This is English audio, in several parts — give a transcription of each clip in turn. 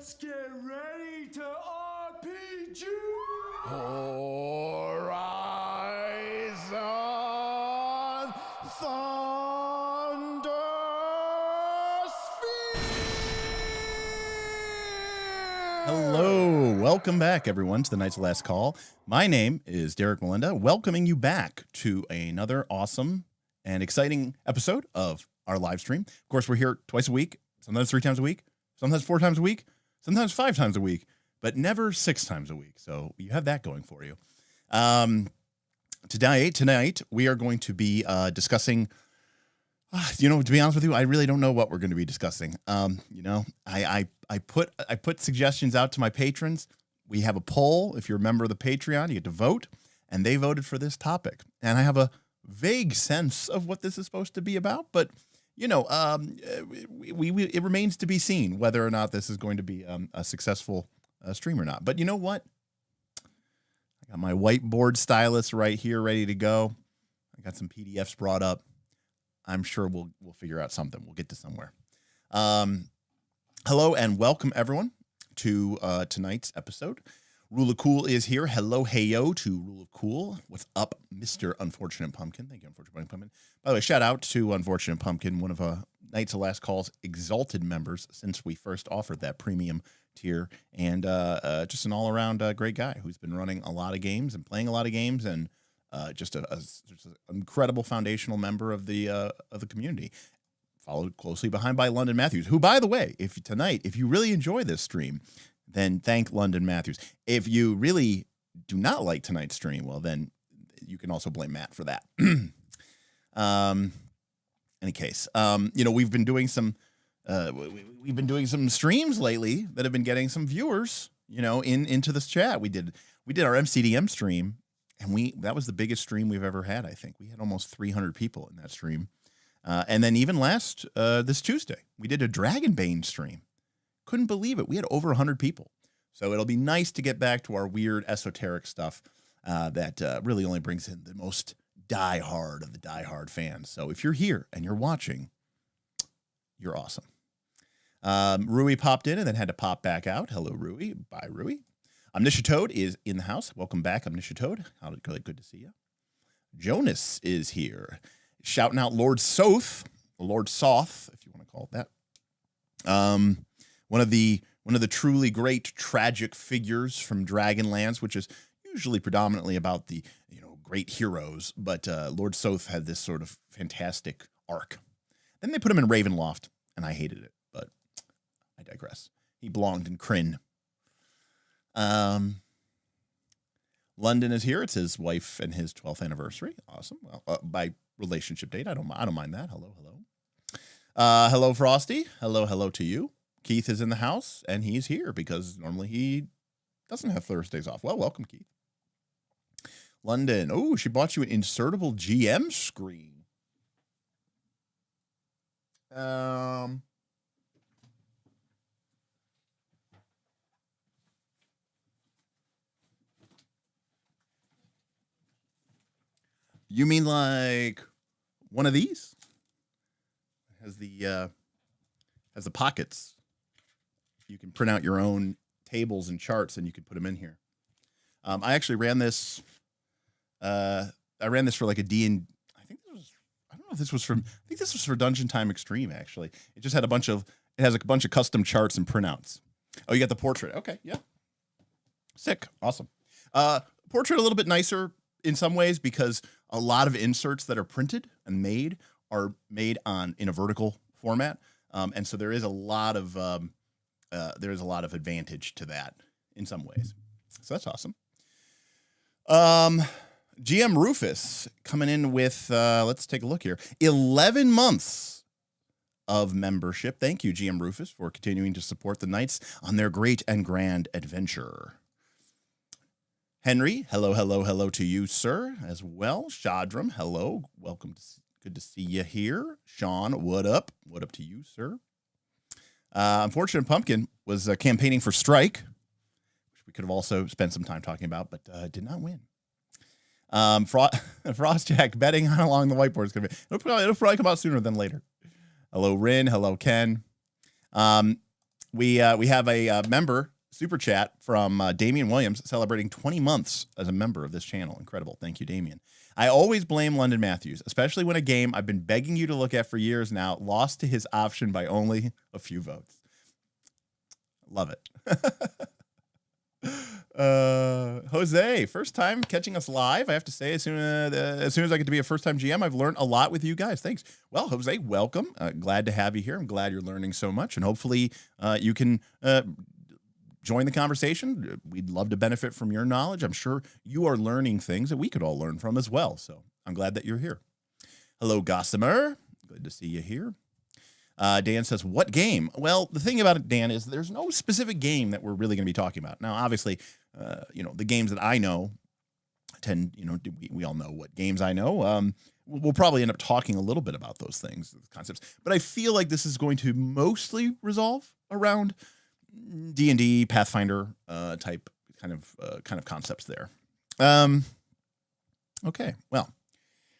Let's get ready to RPG! Horizon Thunder Hello, welcome back everyone to the Night's Last Call. My name is Derek Melinda, welcoming you back to another awesome and exciting episode of our live stream. Of course, we're here twice a week, sometimes 3 times a week, sometimes 4 times a week, sometimes 5 times a week, but never 6 times a week. So you have that going for you. Tonight we are going to be discussing. To be honest with you, I really don't know what we're going to be discussing. I put suggestions out to my patrons. We have a poll. If you're a member of the Patreon, you get to vote, and they voted for this topic. And I have a vague sense of what this is supposed to be about, but it remains to be seen whether or not this is going to be a successful stream or not. But you know what? I got my whiteboard stylus right here, ready to go. I got some PDFs brought up. I'm sure we'll figure out something. We'll get to somewhere. Hello and welcome everyone to tonight's episode. Rule of Cool is here. Hello, heyo to Rule of Cool. What's up, Mr. Unfortunate Pumpkin? Thank you, Unfortunate Pumpkin. By the way, shout out to Unfortunate Pumpkin, one of Knights of Last Call's exalted members since we first offered that premium tier, and just an all-around great guy who's been running a lot of games and playing a lot of games, and just an incredible foundational member of the community. Followed closely behind by London Matthews, who, by the way, if you really enjoy this stream, then thank London Matthews. If you really do not like tonight's stream, well, then you can also blame Matt for that. Any case, we've been doing some streams lately that have been getting some viewers, into this chat. We did our MCDM stream, and that was the biggest stream we've ever had. I think we had almost 300 people in that stream. And then even this Tuesday, we did a Dragonbane stream. Couldn't believe it. We had over 100 people. So it'll be nice to get back to our weird esoteric stuff that really only brings in the most diehard of the diehard fans. So if you're here and you're watching, you're awesome. Rui popped in and then had to pop back out. Hello, Rui. Bye, Rui. Omniscitoad is in the house. Welcome back, Omniscitoad. Good to see you. Jonas is here. Shouting out Lord Soth, Lord Soth, if you want to call it that. One of the truly great tragic figures from Dragonlance, which is usually predominantly about the great heroes, but Lord Soth had this sort of fantastic arc. Then they put him in Ravenloft, and I hated it, but I digress. He belonged in Kryn. London is here. It's his wife and his 12th anniversary. Awesome. Well, by relationship date, I don't mind that. Hello. Hello, Frosty. Hello to you. Keith is in the house, and he's here because normally he doesn't have Thursdays off. Well, welcome, Keith. London. Oh, she bought you an insertable GM screen. You mean like one of these? It has the pockets. You can print out your own tables and charts, and you can put them in here. I actually ran this. I ran this for like a D&D. I don't know if this was from. I think this was for Dungeon Time Extreme. Actually, it just had It has a bunch of custom charts and printouts. Oh, you got the portrait. Okay, yeah. Sick, awesome. Portrait a little bit nicer in some ways because a lot of inserts that are printed and made are made in a vertical format, and so there is a lot of advantage to that in some ways. So that's awesome. GM Rufus coming in with let's take a look here. 11 months of membership. Thank you, GM Rufus, for continuing to support the Knights on their great and grand adventure. Henry, hello to you, sir, as well. Shadram, hello. Welcome. Good to see you here. Sean, what up? What up to you, sir? Unfortunate Pumpkin was campaigning for Strike, which we could have also spent some time talking about, but did not win. Frostjack betting on along the whiteboard is going to be. It'll probably come out sooner than later. Hello, Rin. Hello, Ken. we have a member super chat from Damian Williams celebrating 20 months as a member of this channel. Incredible. Thank you, Damian. I always blame London Matthews, especially when a game I've been begging you to look at for years now lost to his option by only a few votes. Love it. Jose, first time catching us live. I have to say, as soon as I get to be a first-time GM, I've learned a lot with you guys. Thanks. Well, Jose, welcome. Glad to have you here. I'm glad you're learning so much, and hopefully you can join the conversation. We'd love to benefit from your knowledge. I'm sure you are learning things that we could all learn from as well. So I'm glad that you're here. Hello, Gossamer. Good to see you here. Dan says, what game? Well, the thing about it, Dan, is there's no specific game that we're really going to be talking about. Now, obviously, the games that I know we all know what games I know. We'll probably end up talking a little bit about those things, concepts. But I feel like this is going to mostly resolve around D&D, Pathfinder type kind of concepts there. Okay, well,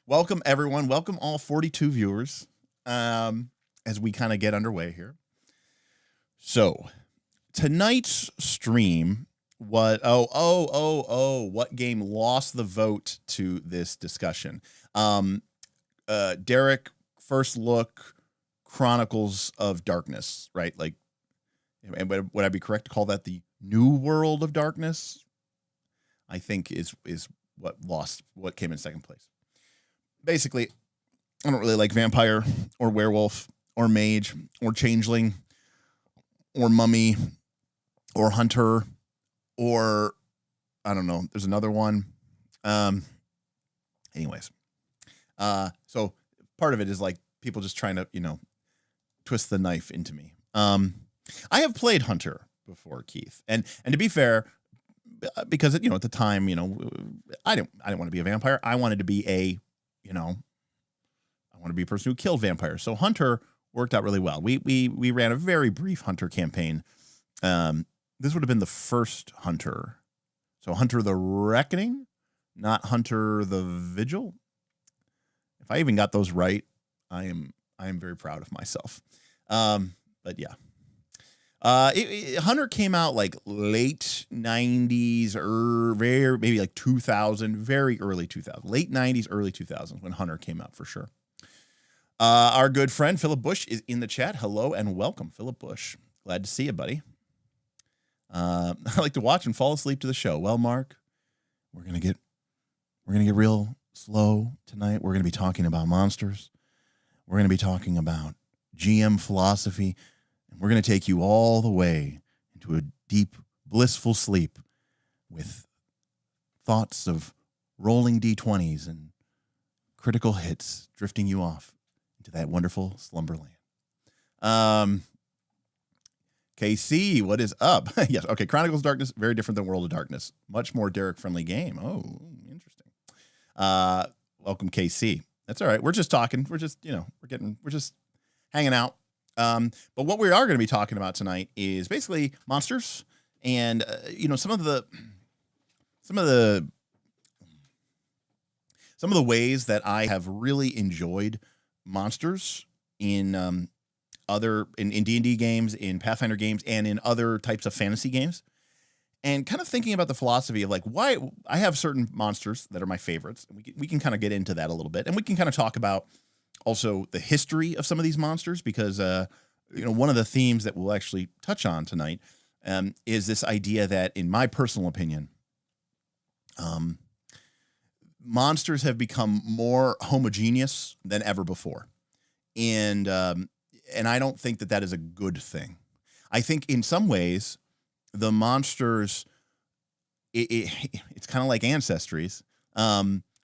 welcome everyone. Welcome all 42 viewers as we kind of get underway here. So tonight's stream, what game lost the vote to this discussion? Derek, First Look, Chronicles of Darkness, right? Like, and would I be correct to call that the New World of Darkness? I think is what came in second place. Basically, I don't really like vampire or werewolf or mage or changeling or mummy or hunter or I don't know. There's another one. Anyways, so part of it is like people just trying to twist the knife into me. I have played Hunter before, Keith, and to be fair, because at the time, I didn't want to be a vampire. I wanted to be I want to be a person who killed vampires. So Hunter worked out really well. We ran a very brief Hunter campaign. This would have been the first Hunter. So Hunter the Reckoning, not Hunter the Vigil. If I even got those right, I am very proud of myself. But yeah. Hunter came out like late 90s or maybe like 2000, very early 2000, late 90s, early 2000s when Hunter came out for sure. Our good friend Philip Bush is in the chat. Hello and welcome, Philip Bush. Glad to see you, buddy. I like to watch and fall asleep to the show. Well, Mark, we're gonna get real slow tonight. We're gonna be talking about monsters. We're gonna be talking about GM philosophy. We're going to take you all the way into a deep, blissful sleep with thoughts of rolling D20s and critical hits drifting you off into that wonderful slumberland. KC, what is up? Yes, okay, Chronicles of Darkness, very different than World of Darkness. Much more Derek-friendly game. Oh, interesting. Welcome, KC. That's all right. We're just talking. We're just, we're just hanging out. But what we are going to be talking about tonight is basically monsters and, some of the ways that I have really enjoyed monsters in D&D games, in Pathfinder games, and in other types of fantasy games. And kind of thinking about the philosophy of like why I have certain monsters that are my favorites. We can kind of get into that a little bit, and we can kind of talk about also the history of some of these monsters, because one of the themes that we'll actually touch on tonight is this idea that, in my personal opinion, monsters have become more homogeneous than ever before, and I don't think that is a good thing. I think in some ways the monsters it's kind of like ancestries,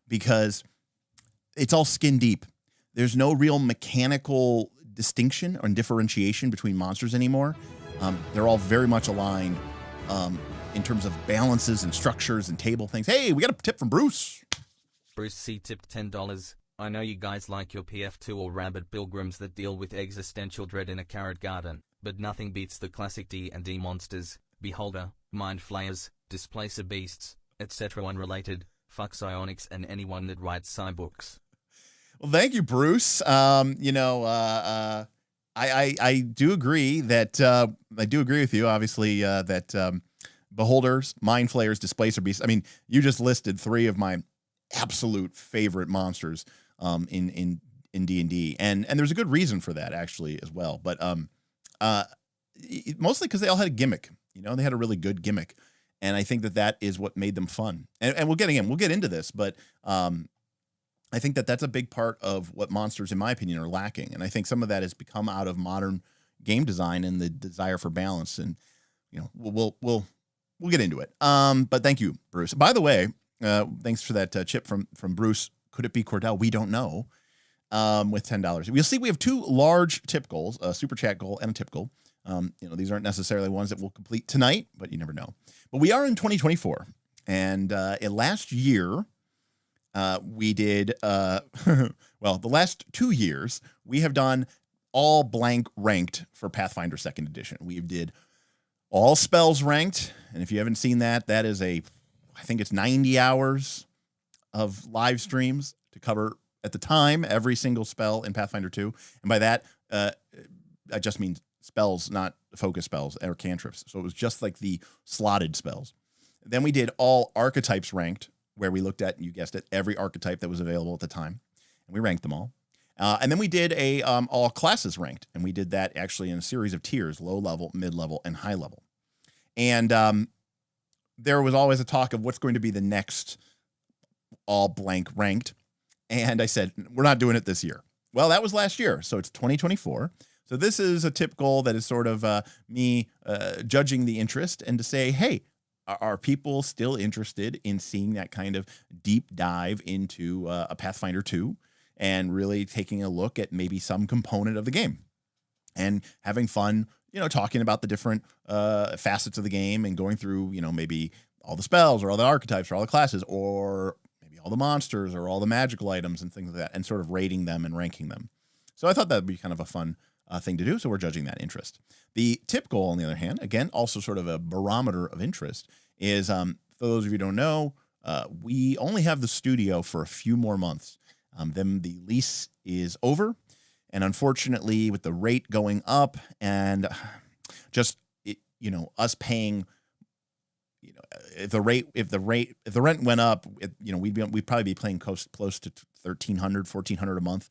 because it's all skin deep. There's no real mechanical distinction or differentiation between monsters anymore. They're all very much aligned in terms of balances and structures and table things. Hey, we got a tip from Bruce. Bruce C. tipped $10. I know you guys like your PF2 or Rabbit Pilgrims that deal with existential dread in a carrot garden, but nothing beats the classic D&D monsters, Beholder, Mind Flayers, Displacer Beasts, etc. unrelated, fuck psionics and anyone that writes sci books. Well, thank you, Bruce. I I do agree that I do agree with you. Obviously, that beholders, mind flayers, displacer beasts. I mean, you just listed 3 of my absolute favorite monsters in D&D, and there's a good reason for that actually as well. But mostly because they all had a gimmick. You know, they had a really good gimmick, and I think that is what made them fun. And we'll get into this, but I think that that's a big part of what monsters, in my opinion, are lacking. And I think some of that has become out of modern game design and the desire for balance. And, you know, we'll get into it. But thank you, Bruce. By the way, thanks for that chip from Bruce. Could it be Cordell? We don't know. With $10. We'll see. We have 2 large tip goals, a super chat goal and a tip goal. You know, these aren't necessarily ones that we'll complete tonight, but you never know. But we are in 2024. And last year, we did, well, the last 2 years, we have done all blank ranked for Pathfinder 2nd Edition. We did all spells ranked. And if you haven't seen that, that is I think it's 90 hours of live streams to cover, at the time, every single spell in Pathfinder 2. And by that, I just mean spells, not focus spells or cantrips. So it was just like the slotted spells. Then we did all archetypes ranked, where we looked at, you guessed it, every archetype that was available at the time, and we ranked them all. And then we did all classes ranked, and we did that actually in a series of tiers: low level, mid level, and high level. And there was always a talk of what's going to be the next all blank ranked. And I said, we're not doing it this year. Well, that was last year, so it's 2024. So this is a tip goal that is sort of me judging the interest and to say, hey, are people still interested in seeing that kind of deep dive into a Pathfinder 2 and really taking a look at maybe some component of the game and having fun, you know, talking about the different facets of the game and going through, you know, maybe all the spells or all the archetypes or all the classes or maybe all the monsters or all the magical items and things like that, and sort of rating them and ranking them. So I thought that would be kind of a fun thing to do. So we're judging that interest. The tip goal, on the other hand, again, also sort of a barometer of interest, is for those of you who don't know, we only have the studio for a few more months. Then the lease is over. And unfortunately, with the rate going up and just, you know, us paying, you know, if the rent went up, you know, we'd probably be paying close to $1,300, $1,400 a month.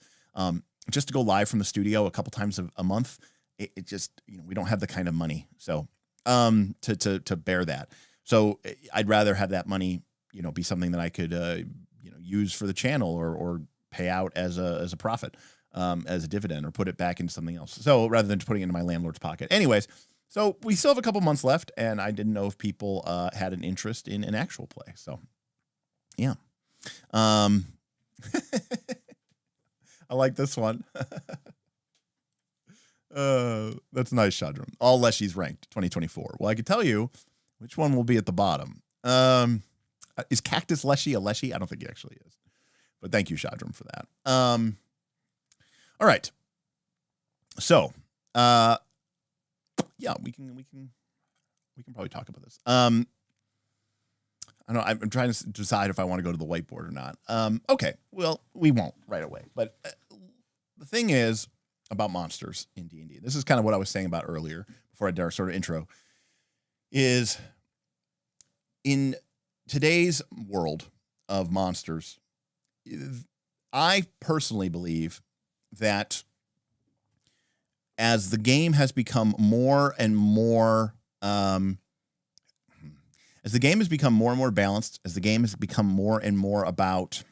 Just to go live from the studio a couple times a month, it just, you know, we don't have the kind of money. So, to bear that. So I'd rather have that money, you know, be something that I could, you know, use for the channel or pay out as a profit, as a dividend, or put it back into something else. So rather than putting it into my landlord's pocket. Anyways, so we still have a couple months left, and I didn't know if people had an interest in an actual play. So, yeah. I like this one. That's nice, Shadram. All Leshy's ranked 2024. Well, I can tell you which one will be at the bottom. Is Cactus Leshy a Leshy? I don't think he actually is. But thank you, Shadram, for that. All right. So, yeah, we can probably talk about this. I don't know. I'm trying to decide if I want to go to the whiteboard or not. Okay. Well, we won't right away. But the thing is about monsters in D&D. This is kind of what I was saying about earlier before I did our sort of intro. Is in today's world of monsters, I personally believe that as the game has become more and more as the game has become more and more balanced, as the game has become more and more about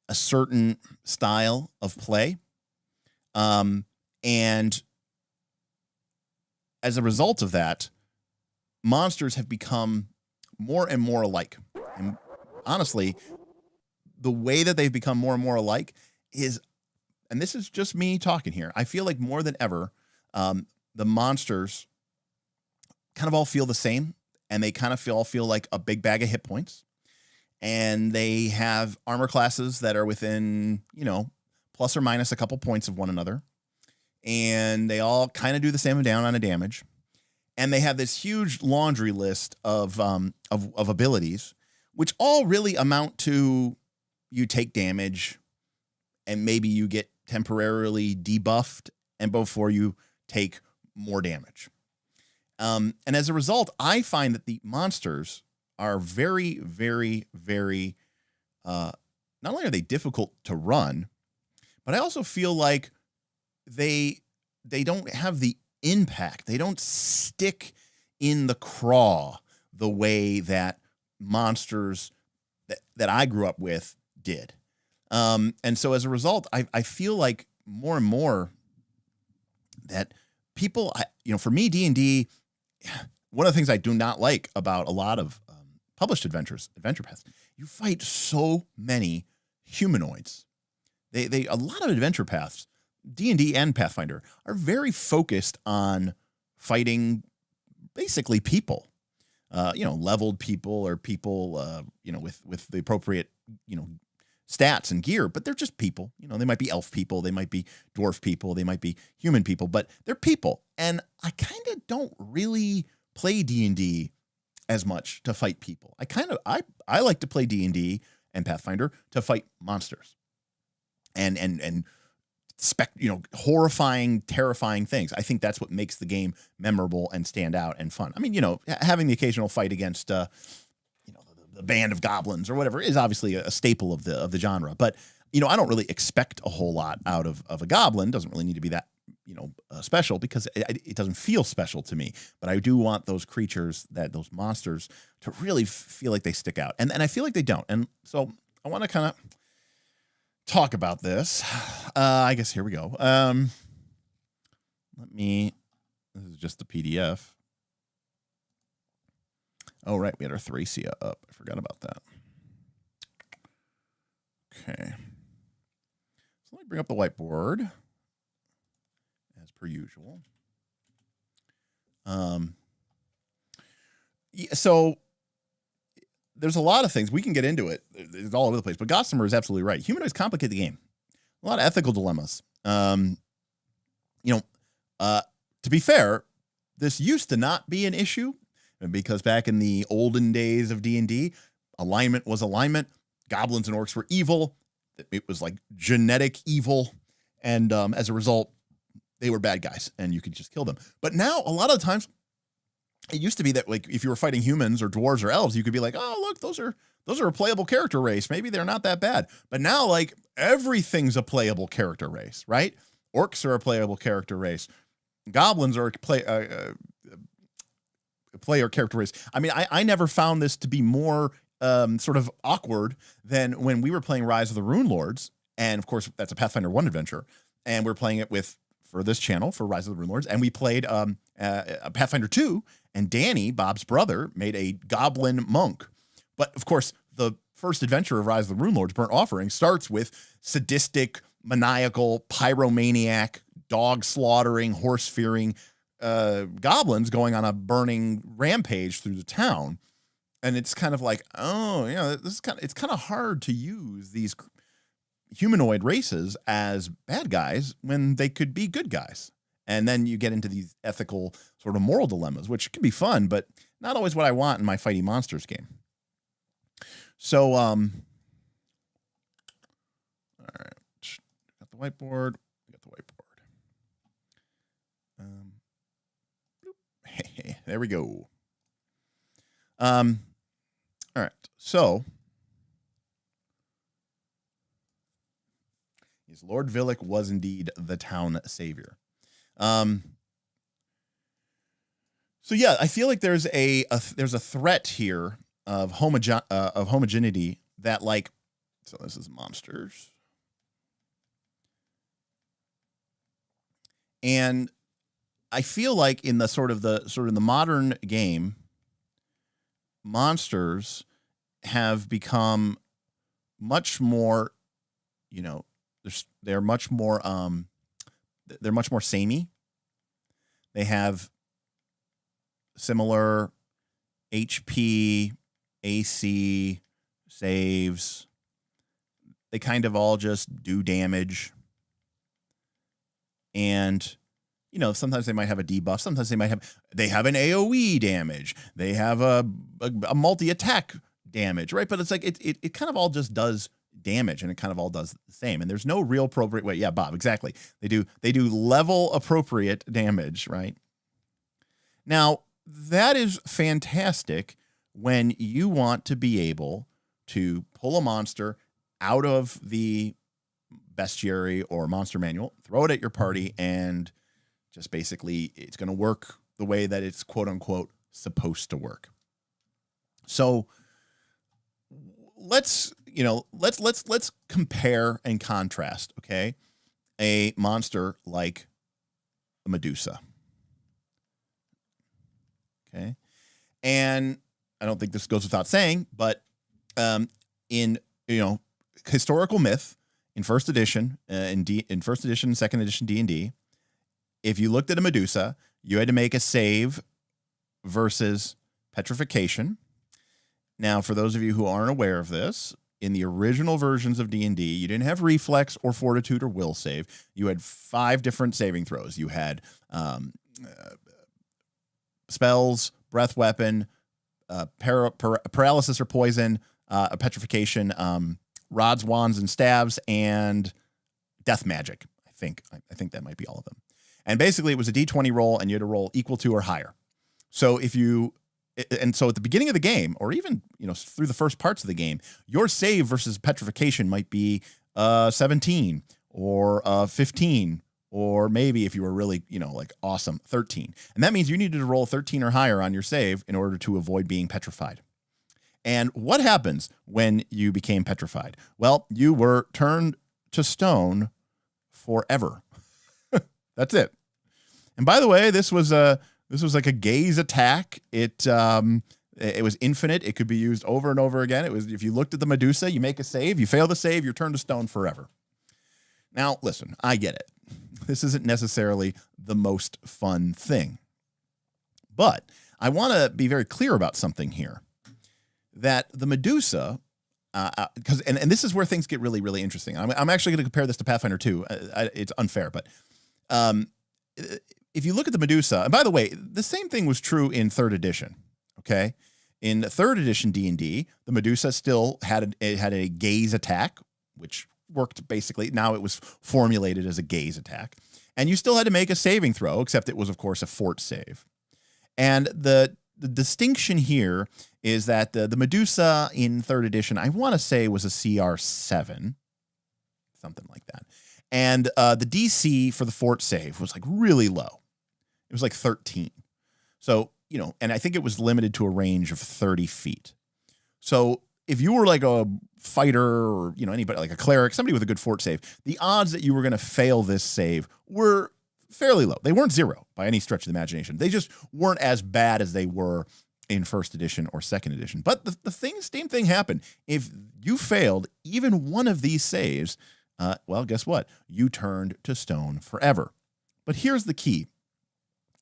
a certain style of play, and as a result of that, monsters have become more and more alike. And honestly, the way that they've become more and more alike is, and this is just me talking here, I feel like more than ever, the monsters kind of all feel the same. And they kind of all feel like a big bag of hit points. And they have armor classes that are within, you know, plus or minus a couple points of one another. And they all kind of do the same amount of damage. And they have this huge laundry list of abilities, which all really amount to you take damage and maybe you get temporarily debuffed and before you take more damage. And as a result, I find that the monsters are very, very, very, not only are they difficult to run, but I also feel like they don't have the impact. They don't stick in the craw the way that monsters that I grew up with did. And so as a result, I feel like more and more that people, for me, D&D, one of the things I do not like about a lot of published adventure paths, you fight so many humanoids. A lot of adventure paths, D&D and Pathfinder, are very focused on fighting basically people, leveled people or people, with the appropriate, stats and gear, but they're just people. They might be elf people, they might be dwarf people, they might be human people, but they're people. And I kind of don't really play D&D as much to fight people. I like to play D&D and Pathfinder to fight monsters and horrifying, terrifying things. I think that's what makes the game memorable and stand out and fun. I mean, having the occasional fight against the band of goblins or whatever is obviously a staple of the genre, but I don't really expect a whole lot out of a goblin. Doesn't really need to be that special because it doesn't feel special to me. But I do want those creatures, those monsters, to really feel like they stick out, and I feel like they don't. And so I want to kind of talk about this. I guess here we go. This is just the PDF. Oh, right. We had our Thracia up. I forgot about that. Okay. So let me bring up the whiteboard as per usual. So there's a lot of things. We can get into it. It's all over the place. But Gossamer is absolutely right. Humanoids complicate the game. A lot of ethical dilemmas. To be fair, this used to not be an issue. Because back in the olden days of D&D, alignment was alignment. Goblins and orcs were evil. It was like genetic evil. And as a result, they were bad guys and you could just kill them. But now, a lot of times, it used to be that like if you were fighting humans or dwarves or elves, you could be like, oh, look, those are a playable character race. Maybe they're not that bad. But now, like, everything's a playable character race, right? Orcs are a playable character race. Goblins are a player character race. I mean, I never found this to be more sort of awkward than when we were playing Rise of the Rune Lords. And of course, that's a Pathfinder 1 adventure. And we're playing it for this channel, for Rise of the Rune Lords. And we played a Pathfinder 2, and Danny, Bob's brother, made a goblin monk. But of course, the first adventure of Rise of the Rune Lords, Burnt Offering, starts with sadistic, maniacal, pyromaniac, dog slaughtering, horse fearing goblins going on a burning rampage through the town. And it's kind of like, it's kind of hard to use these humanoid races as bad guys when they could be good guys. And then you get into these ethical sort of moral dilemmas, which can be fun, but not always what I want in my Fighting Monsters game. So, all right, got the whiteboard. Hey, there we go. All right, so yes, Lord Villic was indeed the town savior. So yeah, I feel like there's a threat here of homogeneity that, like, so this is monsters. And I feel like in the sort of the modern game, monsters have become much more, they're much more samey. They have similar HP, AC, saves. They kind of all just do damage. And, sometimes they might have a debuff. Sometimes they have an AoE damage. They have a multi-attack damage, right? But it's like, it kind of all just does damage, and it kind of all does the same. And there's no real appropriate way. Yeah, Bob, exactly. They do level appropriate damage, right? Now, that is fantastic when you want to be able to pull a monster out of the bestiary or monster manual, throw it at your party, and just basically it's going to work the way that it's quote unquote supposed to work. So let's compare and contrast, okay? A monster like a Medusa. Okay. And I don't think this goes without saying, but in historical myth, in first edition, in first edition, second edition D&D, if you looked at a Medusa, you had to make a save versus petrification. Now, for those of you who aren't aware of this, in the original versions of D&D, you didn't have reflex or fortitude or will save. You had 5 different saving throws. You had spells, breath weapon, paralysis or poison, a petrification, rods, wands, and stabs, and death magic. I think that might be all of them. And basically, it was a D20 roll, and you had to roll equal to or higher. So so at the beginning of the game, or even through the first parts of the game, your save versus petrification might be 17 or 15, or maybe if you were really awesome, 13. And that means you needed to roll 13 or higher on your save in order to avoid being petrified. And what happens when you became petrified? Well, you were turned to stone forever. That's it. And by the way, this was like a gaze attack. It was infinite. It could be used over and over again. It was, if you looked at the Medusa, you make a save, you fail the save, you're turned to stone forever. Now, listen, I get it. This isn't necessarily the most fun thing. But I want to be very clear about something here. That the Medusa, because this is where things get really, really interesting. I'm actually going to compare this to Pathfinder 2. It's unfair, but if you look at the Medusa, and by the way, the same thing was true in 3rd edition, okay? In 3rd edition D&D, the Medusa still had a gaze attack, which worked basically. Now it was formulated as a gaze attack. And you still had to make a saving throw, except it was, of course, a fort save. And the distinction here is that the Medusa in 3rd edition, I want to say, was a CR 7, something like that. And the DC for the fort save was like really low. It was like 13. So, and I think it was limited to a range of 30 feet. So if you were like a fighter or, anybody like a cleric, somebody with a good fort save, the odds that you were going to fail this save were fairly low. They weren't 0 by any stretch of the imagination. They just weren't as bad as they were in 1st edition or 2nd edition. But the same thing happened. If you failed even one of these saves, well, guess what? You turned to stone forever. But here's the key.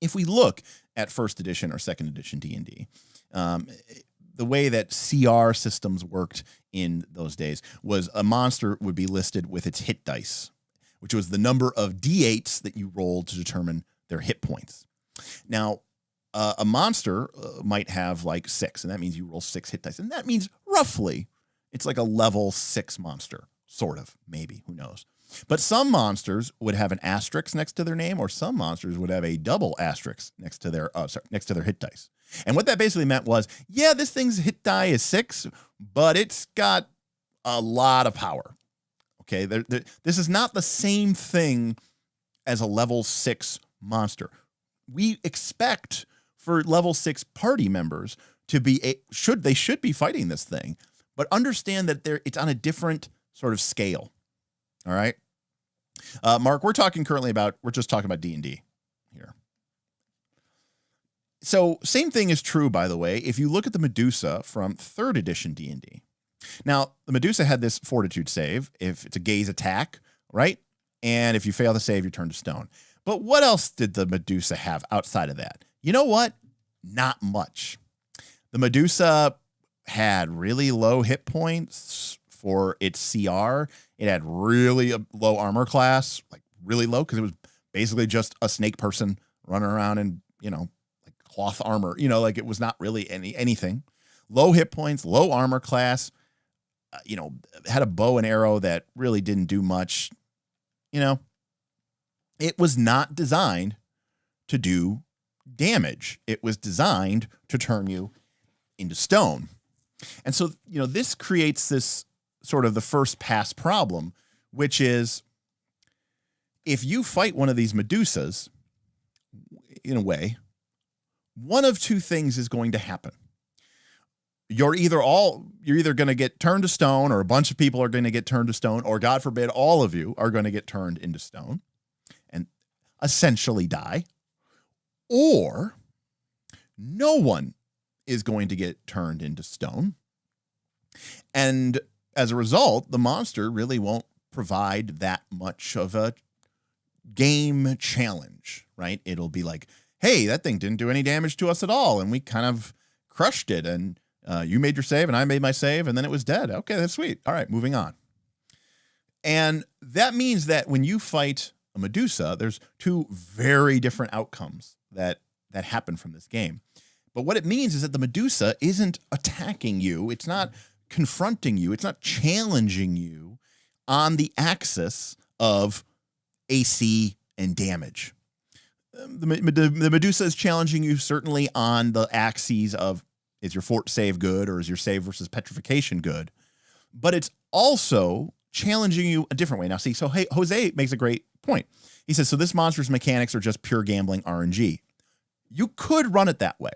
If we look at 1st edition or 2nd edition D&D, the way that CR systems worked in those days was a monster would be listed with its hit dice, which was the number of D8s that you rolled to determine their hit points. Now, a monster might have like 6, and that means you roll 6 hit dice. And that means roughly it's like a level 6 monster, sort of, maybe, who knows. But some monsters would have an asterisk next to their name, or some monsters would have a double asterisk next to their hit dice. And what that basically meant was, yeah, this thing's hit die is 6, but it's got a lot of power. Okay, this is not the same thing as a level 6 monster. We expect for level 6 party members to be should be fighting this thing, but understand that it's on a different sort of scale. All right, Mark, we're just talking about D&D here. So same thing is true, by the way, if you look at the Medusa from 3rd edition D&D. Now, the Medusa had this fortitude save if it's a gaze attack, right? And if you fail the save, you turn to stone. But what else did the Medusa have outside of that? You know what? Not much. The Medusa had really low hit points for its CR. It had really low armor class, like really low, because it was basically just a snake person running around in, like cloth armor. Like it was not really anything. Low hit points, low armor class. had a bow and arrow that really didn't do much. It was not designed to do damage. It was designed to turn you into stone. And so, this creates this sort of the first pass problem, which is if you fight one of these Medusas, in a way, one of two things is going to happen. You're either going to get turned to stone, or a bunch of people are going to get turned to stone, or God forbid, all of you are going to get turned into stone and essentially die, or no one is going to get turned into stone. And as a result, the monster really won't provide that much of a game challenge, right? It'll be like, hey, that thing didn't do any damage to us at all, and we kind of crushed it, and you made your save, and I made my save, and then it was dead. Okay, that's sweet. All right, moving on. And that means that when you fight a Medusa, there's two very different outcomes that happen from this game. But what it means is that the Medusa isn't attacking you. It's not confronting you. It's not challenging you on the axis of AC and damage. The Medusa is challenging you certainly on the axes of, is your fort save good, or is your save versus petrification good? But it's also challenging you a different way. Now, see, so hey, Jose makes a great point. He says, so this monster's mechanics are just pure gambling RNG. You could run it that way.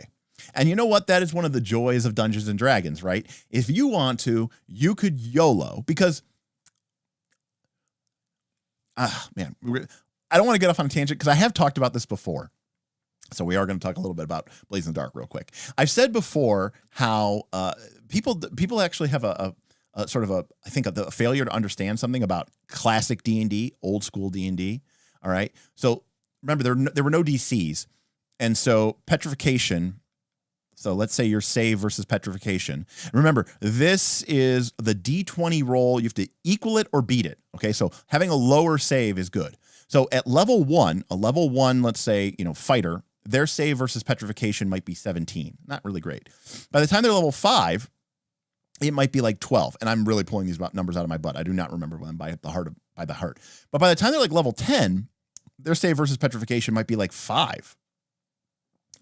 And you know what? That is one of the joys of Dungeons and Dragons, right? If you want to, you could YOLO, because, man, I don't want to get off on a tangent because I have talked about this before. So we are going to talk a little bit about Blades in the Dark real quick. I've said before how people actually have a sort of a failure to understand something about classic D&D, old school D&D. All right. So remember, there were no DCs. And so petrification. So let's say your save versus petrification. Remember, this is the D20 roll. You have to equal it or beat it. Okay. So having a lower save is good. So at level 1, let's say, fighter, their save versus petrification might be 17. Not really great. By the time they're level 5, it might be like 12. And I'm really pulling these numbers out of my butt. I do not remember them by the heart. But by the time they're like level 10, their save versus petrification might be like 5.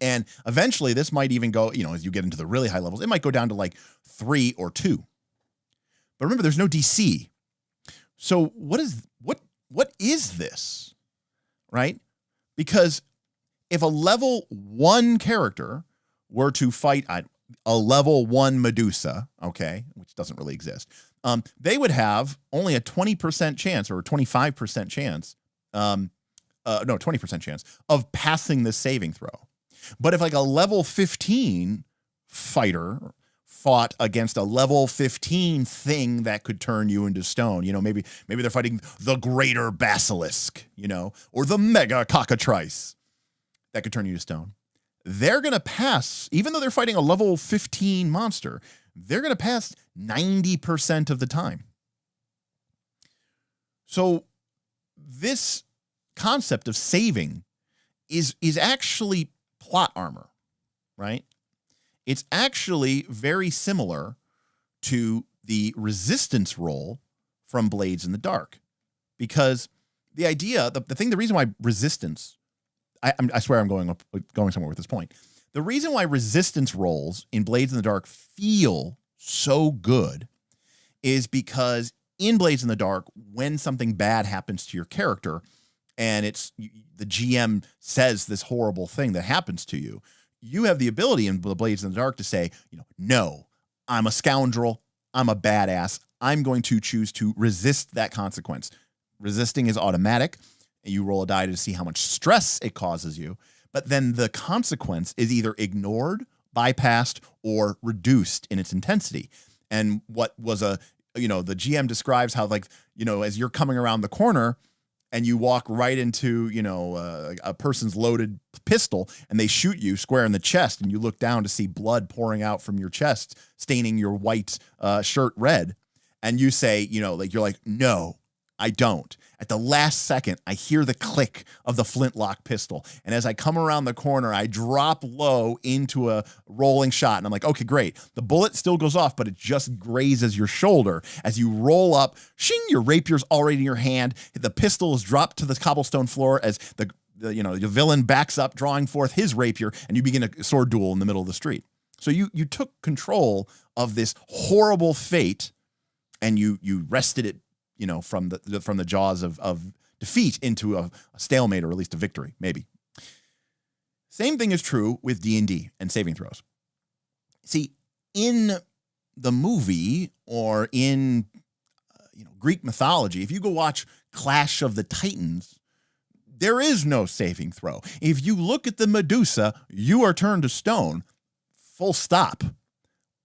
And eventually this might even go, as you get into the really high levels, it might go down to like 3 or 2. But remember, there's no DC. So what is this, right? Because if a level 1 character were to fight a level 1 Medusa, okay, which doesn't really exist, they would have only a 20% chance or a 25% chance, 20% chance of passing this saving throw. But if like a level 15 fighter fought against a level 15 thing that could turn you into stone, maybe they're fighting the greater basilisk, or the mega cockatrice that could turn you to stone, they're going to pass, even though they're fighting a level 15 monster, they're going to pass 90% of the time. So this concept of saving is actually plot armor, right? It's actually very similar to the resistance roll from Blades in the Dark, because the idea, the reason why resistance, I swear I'm going somewhere with this point. The reason why resistance rolls in Blades in the Dark feel so good is because in Blades in the Dark, when something bad happens to your character and the GM says this horrible thing that happens to you, you have the ability in the Blades in the Dark to say, no, I'm a scoundrel. I'm a badass. I'm going to choose to resist that consequence. Resisting is automatic. You roll a die to see how much stress it causes you. But then the consequence is either ignored, bypassed, or reduced in its intensity. And what was the GM describes how, as you're coming around the corner and you walk right into, a person's loaded pistol and they shoot you square in the chest and you look down to see blood pouring out from your chest, staining your white shirt red. And you say, you're like, no, I don't. At the last second, I hear the click of the flintlock pistol. And as I come around the corner, I drop low into a rolling shot. And I'm like, okay, great. The bullet still goes off, but it just grazes your shoulder. As you roll up, shing, your rapier's already in your hand. The pistol is dropped to the cobblestone floor as the villain backs up, drawing forth his rapier, and you begin a sword duel in the middle of the street. So you took control of this horrible fate, and you wrested it, from the jaws of defeat into a stalemate, or at least a victory, maybe. Same thing is true with D&D and saving throws. See, in the movie or in Greek mythology, if you go watch Clash of the Titans, there is no saving throw. If you look at the Medusa, you are turned to stone. Full stop.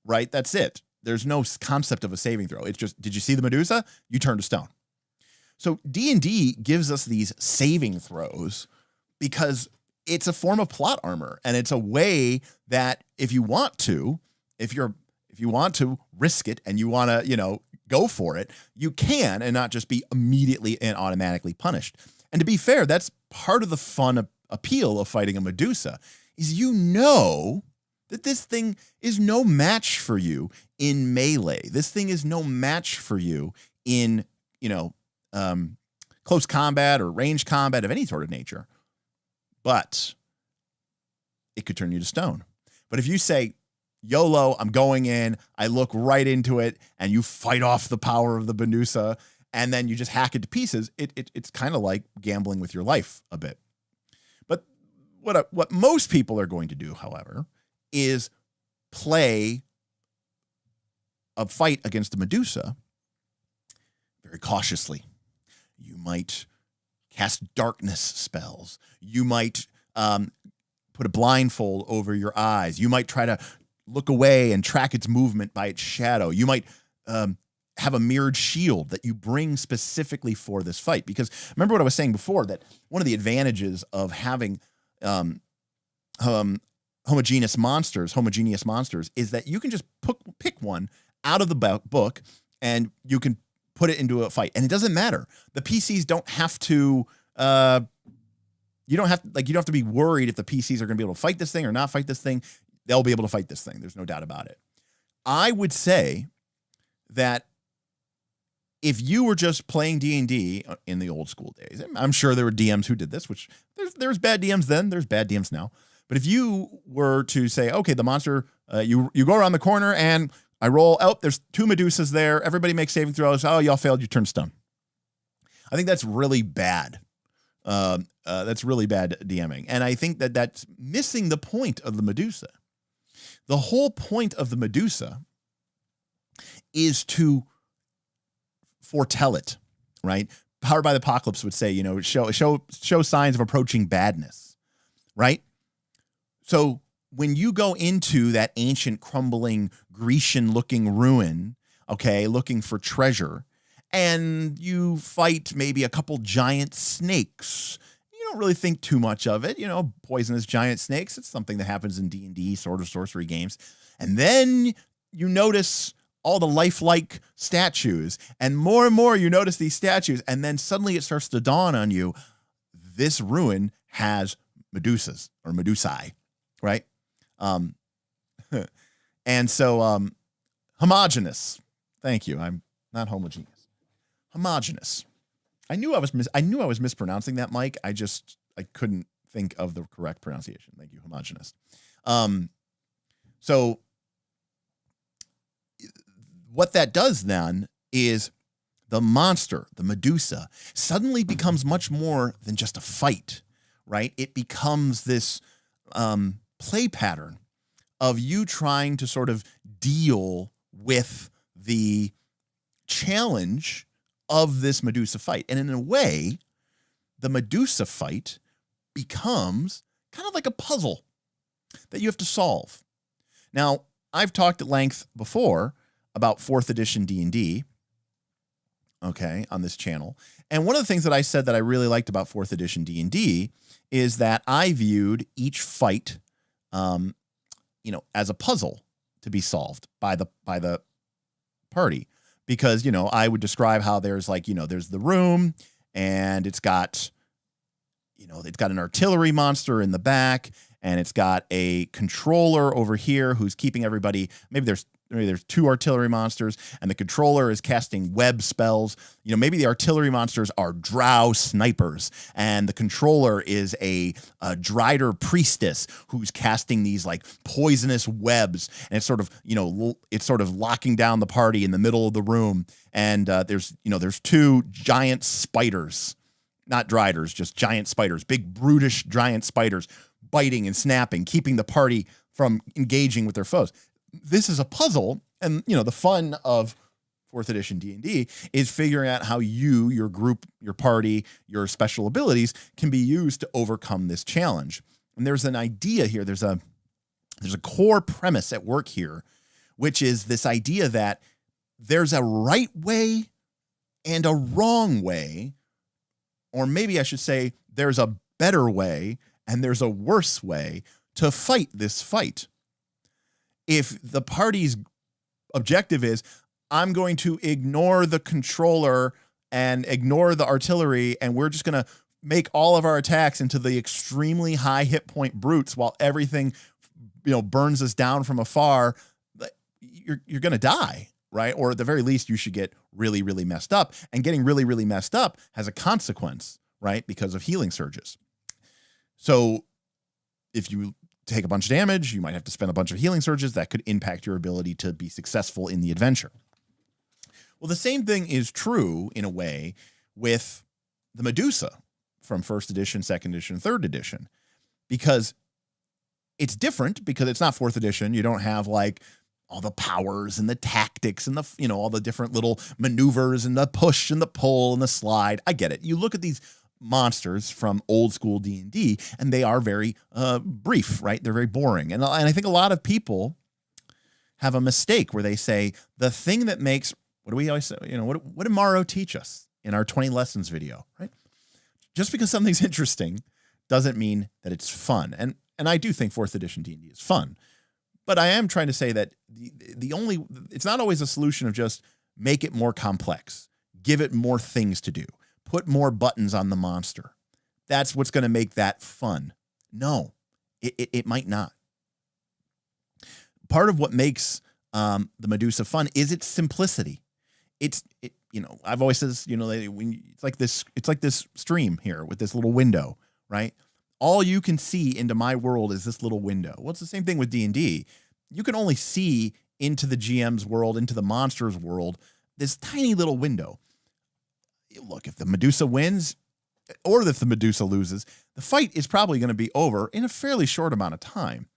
Right? That's it. There's no concept of a saving throw. It's just, did you see the Medusa? You turn to stone. So D&D gives us these saving throws because it's a form of plot armor, and it's a way that if you want to risk it and you want to, go for it, you can, and not just be immediately and automatically punished. And to be fair, that's part of the fun appeal of fighting a Medusa, is that this thing is no match for you in melee. This thing is no match for you in, close combat or range combat of any sort of nature. But it could turn you to stone. But if you say, YOLO, I'm going in, I look right into it, and you fight off the power of the Medusa, and then you just hack it to pieces, it's kind of like gambling with your life a bit. But what most people are going to do, however, is play a fight against the Medusa very cautiously. You might cast darkness spells. You might put a blindfold over your eyes. You might try to look away and track its movement by its shadow. You might have a mirrored shield that you bring specifically for this fight. Because remember what I was saying before, that one of the advantages of having homogeneous monsters is that you can just pick one out of the book and you can put it into a fight, and it doesn't matter. The PCs don't have to you don't have to be worried if the PCs are going to be able to fight this thing or not fight this thing. They'll be able to fight this thing. There's no doubt about it. I would say that if you were just playing D&D in the old school days, I'm sure there were DMs who did this, which there's bad DMs then, there's bad DMs now. But if you were to say, okay, the monster, you go around the corner and I roll out, there's 2 Medusas there. Everybody makes saving throws. Oh, y'all failed. You turn stone. I think that's really bad. That's really bad DMing. And I think that that's missing the point of the Medusa. The whole point of the Medusa is to foretell it, right? Powered by the Apocalypse would say, show signs of approaching badness, right? So when you go into that ancient, crumbling, Grecian-looking ruin, okay, looking for treasure, and you fight maybe a couple giant snakes, you don't really think too much of it. Poisonous giant snakes, it's something that happens in D&D, Sword of Sorcery games. And then you notice all the lifelike statues, and more you notice these statues, and then suddenly it starts to dawn on you, this ruin has Medusas or Medusae, right? And so homogeneous. Thank you. I'm not homogeneous. Homogeneous. I knew I was mispronouncing that, Mike. I couldn't think of the correct pronunciation. Thank you. Homogeneous. So what that does then is the monster, the Medusa, suddenly becomes much more than just a fight, right? It becomes this play pattern of you trying to sort of deal with the challenge of this Medusa fight. And in a way, the Medusa fight becomes kind of like a puzzle that you have to solve. Now, I've talked at length before about 4th edition D&D, okay, on this channel. And one of the things that I said that I really liked about 4th edition D&D is that I viewed each fight, as a puzzle to be solved by the party, because, you know, I would describe how there's like, you know, there's the room and it's got, you know, it's got an artillery monster in the back and it's got a controller over here who's keeping everybody. Maybe there's 2 artillery monsters and the controller is casting web spells. You know, maybe the artillery monsters are drow snipers and the controller is a Drider priestess who's casting these like poisonous webs, and it's sort of, you know, it's sort of locking down the party in the middle of the room. And there's 2 giant spiders, not Driders, just giant spiders, big brutish giant spiders biting and snapping, keeping the party from engaging with their foes. This is a puzzle, and you know the fun of 4th edition D&D is figuring out how you, your group, your party, your special abilities can be used to overcome this challenge. And there's an idea here. There's a core premise at work here, which is this idea that there's a right way and a wrong way, or maybe I should say there's a better way and there's a worse way to fight this fight. If the party's objective is, I'm going to ignore the controller and ignore the artillery, and we're just going to make all of our attacks into the extremely high hit point brutes while everything, you know, burns us down from afar, you're going to die, right? Or at the very least, you should get really, really messed up. And getting really, really messed up has a consequence, right? Because of healing surges. So if you take a bunch of damage, you might have to spend a bunch of healing surges that could impact your ability to be successful in the adventure. Well, the same thing is true in a way with the Medusa from 1st edition, 2nd edition, 3rd edition, because it's different because it's not 4th edition. You don't have like all the powers and the tactics and the, you know, all the different little maneuvers and the push and the pull and the slide. I get it. You look at these monsters from old school D&D and they are very brief, right? They're very boring. And I think a lot of people have a mistake where they say the thing that makes, what do we always say? You know, what did Morrow teach us in our 20 lessons video, right? Just because something's interesting doesn't mean that it's fun. And I do think 4th edition D&D is fun, but I am trying to say that it's not always a solution of just make it more complex, give it more things to do, put more buttons on the monster. That's what's going to make that fun. No, it might not. Part of what makes the Medusa fun is its simplicity. You know, I've always said this, you know, it's like this stream here with this little window, right? All you can see into my world is this little window. Well, it's the same thing with D&D. You can only see into the GM's world, into the monster's world, this tiny little window. Look, if the Medusa wins or if the Medusa loses, the fight is probably going to be over in a fairly short amount of time.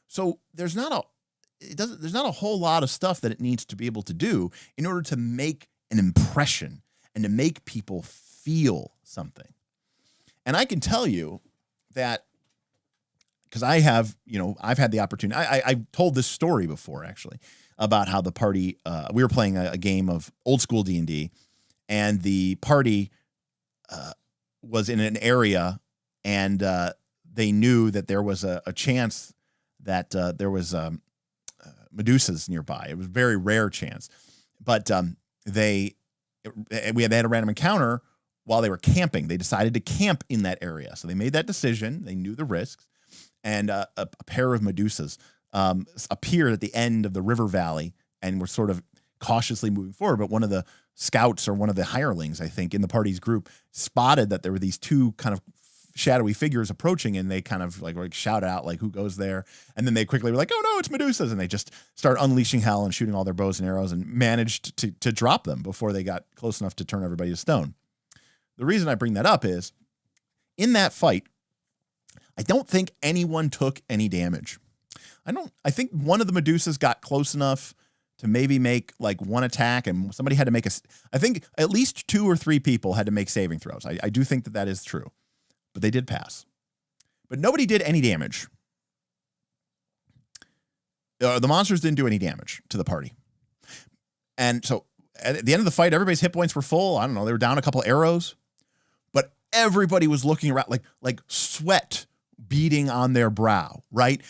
So there's not a whole lot of stuff that it needs to be able to do in order to make an impression and to make people feel something. And I can tell you that because I have, you know, I've had the opportunity. I told this story before actually about how the party, we were playing a game of old school D&D, and the party was in an area, and they knew that there was a chance that there was Medusas nearby. It was a very rare chance, but they had a random encounter while they were camping. They decided to camp in that area, so they made that decision. They knew the risks, and a pair of Medusas appeared at the end of the river valley and were sort of cautiously moving forward. But one of the scouts, or one of the hirelings, I think, in the party's group, spotted that there were these 2 kind of shadowy figures approaching, and they kind of like shout out like, who goes there? And then they quickly were like, oh no, it's Medusas. And they just start unleashing hell and shooting all their bows and arrows and managed to drop them before they got close enough to turn everybody to stone. The reason I bring that up is in that fight, I don't think anyone took any damage. I think one of the Medusas got close enough to maybe make like one attack, and somebody had to make I think at least 2 or 3 people had to make saving throws. I do think that is true, but they did pass. But nobody did any damage. The monsters didn't do any damage to the party. And so at the end of the fight, everybody's hit points were full. I don't know, they were down a couple arrows, but everybody was looking around like sweat beating on their brow, right?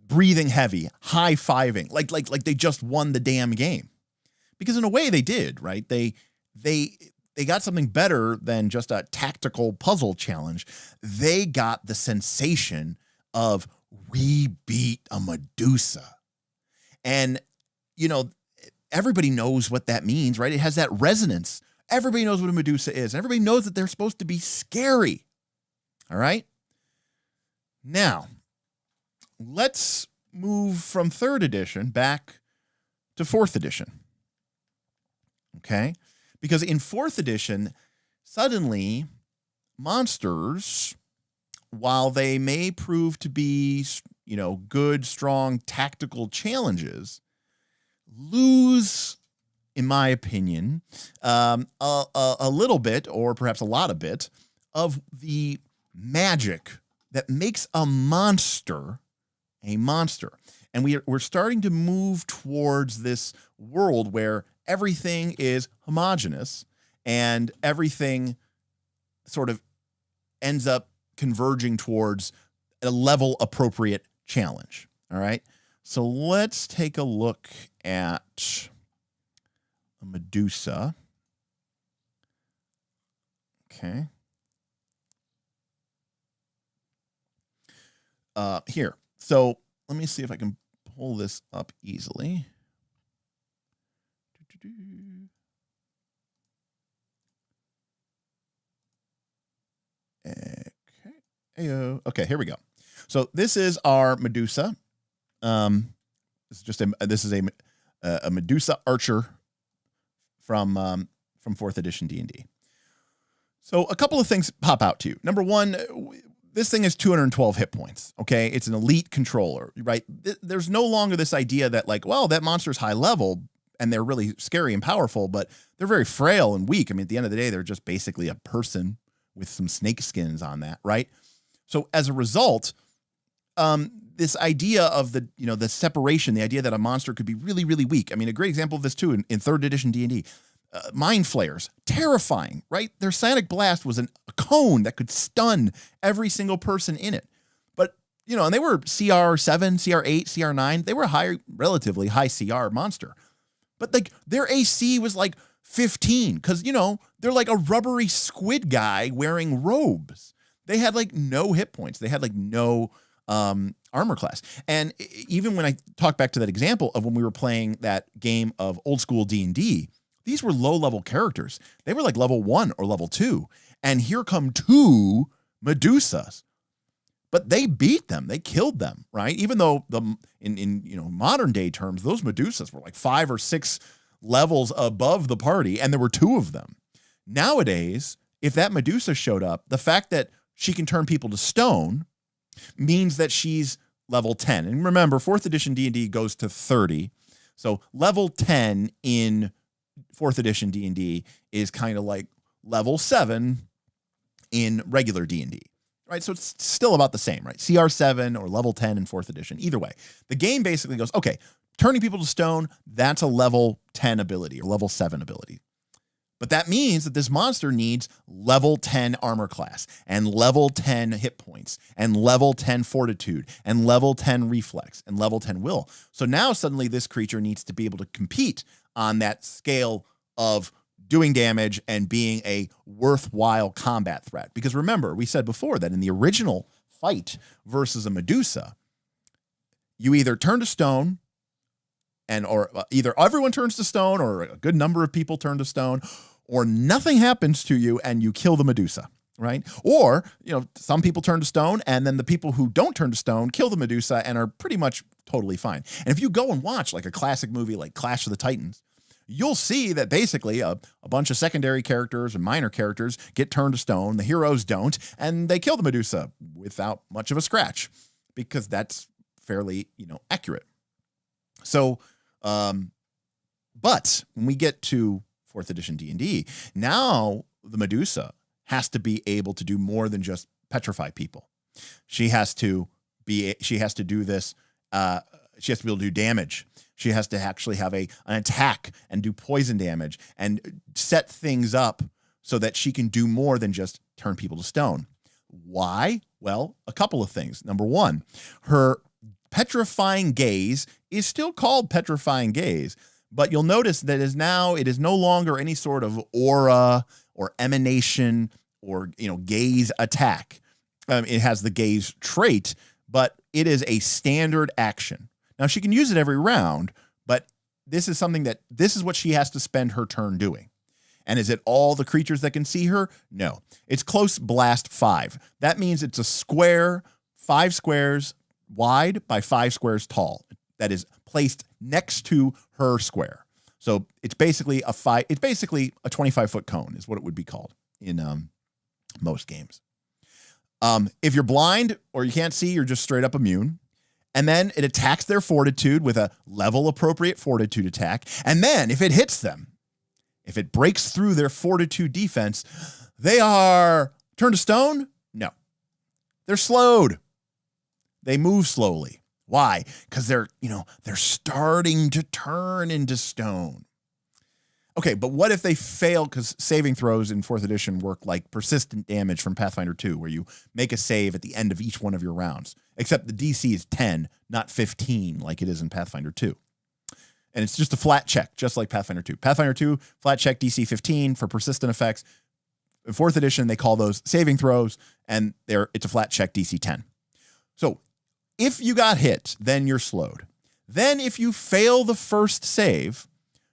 Breathing heavy, high-fiving, like they just won the damn game. because in a way they did, right? They got something better than just a tactical puzzle challenge. They got the sensation of, we beat a Medusa. And, you know, everybody knows what that means, right? It has that resonance. Everybody knows what a Medusa is. Everybody knows that they're supposed to be scary. All right? Now, let's move from 3rd edition back to 4th edition. Okay? Because in 4th edition, suddenly monsters, while they may prove to be, you know, good, strong tactical challenges, lose, in my opinion, a little bit, or perhaps a lot of bit, of the magic that makes a monster a monster. And we're starting to move towards this world where everything is homogenous and everything sort of ends up converging towards a level appropriate challenge. All right. So let's take a look at a Medusa. Okay. Here. So let me see if I can pull this up easily. Okay. Ayo. Okay, here we go. So this is our Medusa. This is just a Medusa archer from 4th edition D&D. So a couple of things pop out to you. Number one, this thing has 212 hit points. Okay, it's an elite controller, right? There's no longer this idea that like, well, that monster's high level and they're really scary and powerful, but they're very frail and weak. I mean, at the end of the day, they're just basically a person with some snake skins on that, right? So as a result, this idea of the separation, the idea that a monster could be really, really weak. I mean, a great example of this too in 3rd edition D&D, mind flayers, terrifying, right? Their sonic blast was a cone that could stun every single person in it. But, and they were CR7, CR8, CR9. They were relatively high CR monster. But like their AC was like 15 because, they're like a rubbery squid guy wearing robes. They had like no hit points. They had like no armor class. And even when I talk back to that example of when we were playing that game of old school D&D, these were low level characters. They were like level 1 or level 2. And here come 2 Medusas. But they beat them. They killed them, right? Even though in modern day terms, those Medusas were like 5 or 6 levels above the party, and there were 2 of them. Nowadays, if that Medusa showed up, the fact that she can turn people to stone means that she's level 10. And remember, 4th edition D&D goes to 30. So level 10 in 4th edition D&D is kind of like level 7 in regular D&D. Right, so it's still about the same, right? CR7 or level 10 in 4th edition. Either way, the game basically goes, okay, turning people to stone, that's a level 10 ability or level 7 ability. But that means that this monster needs level 10 armor class and level 10 hit points and level 10 fortitude and level 10 reflex and level 10 will. So now suddenly this creature needs to be able to compete on that scale of doing damage and being a worthwhile combat threat. Because remember, we said before that in the original fight versus a Medusa, you either turn to stone or either everyone turns to stone or a good number of people turn to stone, or nothing happens to you and you kill the Medusa, right? Or, some people turn to stone and then the people who don't turn to stone kill the Medusa and are pretty much totally fine. And if you go and watch like a classic movie like Clash of the Titans, you'll see that basically a bunch of secondary characters and minor characters get turned to stone. The heroes don't, and they kill the Medusa without much of a scratch because that's fairly, accurate. So, but when we get to 4th edition D&D, now the Medusa has to be able to do more than just petrify people. She has to do this. She has to be able to do damage. She has to actually have an attack and do poison damage and set things up so that she can do more than just turn people to stone. Why? Well, a couple of things. Number one, her petrifying gaze is still called petrifying gaze, But you'll notice that it is no longer any sort of aura or emanation or gaze attack. It has the gaze trait, but it is a standard action. Now she can use it every round, but this is what she has to spend her turn doing. And is it all the creatures that can see her? No. It's close blast 5. That means it's a square, 5 squares wide by 5 squares tall. That is placed next to her square. So it's basically a 25-foot cone is what it would be called in most games. If you're blind or you can't see, you're just straight up immune. And then it attacks their fortitude with a level appropriate fortitude attack. And then if it hits them, if it breaks through their fortitude defense, they are turned to stone? No. They're slowed. They move slowly. Why? Because they're starting to turn into stone. Okay, but what if they fail? Because saving throws in 4th edition work like persistent damage from Pathfinder 2, where you make a save at the end of each one of your rounds. Except the DC is 10, not 15, like it is in Pathfinder 2. And it's just a flat check, just like Pathfinder 2. Pathfinder 2, flat check DC 15 for persistent effects. In 4th edition, they call those saving throws, and it's a flat check DC 10. So if you got hit, then you're slowed. Then if you fail the first save,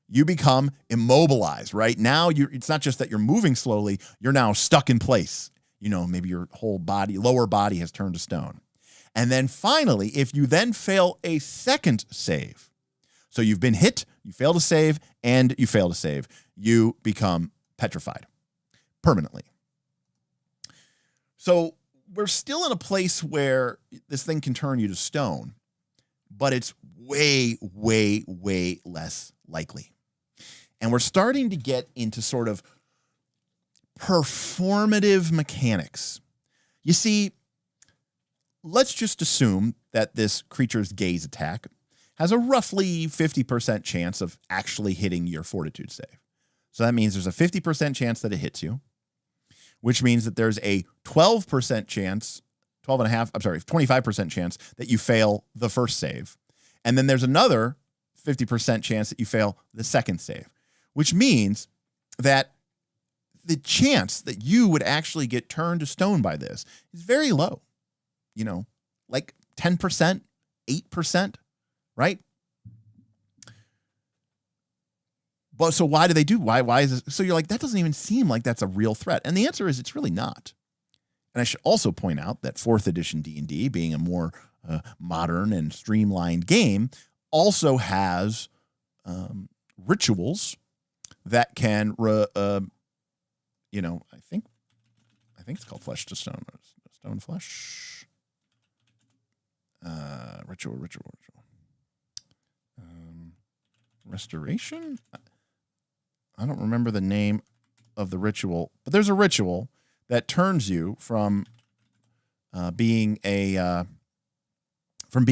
you become immobilized, right? Now it's not just that you're moving slowly, you're now stuck in place. Maybe your whole body, lower body has turned to stone. And then finally, if you then fail a second save, so you've been hit, you fail to save, and you fail to save, you become petrified permanently. So we're still in a place where this thing can turn you to stone, but it's way, way, way less likely. And we're starting to get into sort of performative mechanics. You see, let's just assume that this creature's gaze attack has a roughly 50% chance of actually hitting your fortitude save. So that means there's a 50% chance that it hits you, which means that there's a 25% chance that you fail the first save. And then there's another 50% chance that you fail the second save, which means that the chance that you would actually get turned to stone by this is very low, like 10%, 8%. Right? But so why do they do? Why is this? So you're like, that doesn't even seem like that's a real threat. And the answer is it's really not. And I should also point out that 4th edition D&D, being a more modern and streamlined game, also has rituals that can, I think it's called flesh to stone. Stone flesh. Ritual. Restoration? I don't remember the name of the ritual, but there's a ritual that turns you from being a turned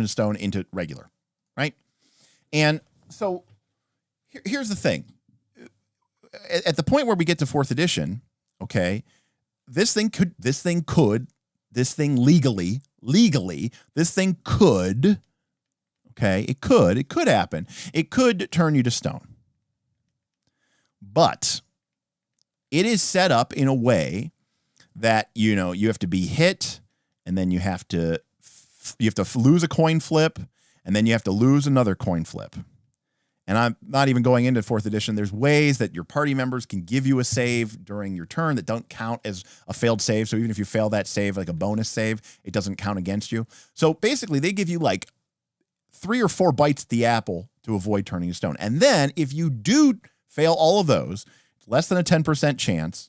into stone into regular, right? And so here's the thing. At the point where we get to 4th edition, okay, this thing legally, this thing could. Okay, it could happen. It could turn you to stone. But it is set up in a way that, you have to be hit, and then you have to lose a coin flip, and then you have to lose another coin flip. And I'm not even going into 4th edition. There's ways that your party members can give you a save during your turn that don't count as a failed save. So even if you fail that save, like a bonus save, it doesn't count against you. So basically, they give you like 3 or 4 bites at the apple to avoid turning to stone. And then if you do fail all of those, it's less than a 10% chance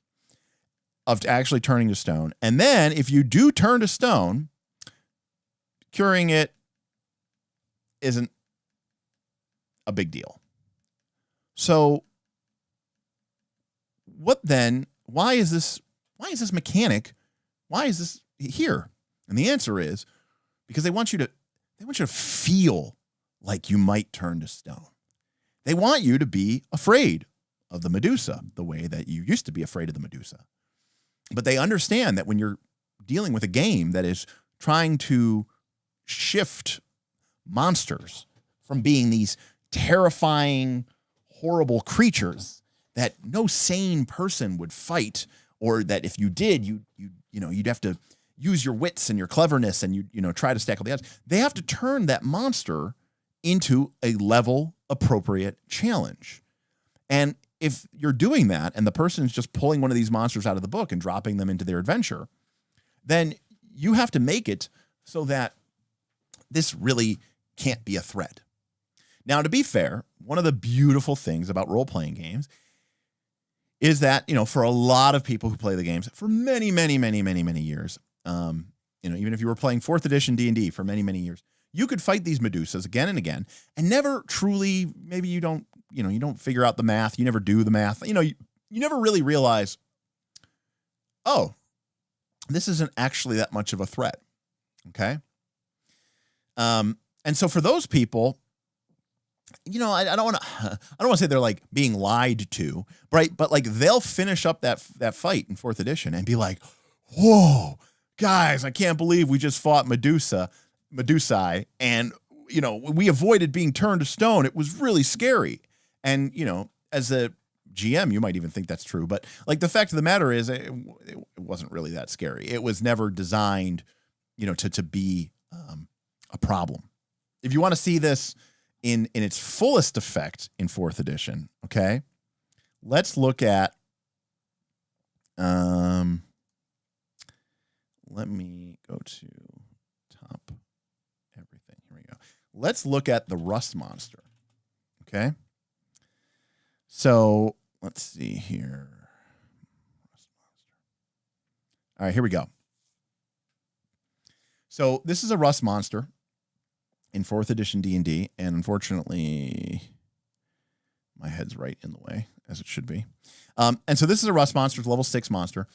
of actually turning to stone. And then if you do turn to stone, curing it isn't a big deal. So what then? Why is this mechanic? Why is this here? And the answer is because they want you to feel like you might turn to stone. They want you to be afraid of the Medusa the way that you used to be afraid of the Medusa. But they understand that when you're dealing with a game that is trying to shift monsters from being these terrifying, horrible creatures that no sane person would fight, or that if you did, you'd have to use your wits and your cleverness and you try to stack all the odds. They have to turn that monster into a level appropriate challenge. And if you're doing that and the person's just pulling one of these monsters out of the book and dropping them into their adventure, then you have to make it so that this really can't be a threat. Now, to be fair, one of the beautiful things about role-playing games is that, for a lot of people who play the games for many, many, many, many, many years, even if you were playing 4th edition D&D for many, many years, you could fight these Medusas again and again and never truly, maybe you don't figure out the math. You never do the math. You never really realize, oh, this isn't actually that much of a threat. Okay. And so for those people, I don't want to say they're like being lied to, right? But like they'll finish up that fight in 4th edition and be like, whoa, guys, I can't believe we just fought Medusa, and we avoided being turned to stone. It was really scary. And as a GM, you might even think that's true, but like the fact of the matter is, it wasn't really that scary. It was never designed, to be a problem. If you want to see this in its fullest effect in 4th edition, okay, let's look at. Let me go to top everything. Here we go. Let's look at the Rust Monster. Okay. So let's see here. All right, here we go. So this is a Rust Monster in 4th edition D&D, and unfortunately, my head's right in the way, as it should be. And so this is a Rust Monster, level 6 monster.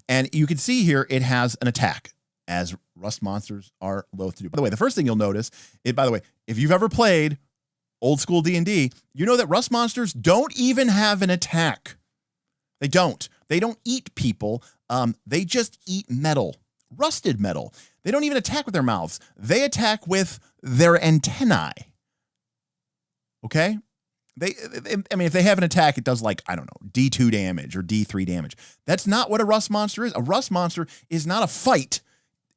And you can see here it has an attack, as Rust Monsters are loath to do. By the way, the first thing you'll notice, if you've ever played old school D&D, you know that Rust Monsters don't even have an attack. They don't. They don't eat people. They just eat metal, rusted metal. They don't even attack with their mouths. They attack with their antennae. Okay? If they have an attack, it does D2 damage or D3 damage. That's not what a Rust Monster is. A Rust Monster is not a fight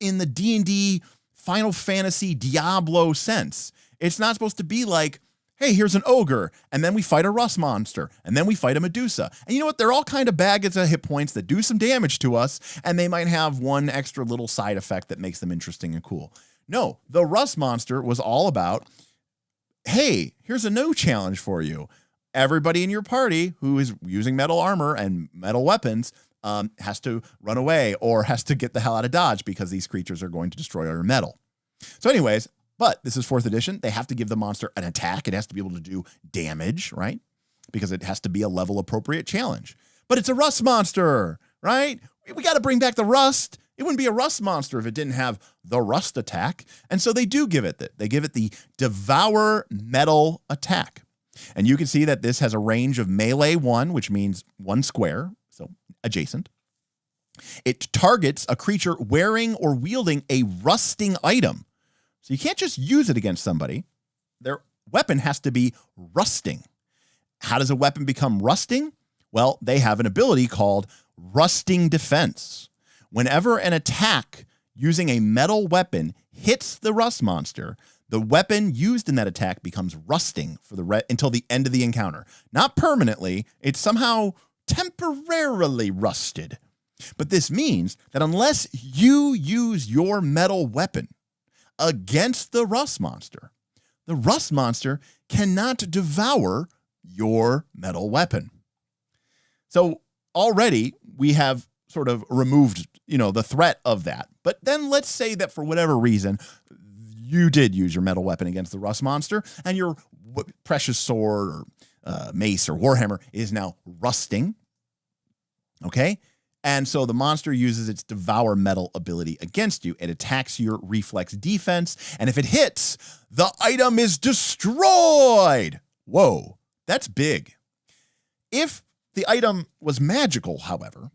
in the D&D Final Fantasy Diablo sense. It's not supposed to be like, hey, here's an ogre, and then we fight a Rust Monster, and then we fight a Medusa. And you know what? They're all kind of baggage of hit points that do some damage to us, and they might have one extra little side effect that makes them interesting and cool. No, the Rust Monster was all about, hey, here's a new challenge for you. Everybody in your party who is using metal armor and metal weapons has to run away or has to get the hell out of Dodge because these creatures are going to destroy our metal. So anyways, but this is 4th edition. They have to give the monster an attack. It has to be able to do damage, right? Because it has to be a level appropriate challenge. But it's a Rust Monster, right? We got to bring back the Rust. It wouldn't be a Rust Monster if it didn't have the Rust attack. And so they do give it that. They give it the Devour Metal attack. And you can see that this has a range of melee 1, which means 1 square, so adjacent. It targets a creature wearing or wielding a rusting item. So you can't just use it against somebody. Their weapon has to be rusting. How does a weapon become rusting? Well, they have an ability called Rusting Defense. Whenever an attack using a metal weapon hits the Rust Monster, the weapon used in that attack becomes rusting for until the end of the encounter. Not permanently, it's somehow temporarily rusted. But this means that unless you use your metal weapon against the Rust Monster cannot devour your metal weapon. So already we have sort of removed, the threat of that. But then let's say that for whatever reason, you did use your metal weapon against the Rust Monster and your precious sword or mace or warhammer is now rusting. Okay? And so the monster uses its Devour Metal ability against you. It attacks your reflex defense, and if it hits, the item is destroyed. Whoa, that's big. If the item was magical, however,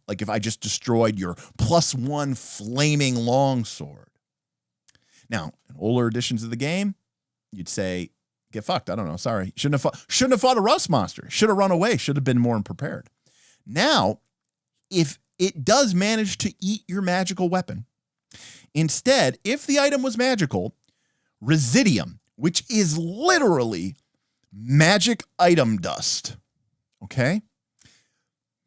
like if I just destroyed your +1 flaming longsword. Now, in older editions of the game, you'd say, get fucked. I don't know. Sorry. Shouldn't have fought a rust monster. Should have run away. Should have been more unprepared. Now, if it does manage to eat your magical weapon, instead, if the item was magical, Residium, which is literally magic item dust, okay?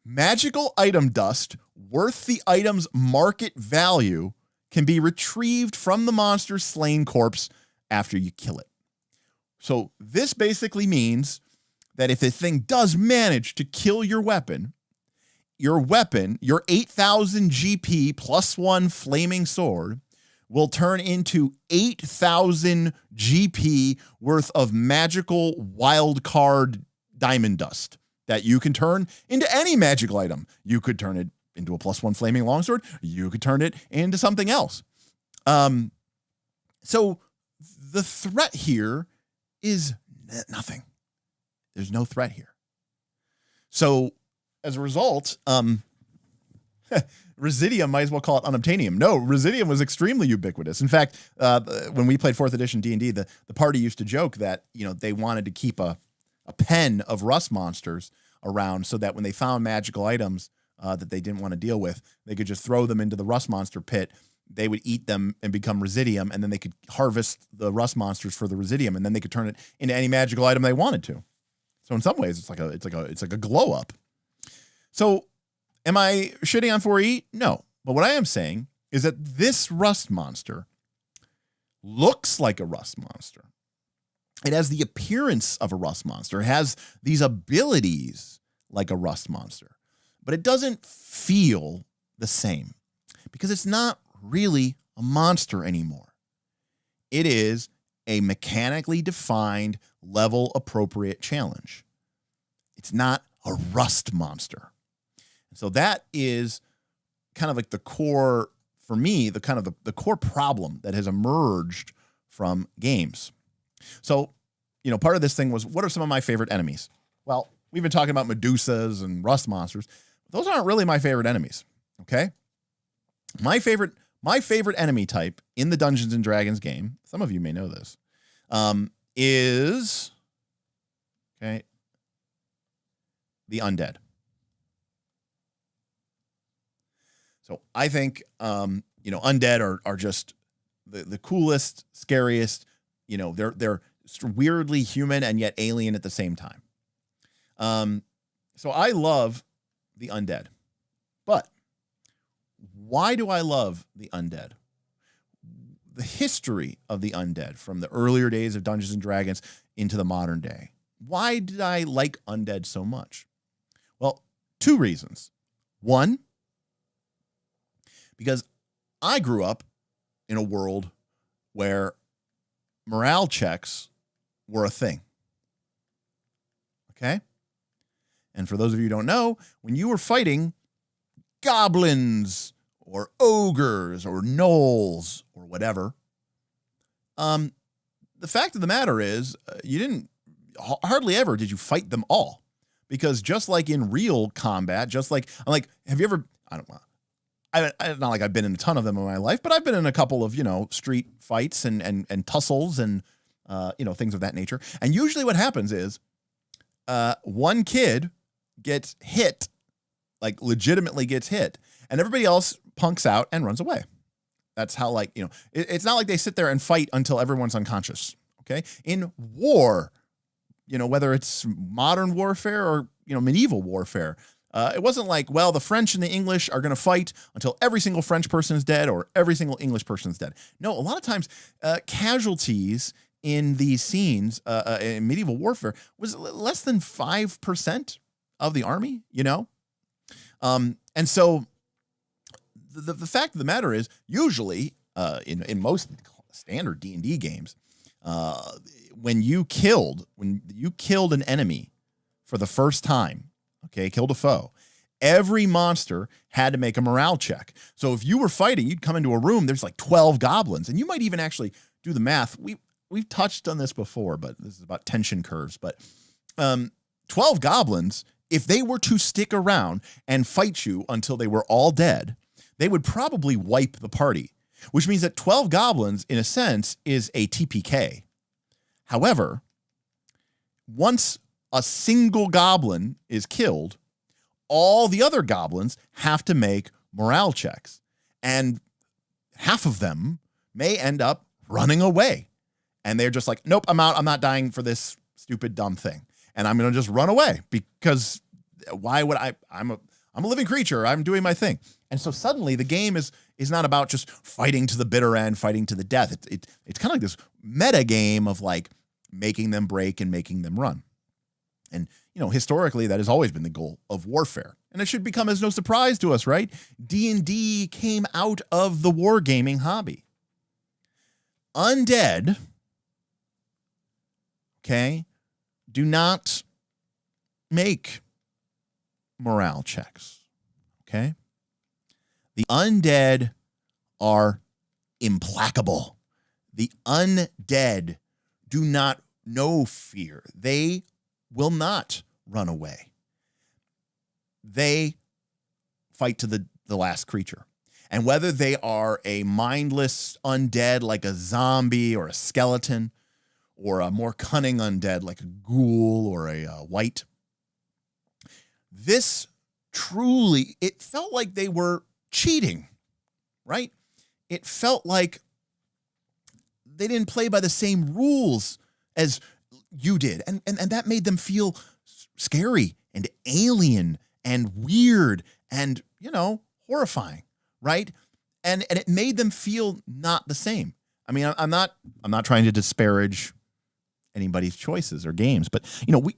Magical item dust worth the item's market value can be retrieved from the monster's slain corpse after you kill it. So this basically means that if the thing does manage to kill your 8,000 GP +1 flaming sword will turn into 8,000 GP worth of magical wild card diamond dust that you can turn into any magical item. You could turn it into a +1 flaming longsword. You could turn it into something else. So the threat here is nothing. There's no threat here. So as a result, Residium, might as well call it unobtainium. No, Residium was extremely ubiquitous. In fact, when we played 4th edition D&D, the party used to joke that, they wanted to keep a pen of rust monsters around so that when they found magical items that they didn't want to deal with, they could just throw them into the rust monster pit. They would eat them and become Residium, and then they could harvest the rust monsters for the Residium, and then they could turn it into any magical item they wanted to. So in some ways, it's like a glow up. So am I shitting on 4E? No. But what I am saying is that this rust monster looks like a rust monster. It has the appearance of a rust monster. It has these abilities like a rust monster. But it doesn't feel the same because it's not really a monster anymore. It is a mechanically defined, level appropriate challenge. It's not a rust monster. So that is kind of like the core, for me, the core problem that has emerged from games. So, part of this thing was, what are some of my favorite enemies? Well, we've been talking about Medusas and rust monsters. Those aren't really my favorite enemies, okay? My favorite enemy type in the Dungeons and Dragons game, some of you may know this, is, okay, the undead. So I think, undead are just the coolest, scariest. They're weirdly human and yet alien at the same time. So I love the undead. But why do I love the undead? The history of the undead from the earlier days of Dungeons and Dragons into the modern day. Why did I like undead so much? Well, 2 reasons. One, because I grew up in a world where morale checks were a thing. Okay? And for those of you who don't know, when you were fighting goblins or ogres or gnolls or whatever, the fact of the matter is hardly ever did you fight them all. Because just like in real combat, have you ever, I don't know, it's not like I've been in a ton of them in my life, but I've been in a couple of, street fights and tussles and, things of that nature. And usually what happens is one kid gets hit, like legitimately gets hit, and everybody else punks out and runs away. That's how, it's not like they sit there and fight until everyone's unconscious. Okay. In war, whether it's modern warfare or, medieval warfare, it wasn't like, well, the French and the English are going to fight until every single French person is dead or every single English person is dead. No, a lot of times casualties in these scenes in medieval warfare was less than 5% of the army, and so the fact of the matter is, usually in most standard D&D games, when you killed an enemy for the first time, okay, killed a foe, every monster had to make a morale check. So if you were fighting, you'd come into a room, there's like 12 goblins, and you might even actually do the math. We've touched on this before, but this is about tension curves. But 12 goblins, if they were to stick around and fight you until they were all dead, they would probably wipe the party, which means that 12 goblins, in a sense, is a TPK. However, once a single goblin is killed, all the other goblins have to make morale checks. And half of them may end up running away. And they're just like, nope, I'm out. I'm not dying for this stupid, dumb thing. And I'm going to just run away because why would I'm a living creature. I'm doing my thing. And so suddenly the game is not about just fighting to the bitter end, fighting to the death. It's kind of like this meta game of like making them break and making them run. And, you know, historically, that has always been the goal of warfare. And it should become as no surprise to us, right? D&D came out of the wargaming hobby. Undead, okay, do not make morale checks, okay? The undead are implacable. The undead do not know fear. They will not run away. They fight to the last creature. And whether they are a mindless undead like a zombie or a skeleton, or a more cunning undead like a ghoul or a wight, this truly, it felt like they were cheating, right? It felt like they didn't play by the same rules as you did. And that made them feel scary and alien and weird and, you know, horrifying, right? And it made them feel not the same. I mean, I'm not trying to disparage anybody's choices or games, but, you know, we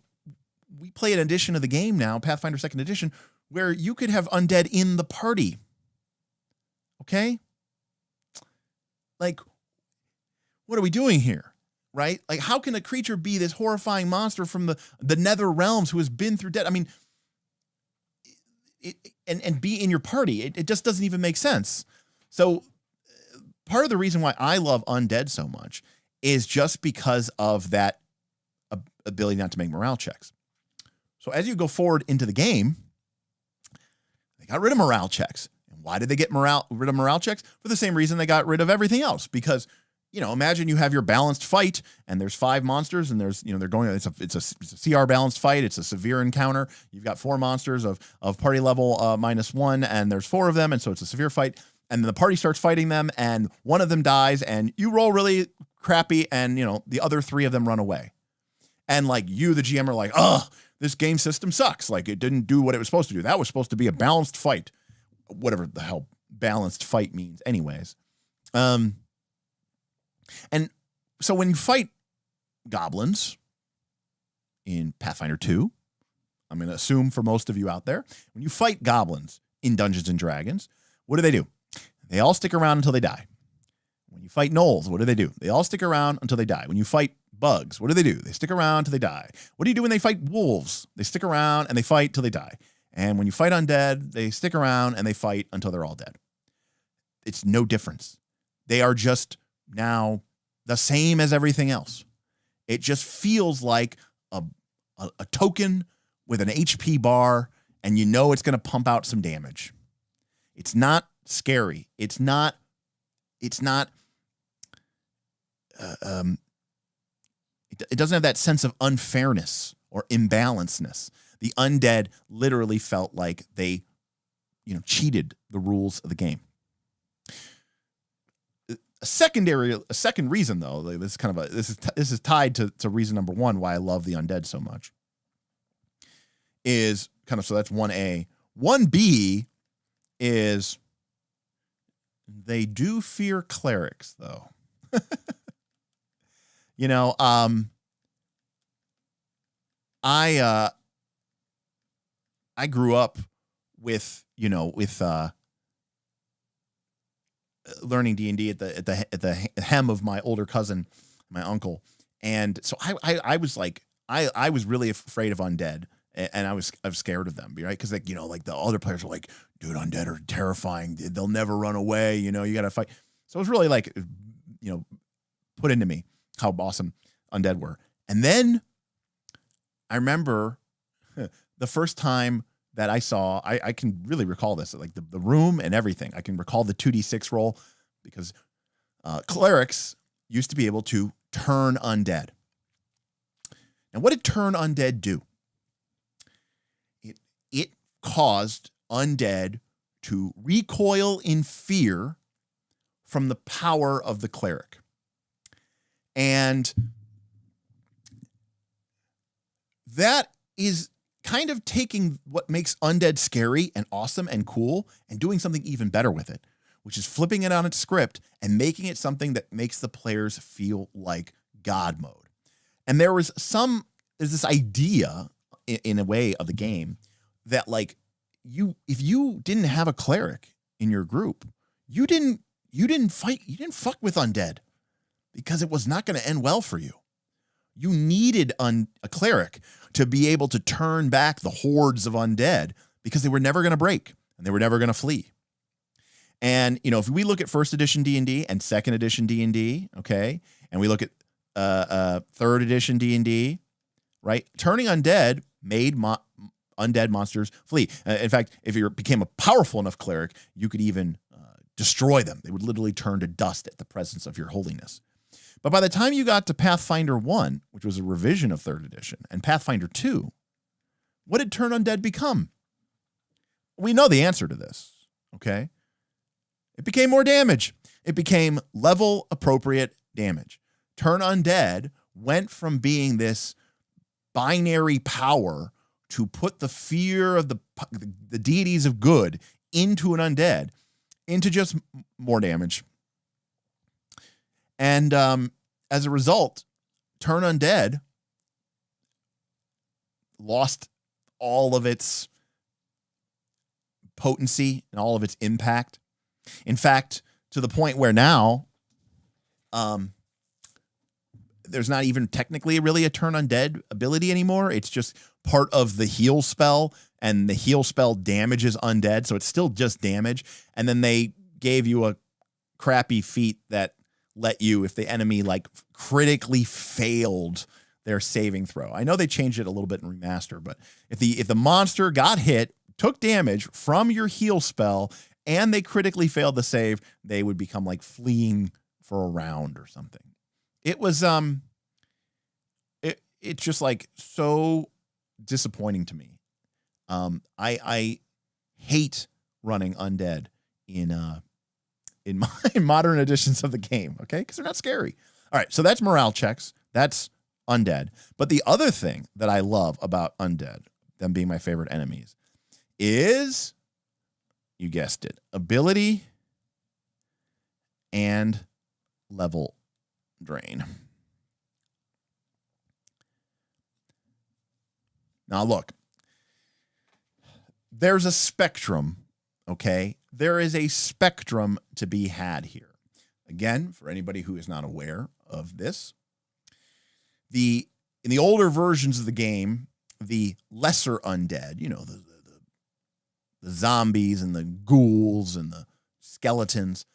play an edition of the game now, Pathfinder 2nd Edition, where you could have undead in the party. Okay? Like, what are we doing here? Right? Like, how can a creature be this horrifying monster from the nether realms who has been through death? I mean, and be in your party. It just doesn't even make sense. So part of the reason why I love Undead so much is just because of that ability not to make morale checks. So as you go forward into the game, they got rid of morale checks. And why did they get rid of morale checks? For the same reason they got rid of everything else. Because, you know, imagine you have your balanced fight and there's 5 monsters and there's, you know, they're going, it's a CR balanced fight. It's a severe encounter. You've got 4 monsters of party level -1 and there's 4 of them. And so it's a severe fight. And then the party starts fighting them and one of them dies and you roll really crappy and, you know, the other 3 of them run away. And like you, the GM, are like, oh, this game system sucks. Like it didn't do what it was supposed to do. That was supposed to be a balanced fight. Whatever the hell balanced fight means anyways. And so when you fight goblins in Pathfinder 2, I'm going to assume for most of you out there, when you fight goblins in Dungeons and Dragons, what do? They all stick around until they die. When you fight gnolls, what do? They all stick around until they die. When you fight bugs, what do? They stick around till they die. What do you do when they fight wolves? They stick around and they fight till they die. And when you fight undead, they stick around and they fight until they're all dead. It's no difference. They are just now the same as everything else. It just feels like a token with an HP bar, and you know it's going to pump out some damage. It's not scary. It doesn't have that sense of unfairness or imbalancedness. The undead literally felt like they, you know, cheated the rules of the game. A second reason though, like this is kind of this is tied to reason number 1 why I love the undead so much. Is kind of, so that's 1A. 1B is they do fear clerics though. You know, I grew up with, you know, with learning D&D at the hem of my older cousin, my uncle, and so I was like I was really afraid of undead, and I was scared of them, right? Because, like, you know, like the other players were like, dude, undead are terrifying. They'll never run away. You know, you got to fight. So it was really like, you know, put into me how awesome undead were. And then I remember the first time that I saw, I can really recall this, like the room and everything. I can recall the 2d6 roll because clerics used to be able to turn undead. And what did Turn Undead do? It caused Undead to recoil in fear from the power of the cleric. And that is kind of taking what makes Undead scary and awesome and cool and doing something even better with it, which is flipping it on its script and making it something that makes the players feel like God mode. And there's this idea in a way of the game that like if you didn't have a cleric in your group, you didn't fuck with Undead because it was not going to end well for you. You needed a cleric to be able to turn back the hordes of Undead because they were never going to break and they were never going to flee. And, you know, if we look at first edition D&D and second edition D&D, okay, and we look at third edition D&D, right? Turning Undead made undead monsters flee. In fact, if you became a powerful enough cleric, you could even destroy them. They would literally turn to dust at the presence of your holiness. But by the time you got to Pathfinder 1, which was a revision of 3rd edition, and Pathfinder 2, what did Turn Undead become? We know the answer to this, okay? It became more damage. It became level-appropriate damage. Turn Undead went from being this binary power to put the fear of the deities of good into an undead, into just more damage. And as a result, Turn Undead lost all of its potency and all of its impact. In fact, to the point where now there's not even technically really a Turn Undead ability anymore. It's just part of the heal spell, and the heal spell damages undead, so it's still just damage. And then they gave you a crappy feat that let you, if the enemy like critically failed their saving throw. I know they changed it a little bit in remaster, but if the monster got hit, took damage from your heal spell, and they critically failed the save, they would become like fleeing for a round or something. It was it's just like so disappointing to me. I hate running undead in modern editions of the game, okay? Because they're not scary. All right, so that's morale checks. That's undead. But the other thing that I love about undead, them being my favorite enemies, is, you guessed it, ability and level drain. Now look, there's a spectrum, okay? There is a spectrum to be had here. Again, for anybody who is not aware of this, in the older versions of the game, the lesser undead, you know, the zombies and the ghouls and the skeletons,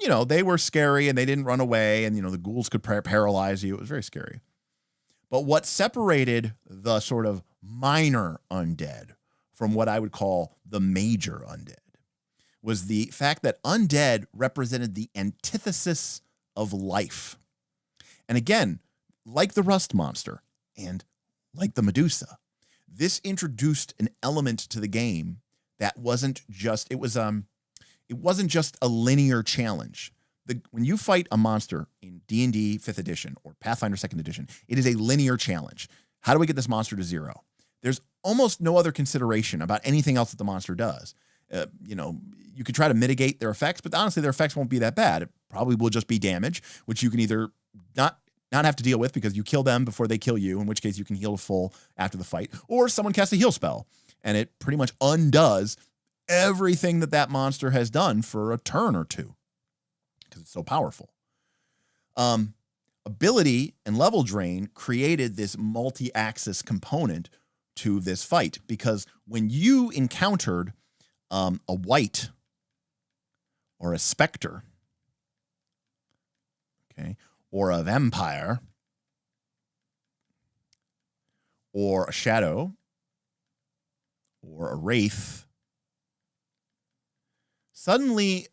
you know, they were scary and they didn't run away, and, you know, the ghouls could paralyze you. It was very scary. But what separated the sort of minor undead from what I would call the major undead was the fact that undead represented the antithesis of life. And again, like the Rust monster and like the Medusa, this introduced an element to the game that wasn't just, it wasn't just a linear challenge. When you fight a monster in D&D 5th edition or Pathfinder 2nd edition, it is a linear challenge. How do we get this monster to 0? There's almost no other consideration about anything else that the monster does. You know, you could try to mitigate their effects, but honestly, their effects won't be that bad. It probably will just be damage, which you can either not have to deal with because you kill them before they kill you, in which case you can heal to full after the fight, or someone casts a heal spell, and it pretty much undoes everything that monster has done for a turn or two because it's so powerful. Ability and level drain created this multi-axis component to this fight, because when you encountered a wight or a specter, okay, or a vampire or a shadow or a wraith, suddenly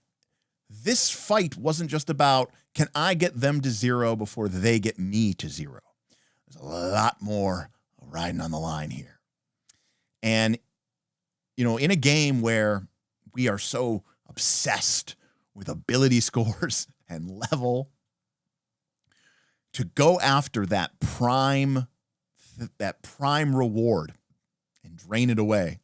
this fight wasn't just about, can I get them to 0 before they get me to 0? There's a lot more riding on the line here. And, you know, in a game where we are so obsessed with ability scores and level, to go after that prime reward and drain it away,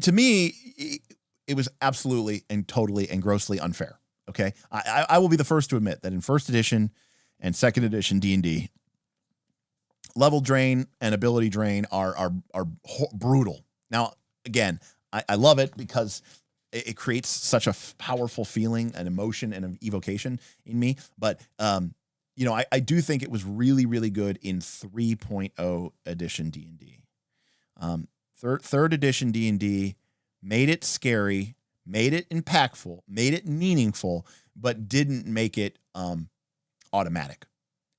to me, it was absolutely and totally and grossly unfair. Okay, I will be the first to admit that in first edition and second edition D&D, level drain and ability drain are brutal. Now, again, I love it because it creates such a powerful feeling and emotion and an evocation in me. But you know, I do think it was really, really good in 3.0 edition D&D. Third edition D&D made it scary, made it impactful, made it meaningful, but didn't make it automatic.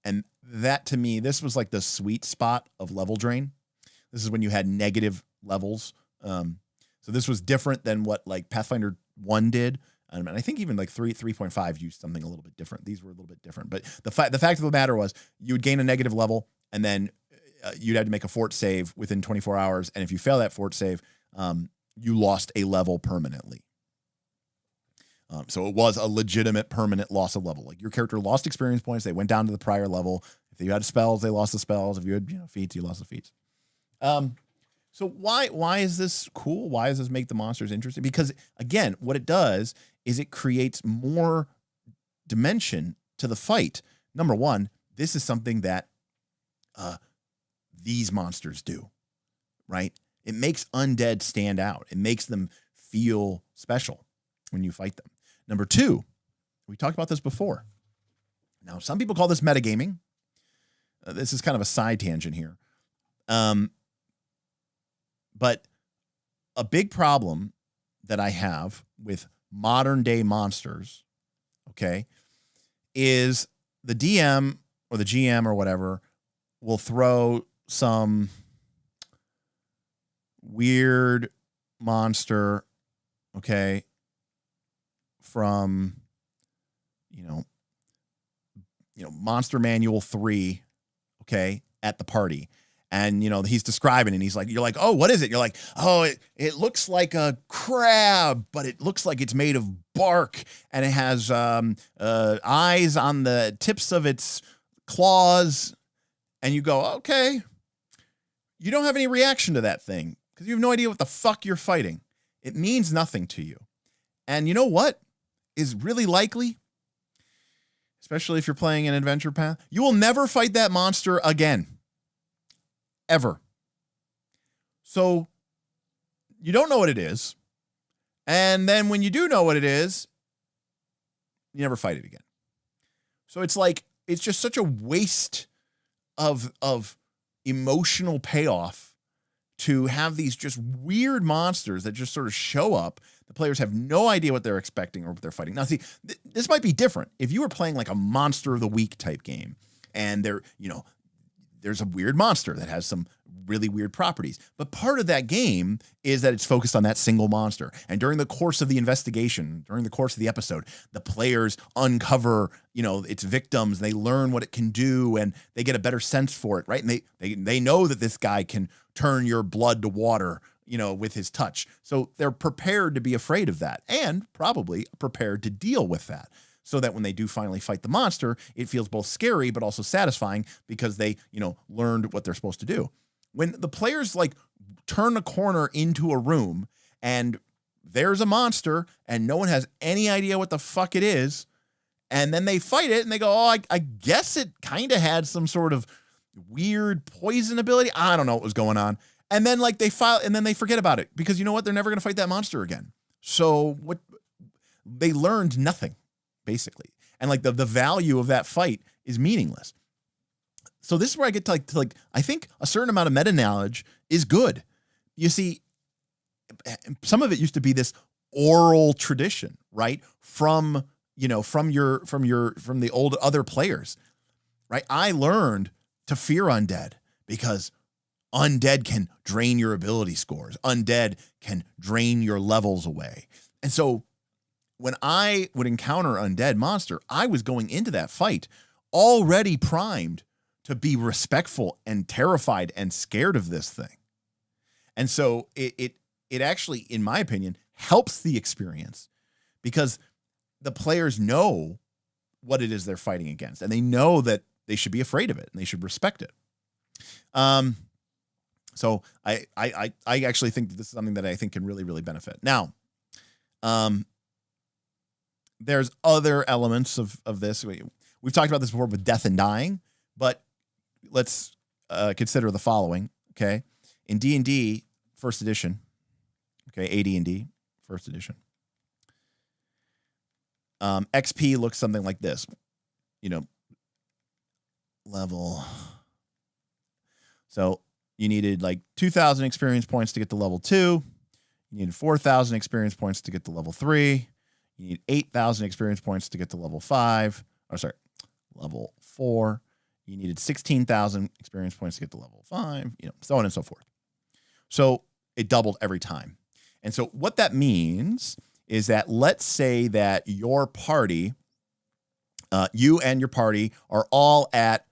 And that, to me, this was like the sweet spot of level drain. This is when you had negative levels. So this was different than what like Pathfinder 1 did. And I think even like 3.5 used something a little bit different. These were a little bit different. But the fact of the matter was you would gain a negative level and then you'd have to make a fort save within 24 hours. And if you fail that fort save, you lost a level permanently. So it was a legitimate permanent loss of level. Like your character lost experience points. They went down to the prior level. If you had spells, they lost the spells. If you had feats, you lost the feats. So why is this cool? Why does this make the monsters interesting? Because again, what it does is it creates more dimension to the fight. Number one, this is something that these monsters do, right? It makes undead stand out. It makes them feel special when you fight them. Number two, we talked about this before. Now, some people call this metagaming. This is kind of a side tangent here. But a big problem that I have with modern day monsters, okay, is the DM or the GM or whatever will throw some weird monster, okay, from, you know, Monster Manual 3, okay, at the party. And, you know, he's describing it and he's like, you're like, oh, what is it? You're like, oh, it looks like a crab, but it looks like it's made of bark and it has eyes on the tips of its claws. And you go, okay, you don't have any reaction to that thing because you have no idea what the fuck you're fighting. It means nothing to you. And you know what is really likely, especially if you're playing an adventure path, you will never fight that monster again. Ever. So you don't know what it is. And then when you do know what it is, you never fight it again. So it's like, it's just such a waste of emotional payoff to have these just weird monsters that just sort of show up. The players have no idea what they're expecting or what they're fighting. Now, see, this might be different. If you were playing like a Monster of the Week type game and there's a weird monster that has some really weird properties. But part of that game is that it's focused on that single monster. And during the course of the investigation, during the course of the episode, the players uncover, its victims. They learn what it can do and they get a better sense for it, right? And they know that this guy can turn your blood to water, with his touch. So they're prepared to be afraid of that and probably prepared to deal with that. So that when they do finally fight the monster, it feels both scary but also satisfying because they, learned what they're supposed to do. When the players turn a corner into a room and there's a monster and no one has any idea what the fuck it is, and then they fight it and they go, oh, I guess it kind of had some sort of weird poison ability. I don't know what was going on. And then they forget about it because you know what? They're never going to fight that monster again. So what they learned nothing. Basically. And the value of that fight is meaningless. So this is where I get to I think a certain amount of meta knowledge is good. You see, some of it used to be this oral tradition, right? From the old other players, right? I learned to fear undead because undead can drain your ability scores. Undead can drain your levels away. And so when I would encounter undead monster, I was going into that fight already primed to be respectful and terrified and scared of this thing. And so it actually, in my opinion, helps the experience because the players know what it is they're fighting against, and they know that they should be afraid of it and they should respect it. So I actually think that this is something that I think can really, really benefit. Now, there's other elements of this. We've talked about this before with death and dying, but let's consider the following. Okay, in D&D First Edition, okay, AD&D First Edition, XP looks something like this. You know, level. So you needed like 2,000 experience points to get to level 2. You needed 4,000 experience points to get to level 3. You need 8,000 experience points to get to level 5. Or sorry, level 4. You needed 16,000 experience points to get to level 5, so on and so forth. So it doubled every time. And so what that means is that let's say that your party, you and your party are all at,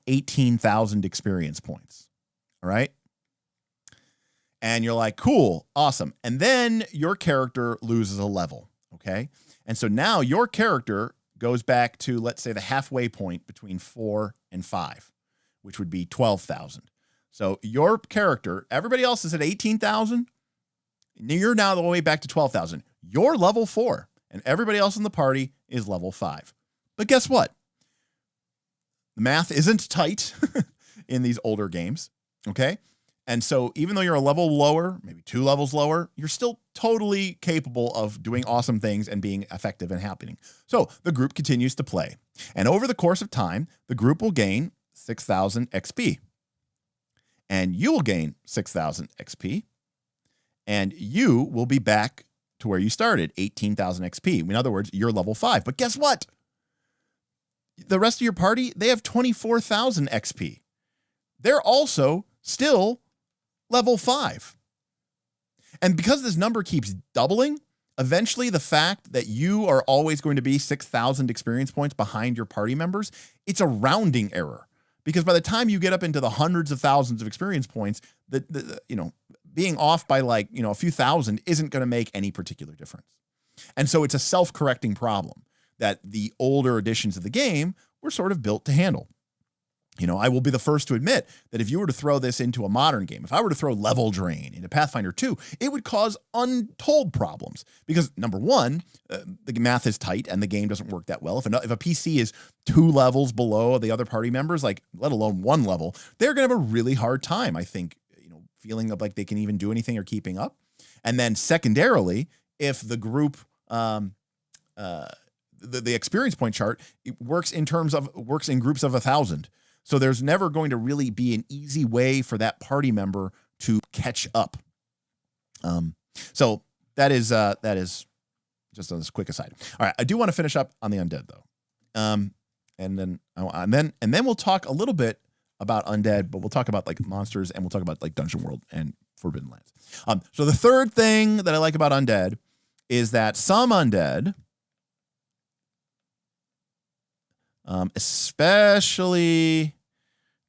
18,000 experience points. All right. And you're like, cool, awesome. And then your character loses a level. Okay. And so now your character goes back to, let's say, the halfway point between 4 and 5, which would be 12,000. So your character, everybody else is at 18,000. You're now the way back to 12,000. You're level 4, and everybody else in the party is level 5. But guess what? The math isn't tight in these older games. Okay. And so even though you're a level lower, maybe 2 levels lower, you're still totally capable of doing awesome things and being effective and happening. So the group continues to play. And over the course of time, the group will gain 6,000 XP. And you will gain 6,000 XP. And you will be back to where you started, 18,000 XP. In other words, you're level 5. But guess what? The rest of your party, they have 24,000 XP. They're also still level 5. And because this number keeps doubling, eventually the fact that you are always going to be 6,000 experience points behind your party members, it's a rounding error. Because by the time you get up into the hundreds of thousands of experience points, being off by a few thousand isn't going to make any particular difference. And so it's a self-correcting problem that the older editions of the game were sort of built to handle. I will be the first to admit that if you were to throw this into a modern game, if I were to throw Level Drain into Pathfinder 2, it would cause untold problems because, number one, the math is tight and the game doesn't work that well. If a PC is 2 levels below the other party members, let alone 1 level, they're going to have a really hard time, I think, feeling like they can even do anything or keeping up. And then secondarily, if the group, the experience point chart, it works in groups of 1,000. So there's never going to really be an easy way for that party member to catch up. So that is just a quick aside. All right, I do want to finish up on the undead though, and then we'll talk a little bit about undead, but we'll talk about monsters and we'll talk about Dungeon World and Forbidden Lands. So the third thing that I like about undead is that some undead, especially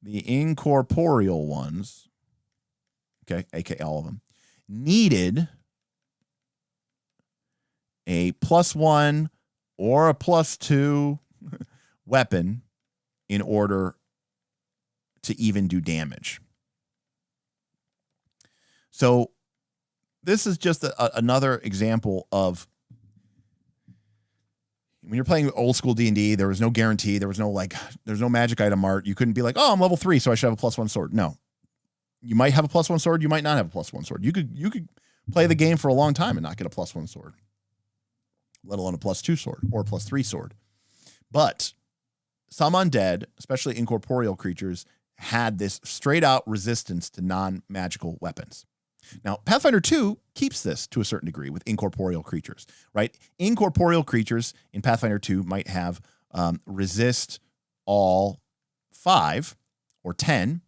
the incorporeal ones, okay, aka all of them, needed a +1 or a +2 weapon in order to even do damage. So this is just another example of when you're playing old school D&D, there was no guarantee. There's no magic item art. You couldn't be like, oh, I'm level 3, so I should have a +1 sword. No. You might have a +1 sword. You might not have a +1 sword. You could play the game for a long time and not get a +1 sword, let alone a +2 sword or a +3 sword. But some undead, especially incorporeal creatures, had this straight out resistance to non-magical weapons. Now, Pathfinder 2 keeps this to a certain degree with incorporeal creatures, right? Incorporeal creatures in Pathfinder 2 might have resist all 5 or 10,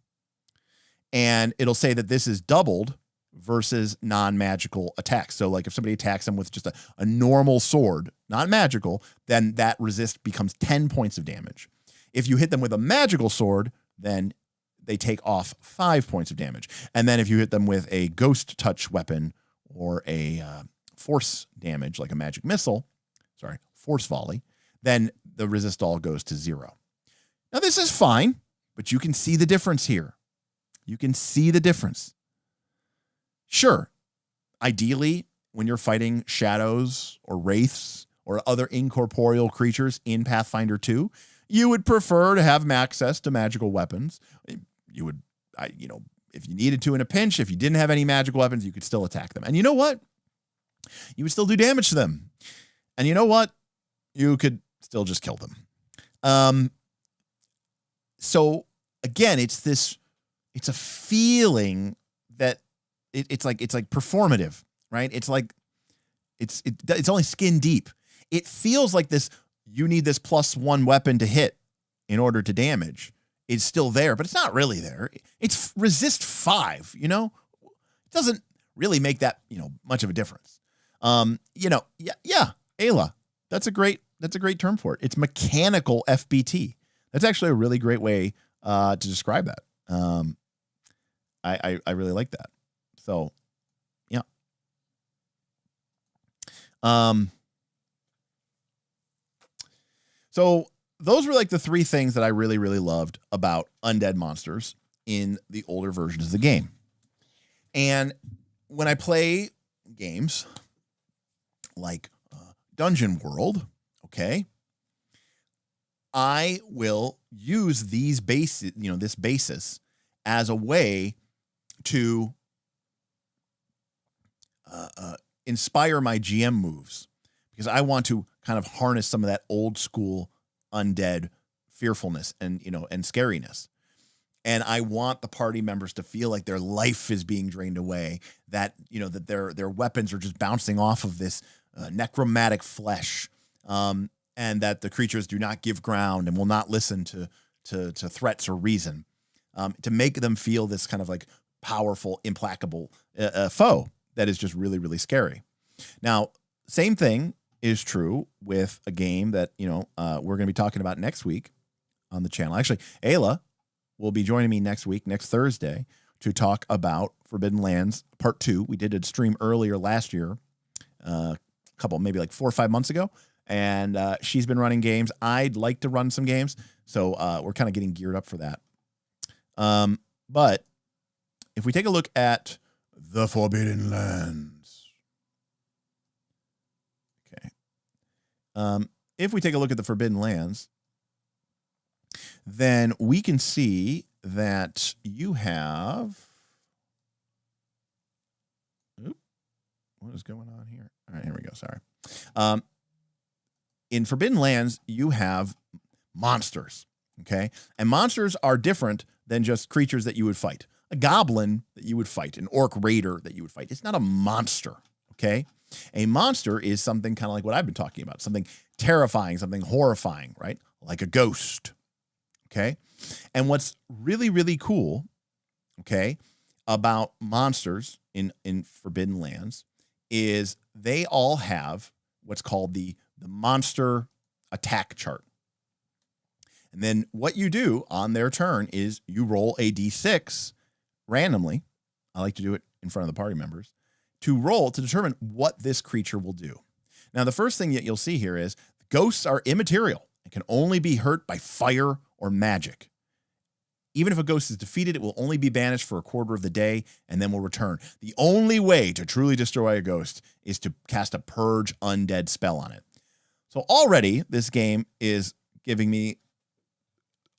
and it'll say that this is doubled versus non-magical attacks. So if somebody attacks them with just a normal sword, not magical, then that resist becomes 10 points of damage. If you hit them with a magical sword, then they take off 5 points of damage. And then if you hit them with a ghost touch weapon or a force damage, like a magic missile, force volley, then the resist all goes to 0. Now this is fine, but you can see the difference here. You can see the difference. Sure, ideally, when you're fighting shadows or wraiths or other incorporeal creatures in Pathfinder 2, you would prefer to have access to magical weapons. You would, if you needed to in a pinch, if you didn't have any magical weapons, you could still attack them. And you know what? You would still do damage to them. And you know what? You could still just kill them. So again, it's a feeling that it's like performative, right? It's like it's only skin deep. It feels like this. You need this +1 weapon to hit in order to damage. It's still there, but it's not really there. It's resist 5. It doesn't really make that much of a difference. Ayla. That's a great term for it. It's mechanical FBT. That's actually a really great way to describe that. I really like that. So, yeah. So those were like the 3 things that I really, really loved about undead monsters in the older versions of the game. And when I play games like Dungeon World, okay, I will use these bases, this basis as a way to inspire my GM moves, because I want to kind of harness some of that old school undead fearfulness and scariness. And I want the party members to feel like their life is being drained away, that that their weapons are just bouncing off of this necromantic flesh, and that the creatures do not give ground and will not listen to threats or reason, to make them feel this kind of like powerful, implacable foe that is just really, really scary. Now, same thing is true with a game that we're going to be talking about next week on the channel. Actually, Ayla will be joining me next Thursday, to talk about Forbidden Lands Part 2. We did a stream earlier last year, maybe like 4 or 5 months ago, and she's been running games. I'd like to run some games, so we're kind of getting geared up for that. But if we take a look at the Forbidden Lands, okay. If we take a look at the Forbidden Lands, then we can see that you have. What is going on here? All right, here we go. Sorry. In Forbidden Lands, you have monsters. Okay, and monsters are different than just creatures that you would fight. A goblin that you would fight, an orc raider that you would fight. It's not a monster. Okay, a monster is something kind of like what I've been talking about, something terrifying, something horrifying, right? Like a ghost. Okay, and what's really, really cool, okay, about monsters in Forbidden Lands is they all have what's called the monster attack chart. And then what you do on their turn is you roll a d6 randomly. I like to do it in front of the party members to roll to determine what this creature will do. Now, the first thing that you'll see here is ghosts are immaterial and can only be hurt by fire or magic. Even if a ghost is defeated, it will only be banished for a quarter of the day and then will return. The only way to truly destroy a ghost is to cast a Purge Undead spell on it. So already this game is giving me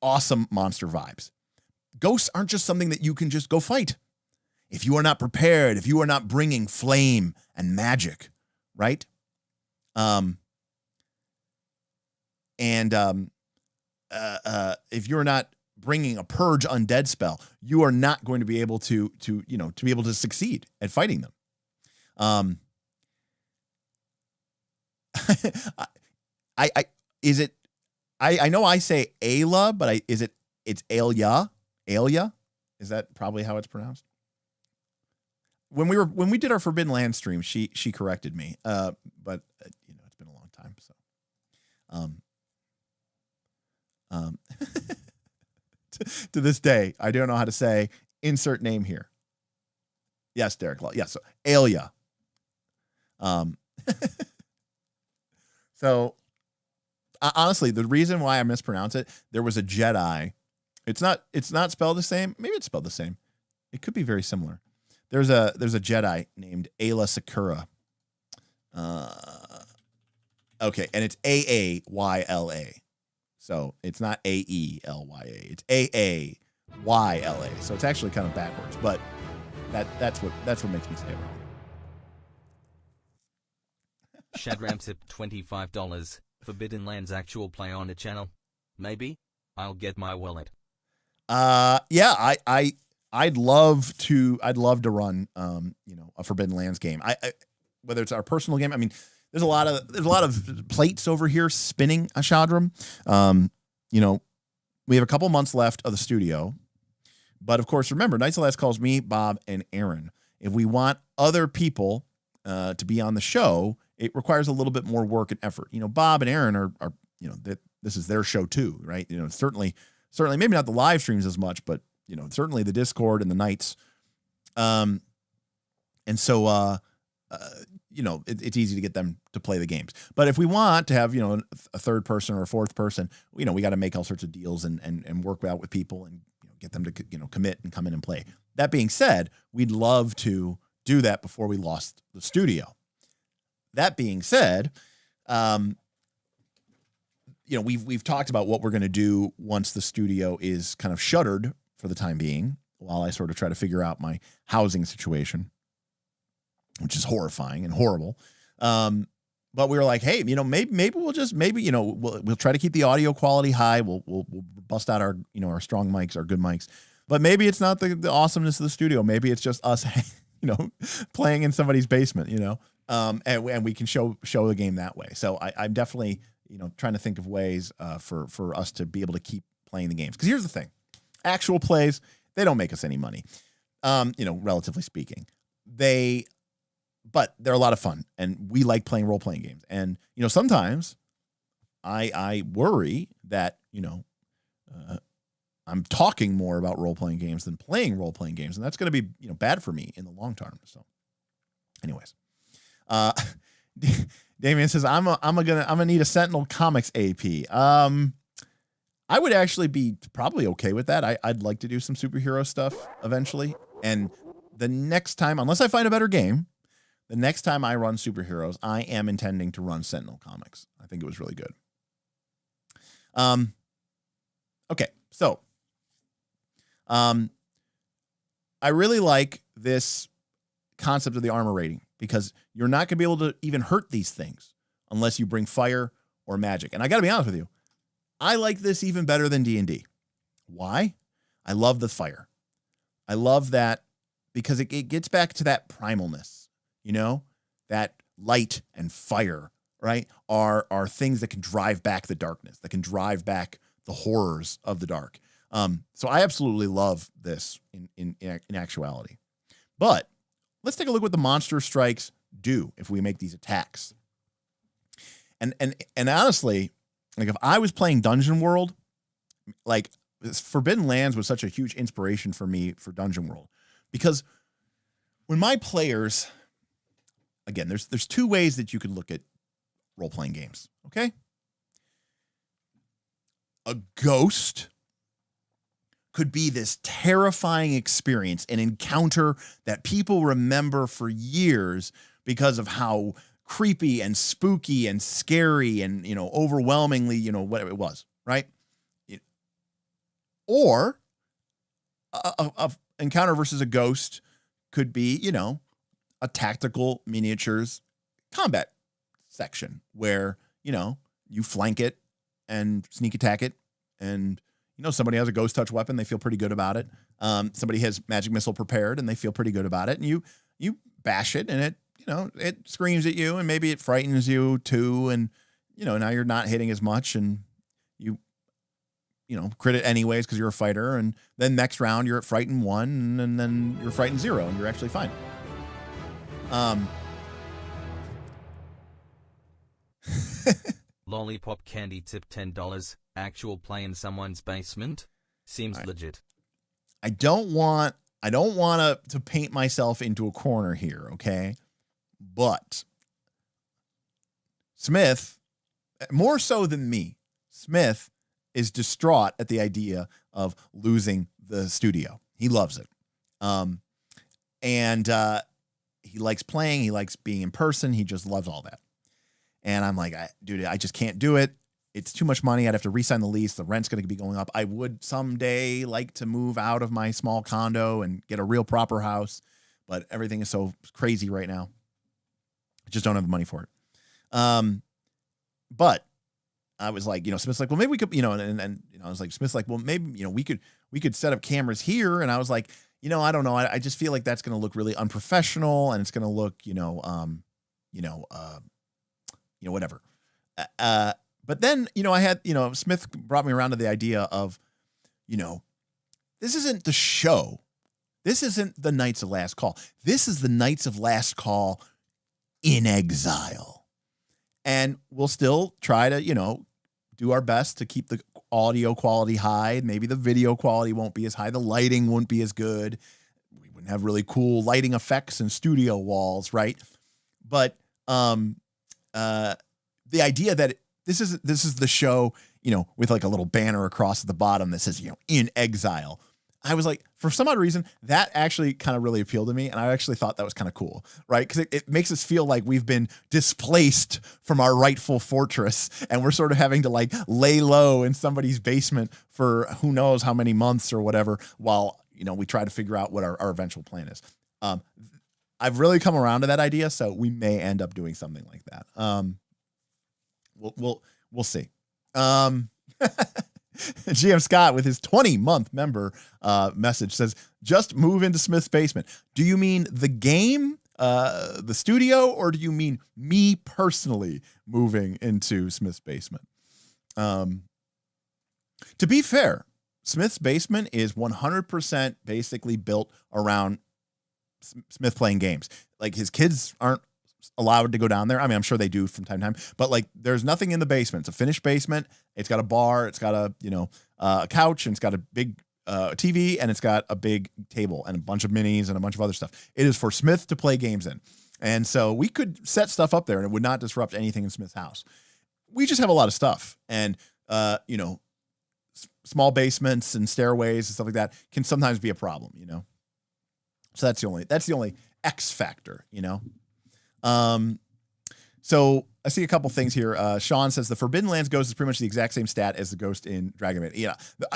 awesome monster vibes. Ghosts aren't just something that you can just go fight. If you are not prepared, if you are not bringing flame and magic, right? If you're not bringing a Purge Undead spell, you are not going to be able to be able to succeed at fighting them. I know I say Ayla, but it's Ayla? Ayla? Is that probably how it's pronounced? When we did our Forbidden Land stream, she corrected me. But it's been a long time, so to this day, I don't know how to say insert name here. Yes, Derek Law. Yes, so Alia. So honestly, the reason why I mispronounce it, there was a Jedi. It's not spelled the same. Maybe it's spelled the same. It could be very similar. There's a Jedi named Ayla Sakura. Okay, and it's Aayla. So it's not Aelya. It's Aayla. So it's actually kind of backwards, but that's what makes me say it wrong. Shadram tip $25. Forbidden Lands actual play on a channel. Maybe I'll get my wallet. Yeah, I'd love to run a Forbidden Lands game. I whether it's our personal game. I mean, there's a lot of plates over here spinning a Shadram. We have a couple months left of the studio, but of course, remember, Knights of Last Calls me, Bob, and Aaron. If we want other people to be on the show, it requires a little bit more work and effort. Bob and Aaron are this is their show too, right? Certainly maybe not the live streams as much, but certainly the Discord and the nights. And so it's easy to get them to play the games. But if we want to have a third person or a fourth person, we got to make all sorts of deals and work out with people and get them to commit and come in and play. That being said, we'd love to do that before we lost the studio. That being said, we've talked about what we're going to do once the studio is kind of shuttered for the time being, while I sort of try to figure out my housing situation, which is horrifying and horrible. But we were like, hey, maybe we'll try to keep the audio quality high. We'll bust out our our strong mics, our good mics. But maybe it's not the awesomeness of the studio. Maybe it's just us, playing in somebody's basement, and we can show the game that way. So I'm definitely, trying to think of ways for us to be able to keep playing the games. Because here's the thing. Actual plays, they don't make us any money, relatively speaking. But they're a lot of fun, and we like playing role-playing games. And, sometimes I worry that, I'm talking more about role-playing games than playing role-playing games, and that's going to be, bad for me in the long term. So anyways, Damien says, I'm gonna need a Sentinel Comics AP. I would actually be probably okay with that. I'd like to do some superhero stuff eventually. And the next time, unless I find a better game, the next time I run superheroes, I am intending to run Sentinel Comics. I think it was really good. Okay, so I really like this concept of the armor rating, because you're not going to be able to even hurt these things unless you bring fire or magic. And I got to be honest with you, I like this even better than D&D. Why? I love the fire. I love that because it gets back to that primalness, that light and fire, right? Are things that can drive back the darkness, that can drive back the horrors of the dark. So I absolutely love this in actuality. But let's take a look what the monster strikes do if we make these attacks. And honestly, like if I was playing Dungeon World, like Forbidden Lands was such a huge inspiration for me for Dungeon World, because when my players, again, there's two ways that you could look at role-playing games, okay? A ghost could be this terrifying experience, an encounter that people remember for years because of how creepy and spooky and scary and, overwhelmingly, what it was, right? Or a encounter versus a ghost could be, a tactical miniatures combat section where, you flank it and sneak attack it, and somebody has a ghost touch weapon, they feel pretty good about it. Somebody has magic missile prepared and they feel pretty good about it, and you bash it and it it screams at you and maybe it frightens you too, and now you're not hitting as much and you crit it anyways because you're a fighter, and then next round you're at frightened 1 and then you're frightened 0 and you're actually fine. Lollipop Candy tip $10. Actual play in someone's basement? Seems legit. I don't want to paint myself into a corner here, okay? But Smith, more so than me, Smith is distraught at the idea of losing the studio. He loves it. And he likes playing. He likes being in person. He just loves all that. And I'm like, dude, I just can't do it. It's too much money. I'd have to re-sign the lease. The rent's going to be going up. I would someday like to move out of my small condo and get a real proper house, but everything is so crazy right now. I just don't have the money for it. But I was like, Smith's like, well, maybe we could, and I was like, Smith's like, well, maybe, we could set up cameras here. And I was like, I don't know. I just feel like that's going to look really unprofessional, and it's going to look, whatever. But then, I had, Smith brought me around to the idea of, this isn't the show. This isn't the Knights of Last Call. This is the Knights of Last Call in exile. And we'll still try to, do our best to keep the audio quality high. Maybe the video quality won't be as high. The lighting won't be as good. We wouldn't have really cool lighting effects and studio walls, right? But the idea that this is the show, with like a little banner across at the bottom that says, in exile. I was like, for some odd reason, that actually kind of really appealed to me. And I actually thought that was kind of cool, right? Because it makes us feel like we've been displaced from our rightful fortress. And we're sort of having to like lay low in somebody's basement for who knows how many months or whatever, while, we try to figure out what our eventual plan is. I've really come around to that idea. So we may end up doing something like that. We'll see. GM Scott with his 20-month member message says, just move into Smith's basement. Do you mean the game, the studio, or do you mean me personally moving into Smith's basement? To be fair, Smith's basement is 100% basically built around Smith playing games. Like, his kids aren't allowed to go down there. I mean, I'm sure they do from time to time, but like, there's nothing in the basement. It's a finished basement. It's got a bar. It's got a couch, and it's got a big TV, and it's got a big table and a bunch of minis and a bunch of other stuff. It is for Smith to play games in. And so we could set stuff up there and it would not disrupt anything in Smith's house. We just have a lot of stuff, and small basements and stairways and stuff like that can sometimes be a problem, So that's the only X factor, So I see a couple things here. Sean says the Forbidden Lands ghost is pretty much the exact same stat as the ghost in Dragon Bane. Yeah,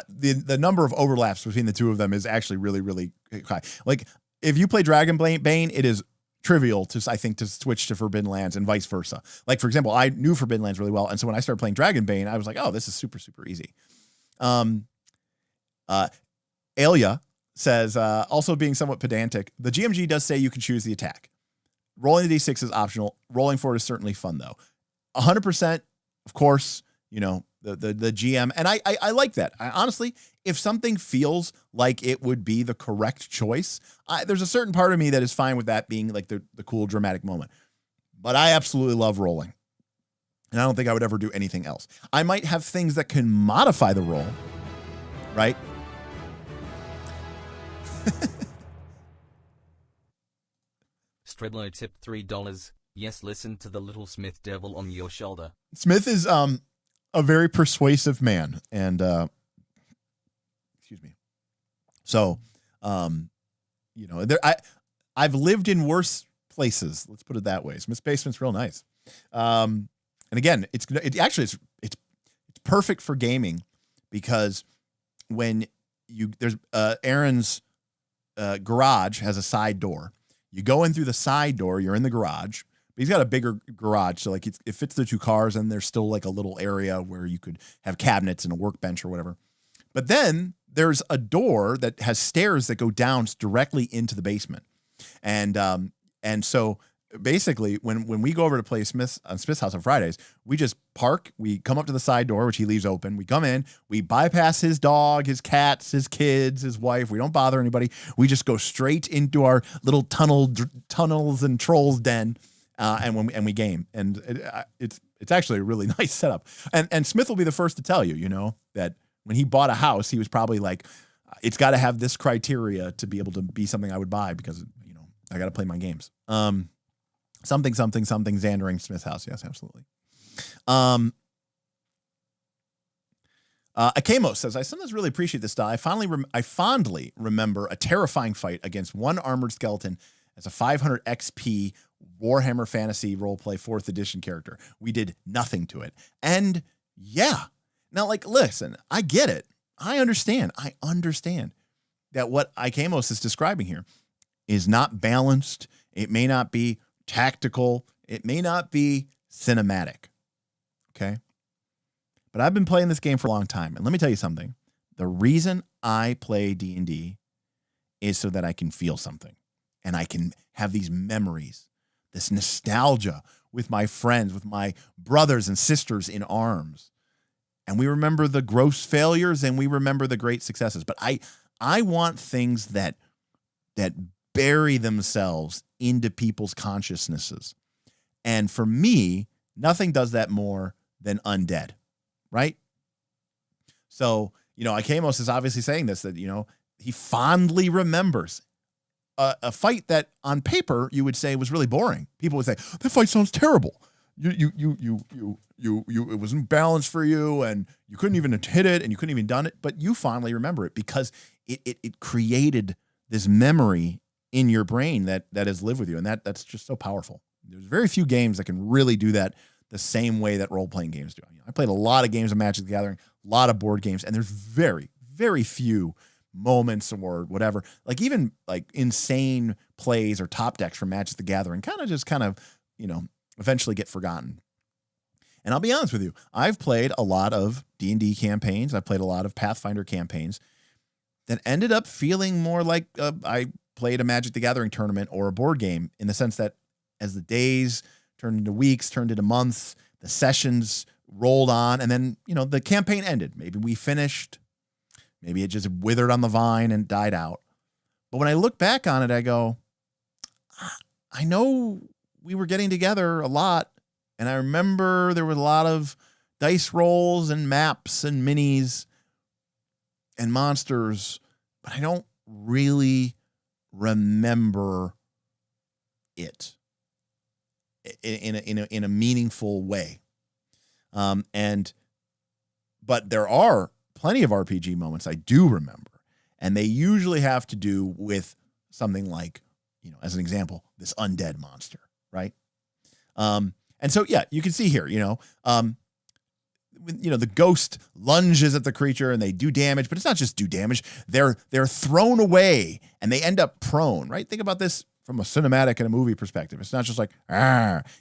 the number of overlaps between the two of them is actually really, really high. Like, if you play Dragon Bane, it is trivial to switch to Forbidden Lands and vice versa. Like, for example, I knew Forbidden Lands really well, and so when I started playing Dragon Bane, I was like, oh, this is super, super easy. Alia says, also being somewhat pedantic, the GMG does say you can choose the attack. Rolling the D6 is optional. Rolling for it is certainly fun, though. 100%, of course, the GM. And I like that. Honestly, if something feels like it would be the correct choice, there's a certain part of me that is fine with that being like the cool, dramatic moment. But I absolutely love rolling. And I don't think I would ever do anything else. I might have things that can modify the roll, right? Stredlow tipped $3. Yes, listen to the little Smith devil on your shoulder. Smith is a very persuasive man, and excuse me. So, I've lived in worse places. Let's put it that way. Smith's basement's real nice. And again, it's perfect for gaming, because when there's Aaron's garage has a side door. You go in through the side door, you're in the garage, but he's got a bigger garage. So like it fits the two cars, and there's still like a little area where you could have cabinets and a workbench or whatever. But then there's a door that has stairs that go down directly into the basement. And so basically when we go over to play Smith's house on Fridays, we just park, we come up to the side door, which he leaves open. We come in, we bypass his dog, his cats, his kids, his wife. We don't bother anybody. We just go straight into our little tunnels and trolls den. And we game, and it's actually a really nice setup. And Smith will be the first to tell you, that When he bought a house, he was probably like, it's got to have this criteria to be able to be something I would buy because, you know, I got to play my games. Something, Xandering Smith House. Yes, absolutely. Akemos says, I sometimes really appreciate this style. I fondly remember a terrifying fight against one armored skeleton as a 500 XP Warhammer Fantasy Roleplay 4th edition character. We did nothing to it. And yeah, now like, listen, I get it. I understand that what Ikemos is describing here is not balanced. It may not be tactical. It may not be cinematic. Okay. But I've been playing this game for a long time. And let me tell you something. The reason I play D&D is so that I can feel something and I can have these memories, this nostalgia with my friends, with my brothers and sisters in arms. And we remember the gross failures and we remember the great successes. But I want things that bury themselves into people's consciousnesses. And for me, nothing does that more than Undead, right? So, you know, Ikemos is obviously saying this, that, you know, he fondly remembers a fight that on paper you would say was really boring. People would say, that fight sounds terrible. It wasn't balanced for you and you couldn't even hit it and you couldn't even done it, but you fondly remember it because it created this memory in your brain that has lived with you. And that's just so powerful. There's very few games that can really do that the same way that role-playing games do. I played a lot of games of Magic the Gathering, a lot of board games, and there's very, very few moments or whatever, like even like insane plays or top decks from Magic the Gathering kind of, you know, eventually get forgotten. And I'll be honest with you, I've played a lot of D&D campaigns. I've played a lot of Pathfinder campaigns that ended up feeling more like I played a Magic the Gathering tournament or a board game, in the sense that as the days turned into weeks, turned into months, the sessions rolled on, and then, you know, the campaign ended. Maybe we finished, maybe it just withered on the vine and died out. But when I look back on it, I go, I know we were getting together a lot, and I remember there was a lot of dice rolls and maps and minis and monsters, but I don't really remember it in a meaningful way. But there are plenty of RPG moments I do remember, and they usually have to do with something like, you know, as an example, this undead monster, right? And so, yeah, you can see here, you know, the ghost lunges at the creature and they do damage, but it's not just do damage. They're thrown away and they end up prone, right? Think about this from a cinematic and a movie perspective. It's not just like,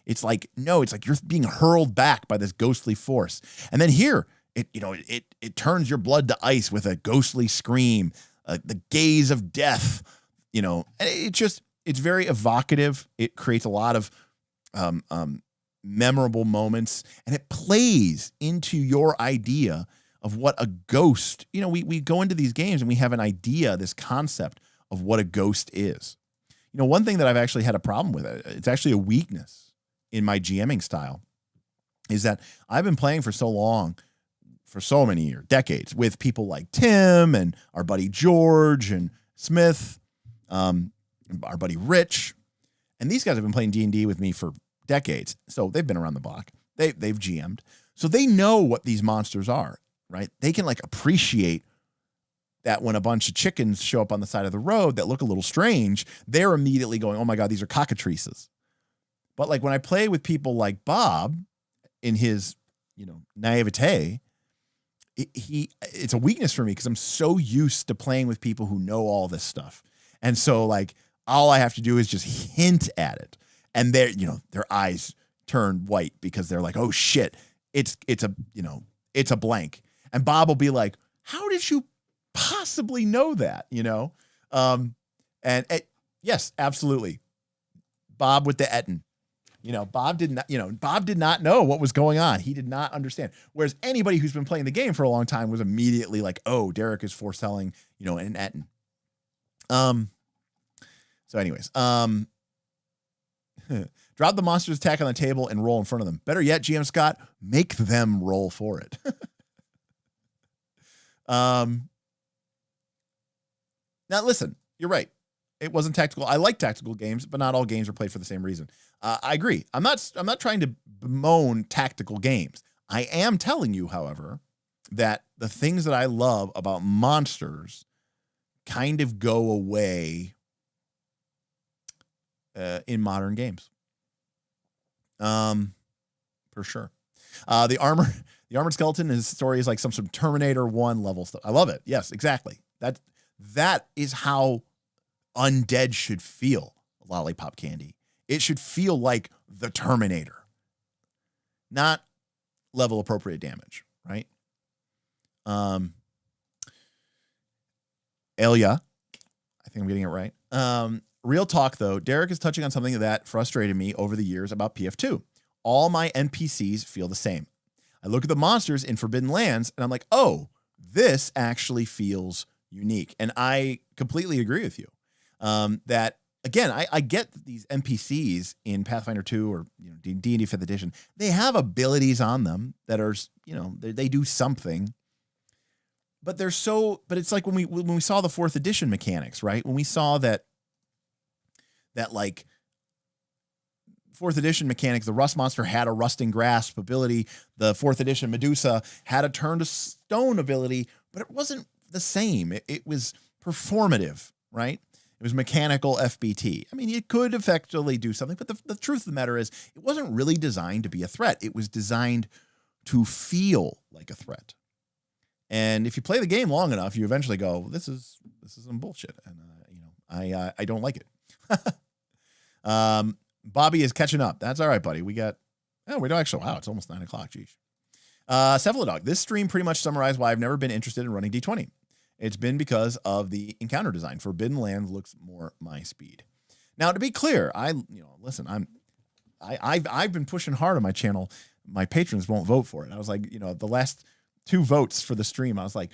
it's like, no, it's like you're being hurled back by this ghostly force. And then here, it turns your blood to ice with a ghostly scream, the gaze of death, you know, and it's very evocative. It creates a lot of, memorable moments, and it plays into your idea of what a ghost, you know, we go into these games and we have an idea, this concept of what a ghost is. You know, one thing that I've actually had a problem with, it's actually a weakness in my GMing style, is that I've been playing for so long, for so many years, decades, with people like Tim and our buddy George and Smith, our buddy Rich, and these guys have been playing D&D with me for decades. So they've been around the block. They've GM'd. So they know what these monsters are, right? They can like appreciate that when a bunch of chickens show up on the side of the road that look a little strange, they're immediately going, oh my God, these are cockatrices. But like when I play with people like Bob in his, you know, naivete, it's a weakness for me because I'm so used to playing with people who know all this stuff. And so like all I have to do is just hint at it. And their eyes turn white because they're like, oh shit, it's a blank. And Bob will be like, how did you possibly know that? You know? Yes, absolutely. Bob with the Etten. You know, Bob did not know what was going on. He did not understand. Whereas anybody who's been playing the game for a long time was immediately like, oh, Derek is foretelling, you know, an Etten. So anyways, drop the monster's attack on the table and roll in front of them. Better yet, GM Scott, make them roll for it. Now, listen, you're right. It wasn't tactical. I like tactical games, but not all games are played for the same reason. I agree. I'm not trying to bemoan tactical games. I am telling you, however, that the things that I love about monsters kind of go away in modern games. For sure. The armored skeleton, his story is like some Terminator 1 level stuff. I love it. Yes, exactly. That is how Undead should feel, Lollipop Candy. It should feel like the Terminator, not level appropriate damage, right? Elia, I think I'm getting it right. Real talk though, Derek is touching on something that frustrated me over the years about PF2. All my NPCs feel the same. I look at the monsters in Forbidden Lands and I'm like, oh, this actually feels unique. And I completely agree with you. That again, I get that these NPCs in Pathfinder 2 or D&D 5th edition, they have abilities on them that are, they do something. But it's like when we saw the 4th edition mechanics, right? When we saw that like 4th edition mechanics, the rust monster had a rusting grasp ability. The 4th edition Medusa had a turn to stone ability, but it wasn't the same. It was performative, right? It was mechanical FBT. I mean, it could effectively do something, but the truth of the matter is it wasn't really designed to be a threat. It was designed to feel like a threat. And if you play the game long enough, you eventually go, this is some bullshit. And, I don't like it. Bobby is catching up. That's all right, buddy. We don't actually, wow, it's almost 9 o'clock. Geez. Cephalodog, this stream pretty much summarized why I've never been interested in running D20. It's been because of the encounter design. Forbidden Lands looks more my speed. Now, to be clear, I've been pushing hard on my channel. My patrons won't vote for it. I was like, the last 2 votes for the stream, I was like,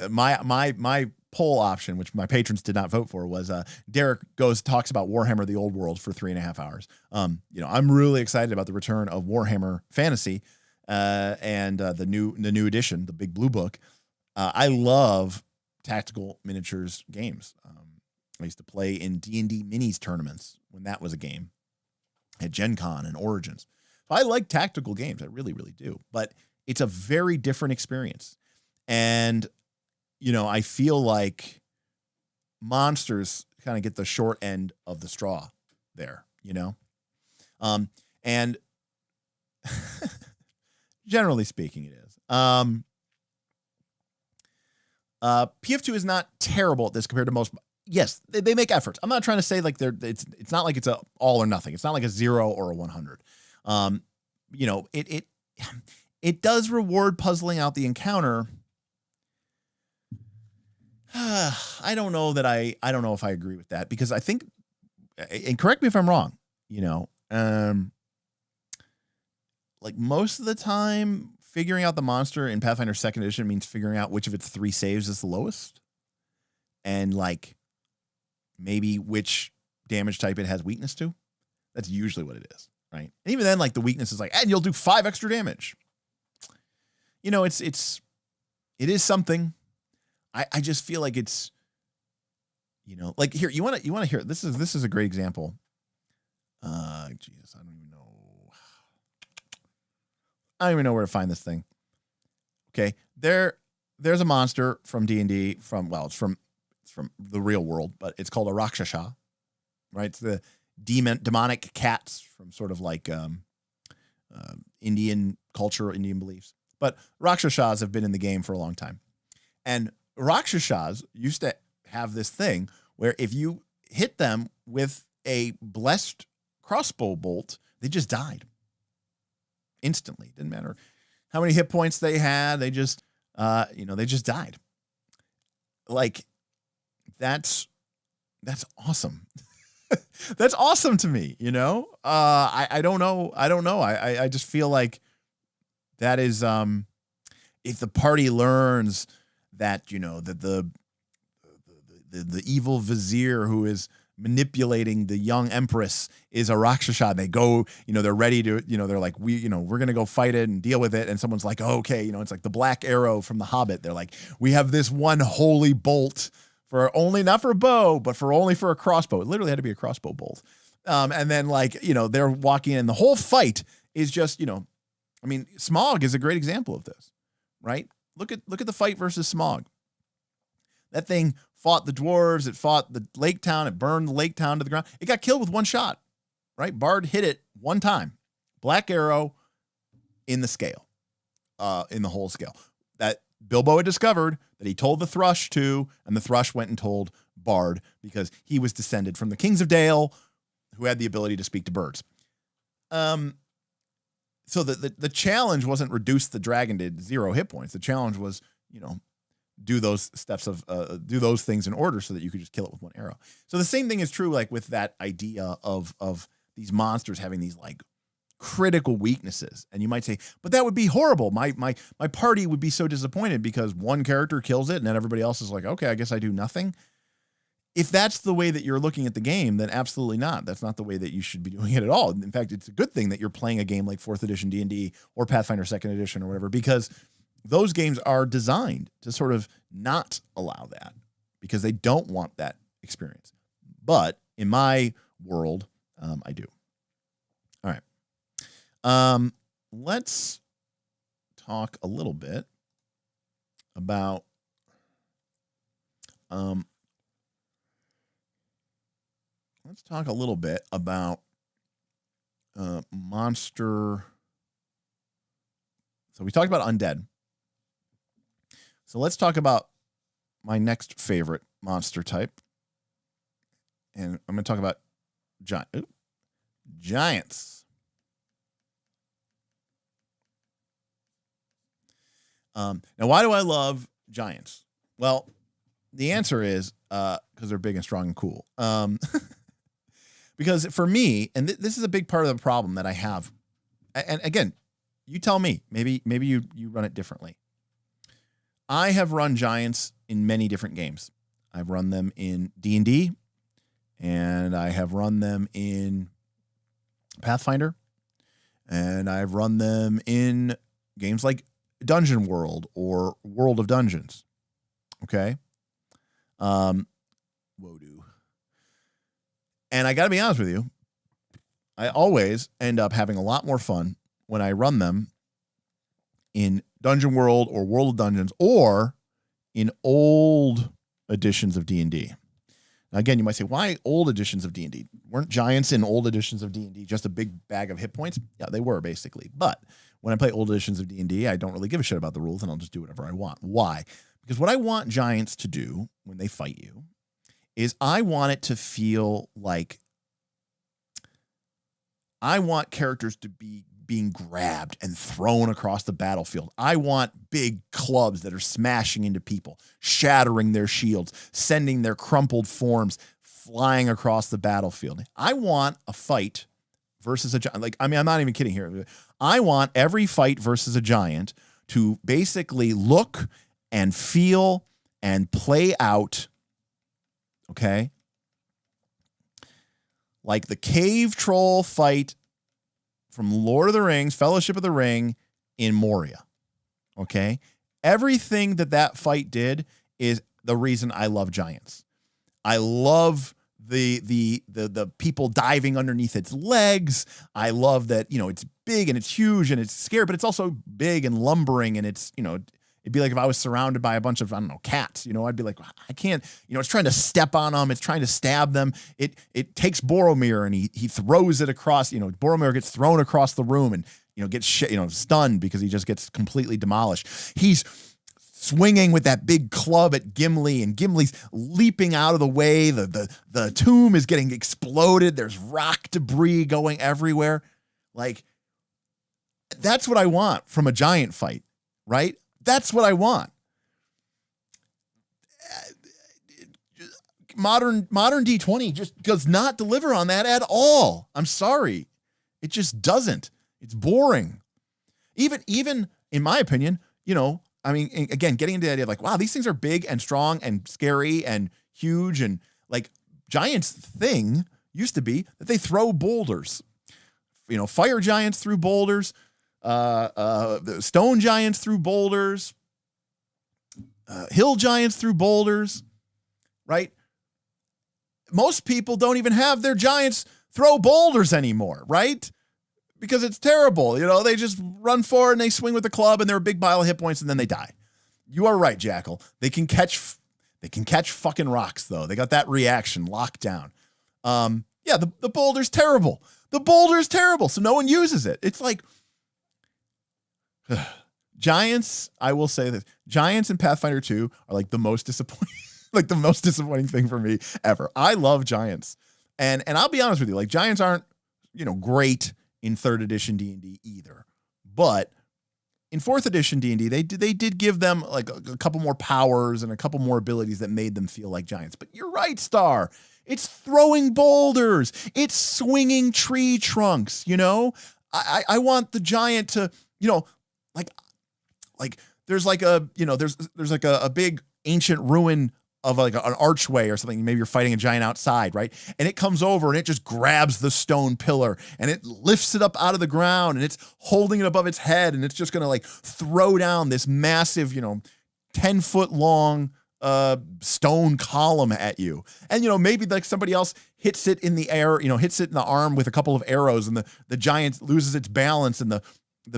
my poll option, which my patrons did not vote for, was Derek talks about Warhammer: The Old World for 3.5 hours. I'm really excited about the return of Warhammer Fantasy and the new edition, the Big Blue Book. I love tactical miniatures games. I used to play in D&D minis tournaments when that was a game at Gen Con and Origins. So I like tactical games. I really, really do. But it's a very different experience. And, I feel like monsters kind of get the short end of the straw there, and generally speaking, it is. PF2 is not terrible at this compared to most. Yes, they make efforts. I'm not trying to say like it's not like it's a all or nothing. It's not like a 0 or a 100. It does reward puzzling out the encounter. I don't know if I agree with that, because I think, and correct me if I'm wrong, like most of the time figuring out the monster in Pathfinder 2nd edition means figuring out which of its 3 saves is the lowest, and like maybe which damage type it has weakness to. That's usually what it is, right? And even then, like the weakness is like, and you'll do 5 extra damage. It is something. I just feel like it's, like here, you want to hear, this is a great example. Jesus, I don't even know where to find this thing. Okay. There's a monster from D&D it's from the real world, but it's called a Rakshasa, right? It's the demonic cats from sort of like, Indian culture, Indian beliefs. But Rakshasas have been in the game for a long time. And Rakshasas used to have this thing where if you hit them with a blessed crossbow bolt, they just died instantly. Didn't matter how many hit points they had. They just, they just died. Like that's awesome. That's awesome to me. I don't know. I just feel like that is, if the party learns that, that the evil vizier who is manipulating the young empress is a Rakshasa. And they go, they're ready to, they're like, we're going to go fight it and deal with it. And someone's like, oh, okay, it's like the black arrow from The Hobbit. They're like, we have this one holy bolt for only, not for a bow, but only for a crossbow. It literally had to be a crossbow bolt. And then they're walking in. The whole fight is just, Smaug is a great example of this, right? Look at the fight versus Smaug. That thing fought the dwarves. It fought the lake town. It burned the lake town to the ground. It got killed with one shot, right? Bard hit it one time. Black arrow in the scale, in the whole scale. That Bilbo had discovered that he told the thrush to, and the thrush went and told Bard because he was descended from the kings of Dale who had the ability to speak to birds. So the challenge wasn't reduce the dragon to 0 hit points. The challenge was, do those steps of do those things in order so that you could just kill it with one arrow. So the same thing is true like with that idea of these monsters having these like critical weaknesses. And you might say, but that would be horrible. My party would be so disappointed because one character kills it and then everybody else is like, okay, I guess I do nothing. If that's the way that you're looking at the game, then absolutely not. That's not the way that you should be doing it at all. In fact, it's a good thing that you're playing a game like 4th edition D&D or Pathfinder 2nd edition or whatever, because those games are designed to sort of not allow that because they don't want that experience. But in my world, I do. All right. Let's talk a little bit about monster. So we talked about undead. So let's talk about my next favorite monster type. And I'm going to talk about giants. Now, why do I love giants? Well, the answer is because they're big and strong and cool. Because for me, and this is a big part of the problem that I have, and again, you tell me, maybe you run it differently. I have run giants in many different games. I've run them in D&D, and I have run them in Pathfinder, and I've run them in games like Dungeon World or World of Dungeons. Okay? Whoa-doo. And I got to be honest with you, I always end up having a lot more fun when I run them in Dungeon World or World of Dungeons or in old editions of D&D. Now, again, you might say, why old editions of D&D? Weren't giants in old editions of D&D just a big bag of hit points? Yeah, they were, basically. But when I play old editions of D&D, I don't really give a shit about the rules, and I'll just do whatever I want. Why? Because what I want giants to do when they fight you is I want it to feel like I want characters to be being grabbed and thrown across the battlefield. I want big clubs that are smashing into people, shattering their shields, sending their crumpled forms flying across the battlefield. I want a fight versus a giant. Like, I mean, I'm not even kidding here. I want every fight versus a giant to basically look and feel and play out, okay, like the cave troll fight from Lord of the Rings, Fellowship of the Ring in Moria. Okay? Everything that fight did is the reason I love giants. I love the people diving underneath its legs. I love that, it's big and it's huge and it's scary, but it's also big and lumbering and it's, it'd be like if I was surrounded by a bunch of, cats, I'd be like, I can't, it's trying to step on them. It's trying to stab them. It takes Boromir and he throws it across, Boromir gets thrown across the room and, gets stunned because he just gets completely demolished. He's swinging with that big club at Gimli and Gimli's leaping out of the way. The tomb is getting exploded. There's rock debris going everywhere. Like, that's what I want from a giant fight, right? That's what I want. Modern D20 just does not deliver on that at all. I'm sorry. It just doesn't. It's boring. Even in my opinion, again, getting into the idea of like, wow, these things are big and strong and scary and huge and like Giants' thing used to be that they throw boulders. You know, fire giants threw boulders, the stone giants threw boulders, hill giants threw boulders, right? Most people don't even have their giants throw boulders anymore, right? Because it's terrible. You know, they just run forward and they swing with the club and they're a big pile of hit points and then they die. You are right, Jackal. They can catch fucking rocks though. They got that reaction locked down. Yeah, the boulder's terrible. The boulder's terrible, so no one uses it. It's like Giants, I will say this. Giants in Pathfinder 2 are like the most disappointing thing for me ever. I love Giants. And I'll be honest with you, like Giants aren't, you know, great in 3rd edition D&D either. But in 4th edition D&D, they did give them like a couple more powers and a couple more abilities that made them feel like giants. But you're right, Star. It's throwing boulders. It's swinging tree trunks, you know? I want the giant to, you know, like there's like a, you know, there's like a big ancient ruin of like an archway or something. Maybe you're fighting a giant outside, right? And it comes over and it just grabs the stone pillar and it lifts it up out of the ground and it's holding it above its head and it's just going to like throw down this massive, you know, 10-foot long stone column at you. And, you know, maybe like somebody else hits it in the air, you know, hits it in the arm with a couple of arrows and the giant loses its balance and the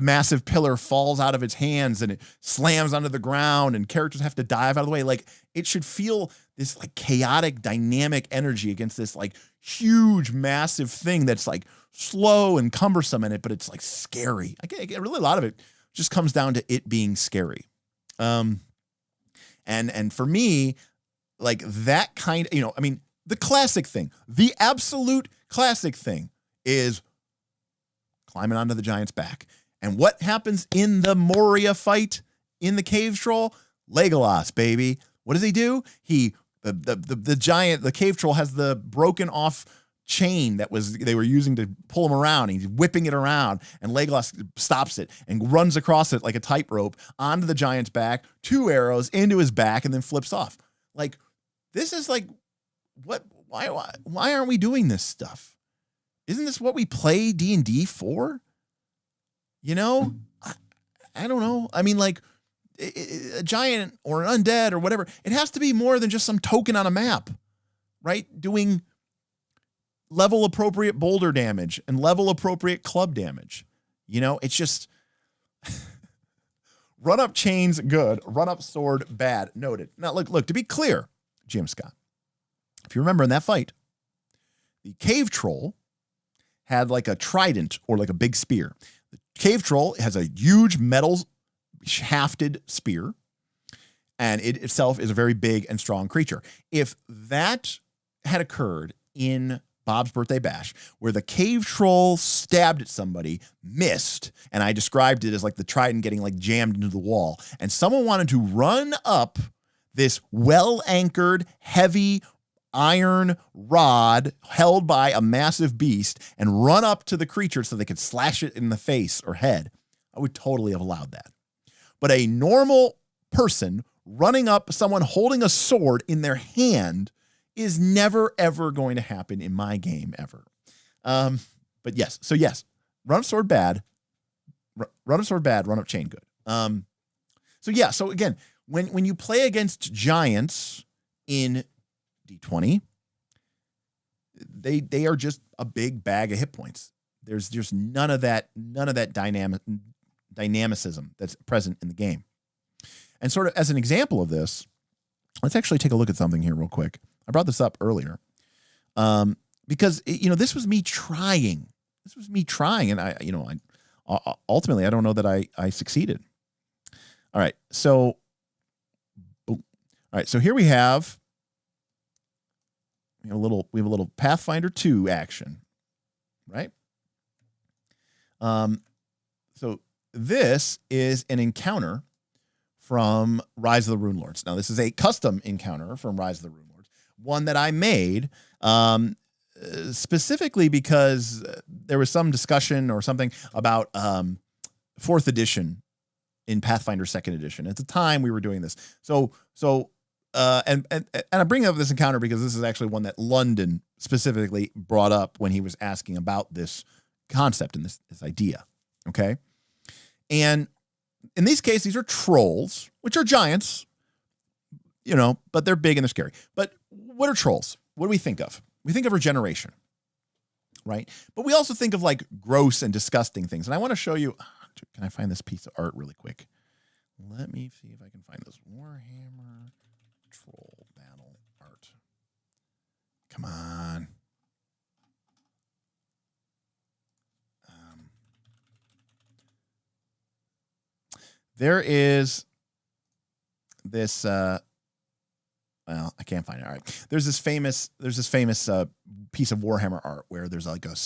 massive pillar falls out of its hands and it slams onto the ground and characters have to dive out of the way. Like it should feel this like chaotic, dynamic energy against this like huge, massive thing that's like slow and cumbersome in it, but it's like scary. I get really a lot of it just comes down to it being scary. And for me, like that kind of, you know, I mean, the classic thing, the absolute classic thing is climbing onto the giant's back. And what happens in the Moria fight in the cave troll? Legolas, baby. What does he do? The giant, the cave troll has the broken off chain that they were using to pull him around. He's whipping it around and Legolas stops it and runs across it like a tightrope onto the giant's back, 2 arrows into his back and then flips off. Like this is like, why aren't we doing this stuff? Isn't this what we play D&D for? You know, I don't know. I mean, like a giant or an undead or whatever, it has to be more than just some token on a map, right? Doing level appropriate boulder damage and level appropriate club damage. You know, it's just run up chains, good. Run up sword, bad. Noted. Now, look, to be clear, Jim Scott, if you remember in that fight, the cave troll had like a trident or like a big spear. The cave troll has a huge metal hafted spear, and it itself is a very big and strong creature. If that had occurred in Bob's Birthday Bash, where the cave troll stabbed at somebody, missed, and I described it as like the trident getting like jammed into the wall, and someone wanted to run up this well-anchored, heavy iron rod held by a massive beast and run up to the creature so they could slash it in the face or head, I would totally have allowed that. But a normal person running up someone holding a sword in their hand is never, ever going to happen in my game ever. But yes, so yes, run up sword bad, run up chain good. So yeah, so again, when you play against giants in D20, they are just a big bag of hit points. There's none of that dynamicism that's present in the game. And sort of as an example of this, let's actually take a look at something here real quick. I brought this up earlier because this was me trying. And I ultimately I don't know that I succeeded. All right, so here we have a little Pathfinder 2 action, right? So this is an encounter from Rise of the Rune Lords. Now, this is a custom encounter from Rise of the Rune Lords, one that I made specifically because there was some discussion or something about 4th edition in Pathfinder 2nd edition. At the time we were doing this. So and I bring up this encounter because this is actually one that London specifically brought up when he was asking about this concept and this idea. Okay. And in these cases, these are trolls, which are giants, but they're big and they're scary. But what are trolls? What do we think of? We think of regeneration, right? But we also think of like gross and disgusting things. And I want to show you, can I find this piece of art really quick? Let me see if I can find this Warhammer troll battle art. Come on. There is this, well, I can't find it. All right. There's this famous piece of Warhammer art where there's like a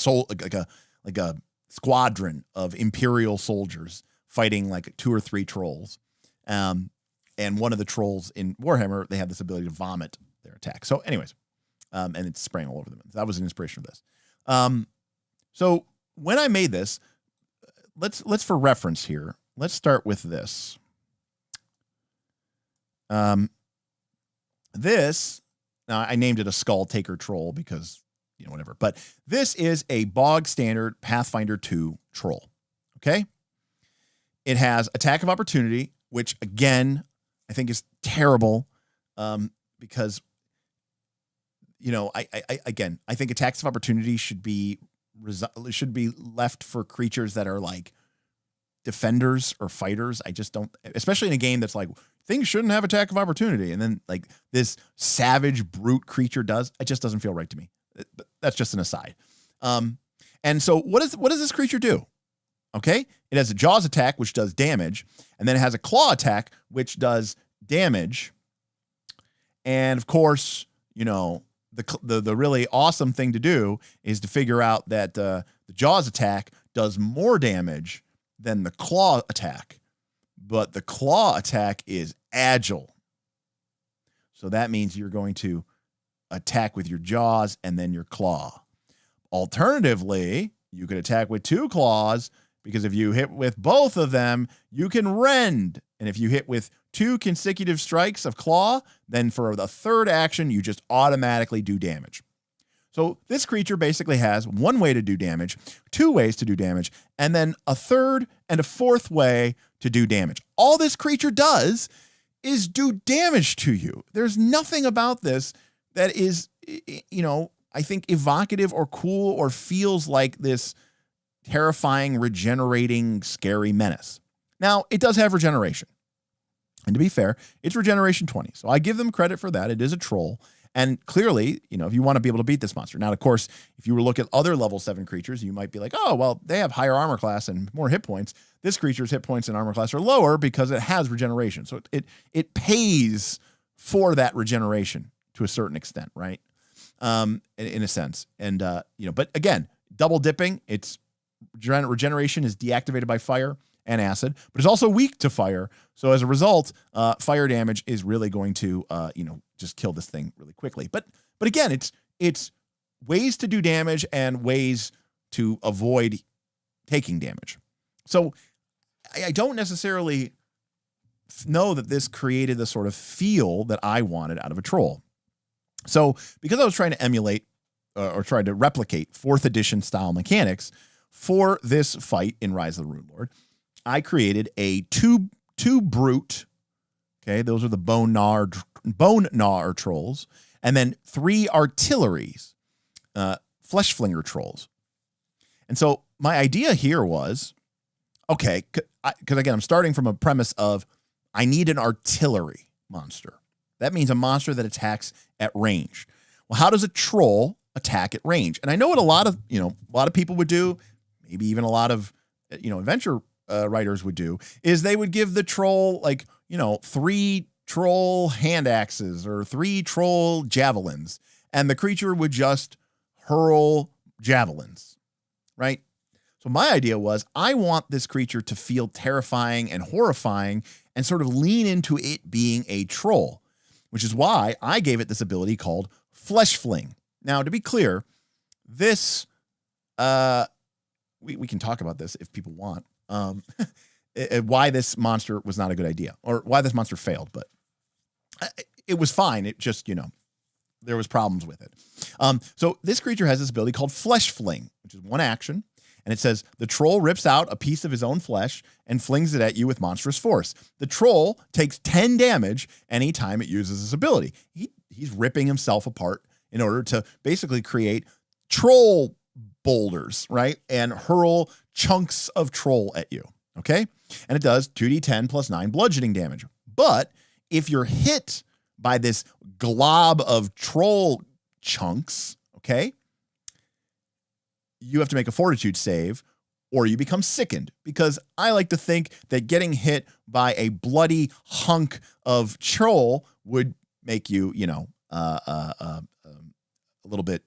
squadron of Imperial soldiers fighting like 2 or 3 trolls. And one of the trolls in Warhammer, they have this ability to vomit their attack. So anyways, and it's spraying all over them. That was an inspiration for this. So when I made this, let's for reference here, let's start with this. This, now I named it a Skull Taker Troll because, whatever. But this is a bog standard Pathfinder 2 troll. Okay? It has attack of opportunity, which again, I think is terrible because, I think attacks of opportunity should be left for creatures that are like defenders or fighters. I just don't, especially in a game that's like, things shouldn't have attack of opportunity. And then like this savage brute creature does, it just doesn't feel right to me. That's just an aside. And so what does this creature do? Okay. It has a jaws attack, which does damage. And then it has a claw attack, which does damage. And of course, the really awesome thing to do is to figure out that the jaws attack does more damage than the claw attack. But the claw attack is agile. So that means you're going to attack with your jaws and then your claw. Alternatively, you could attack with 2 claws because if you hit with both of them, you can rend. And if you hit with 2 consecutive strikes of claw, then for the 3rd action, you just automatically do damage. So this creature basically has 1 way to do damage, 2 ways to do damage, and then a 3rd and a 4th way to do damage. All this creature does is do damage to you. There's nothing about this that is, I think evocative or cool or feels like this terrifying, regenerating, scary menace. Now, it does have regeneration. And to be fair, it's regeneration 20. So I give them credit for that. It is a troll. And clearly, if you want to be able to beat this monster. Now, of course, if you were to look at other level 7 creatures, you might be like, oh, well, they have higher armor class and more hit points. This creature's hit points and armor class are lower because it has regeneration. So it pays for that regeneration to a certain extent, right? In a sense. And, but again, double dipping, it's regeneration is deactivated by fire and acid, but it's also weak to fire. So as a result, fire damage is really going to, just kill this thing really quickly. But again, it's ways to do damage and ways to avoid taking damage. So I don't necessarily know that this created the sort of feel that I wanted out of a troll. So because I was trying to emulate or tried to replicate 4th edition style mechanics for this fight in Rise of the Rune Lord, I created a two brute. Okay, those are the bone gnawer trolls, and then 3 artilleries, flesh flinger trolls. And so my idea here was, okay, because again, I'm starting from a premise of I need an artillery monster. That means a monster that attacks at range. Well, how does a troll attack at range? And I know what a lot of people would do, maybe even a lot of adventure writers would do, is they would give the troll 3 troll hand axes or 3 troll javelins, and the creature would just hurl javelins, right? So my idea was I want this creature to feel terrifying and horrifying and sort of lean into it being a troll, which is why I gave it this ability called Flesh Fling. Now, to be clear, this, we can talk about this if people want, why this monster was not a good idea or why this monster failed. But it was fine. It just, there was problems with it. So this creature has this ability called Flesh Fling, which is one action. And it says, the troll rips out a piece of his own flesh and flings it at you with monstrous force. The troll takes 10 damage anytime it uses this ability. He's ripping himself apart in order to basically create troll boulders, right? And hurl chunks of troll at you, okay? And it does 2d10 plus 9 bludgeoning damage. But if you're hit by this glob of troll chunks, okay, you have to make a fortitude save or you become sickened, because I like to think that getting hit by a bloody hunk of troll would make you, a little bit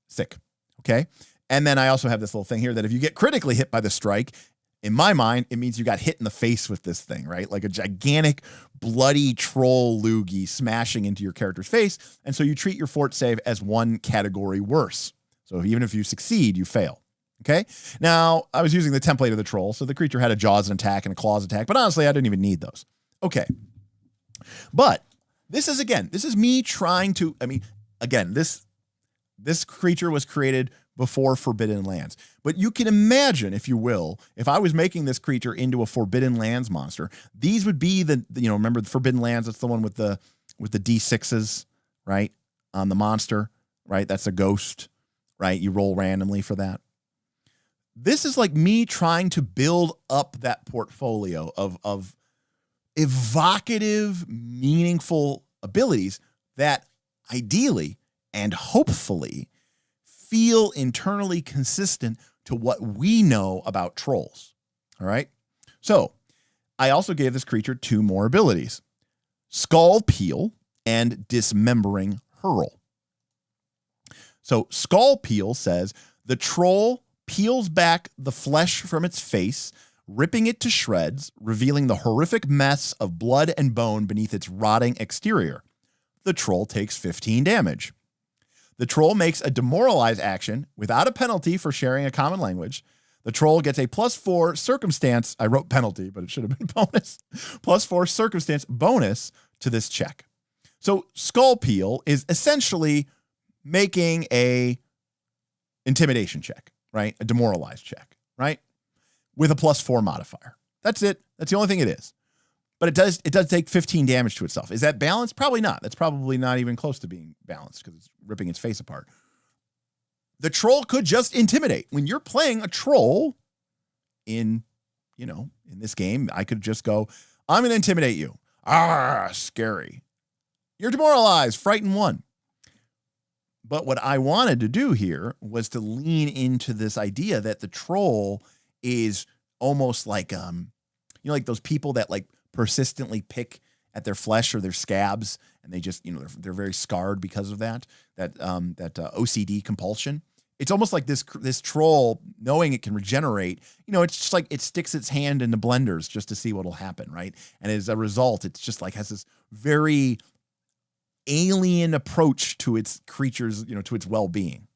sick, okay? And then I also have this little thing here that if you get critically hit by the strike, in my mind, it means you got hit in the face with this thing, right? Like a gigantic, bloody troll loogie smashing into your character's face. And so you treat your fort save as one category worse. So even if you succeed, you fail. Okay? Now, I was using the template of the troll, so the creature had a jaws attack and a claws attack, but honestly, I didn't even need those. Okay. But this is me trying to, this creature was created before Forbidden Lands. But you can imagine, if you will, if I was making this creature into a Forbidden Lands monster, these would be remember the Forbidden Lands, that's the one with the D6s, right? On the monster, right? That's a ghost, right? You roll randomly for that. This is like me trying to build up that portfolio of evocative, meaningful abilities that ideally and hopefully feel internally consistent to what we know about trolls. All right. So I also gave this creature 2 more abilities: Skull Peel and Dismembering Hurl. So Skull Peel says the troll peels back the flesh from its face, ripping it to shreds, revealing the horrific mess of blood and bone beneath its rotting exterior. The troll takes 15 damage. The troll makes a demoralize action without a penalty for sharing a common language. The troll gets a +4 circumstance. I wrote penalty, but it should have been bonus. +4 circumstance bonus to this check. So Skull Peel is essentially making a intimidation check, right? A demoralize check, right? With a +4 modifier. That's it. That's the only thing it is. But it does take 15 damage to itself. Is that balanced? Probably not. That's probably not even close to being balanced because it's ripping its face apart. The troll could just intimidate. When you're playing a troll in this game, I could just go, I'm going to intimidate you. Scary. You're demoralized. Frightened 1. But what I wanted to do here was to lean into this idea that the troll is almost like, like those people that like persistently pick at their flesh or their scabs, and they just, they're very scarred because of that OCD compulsion. It's almost like this troll, knowing it can regenerate, it's just like it sticks its hand into blenders just to see what'll happen, right? And as a result, it's just like has this very alien approach to its creatures, to its well-being.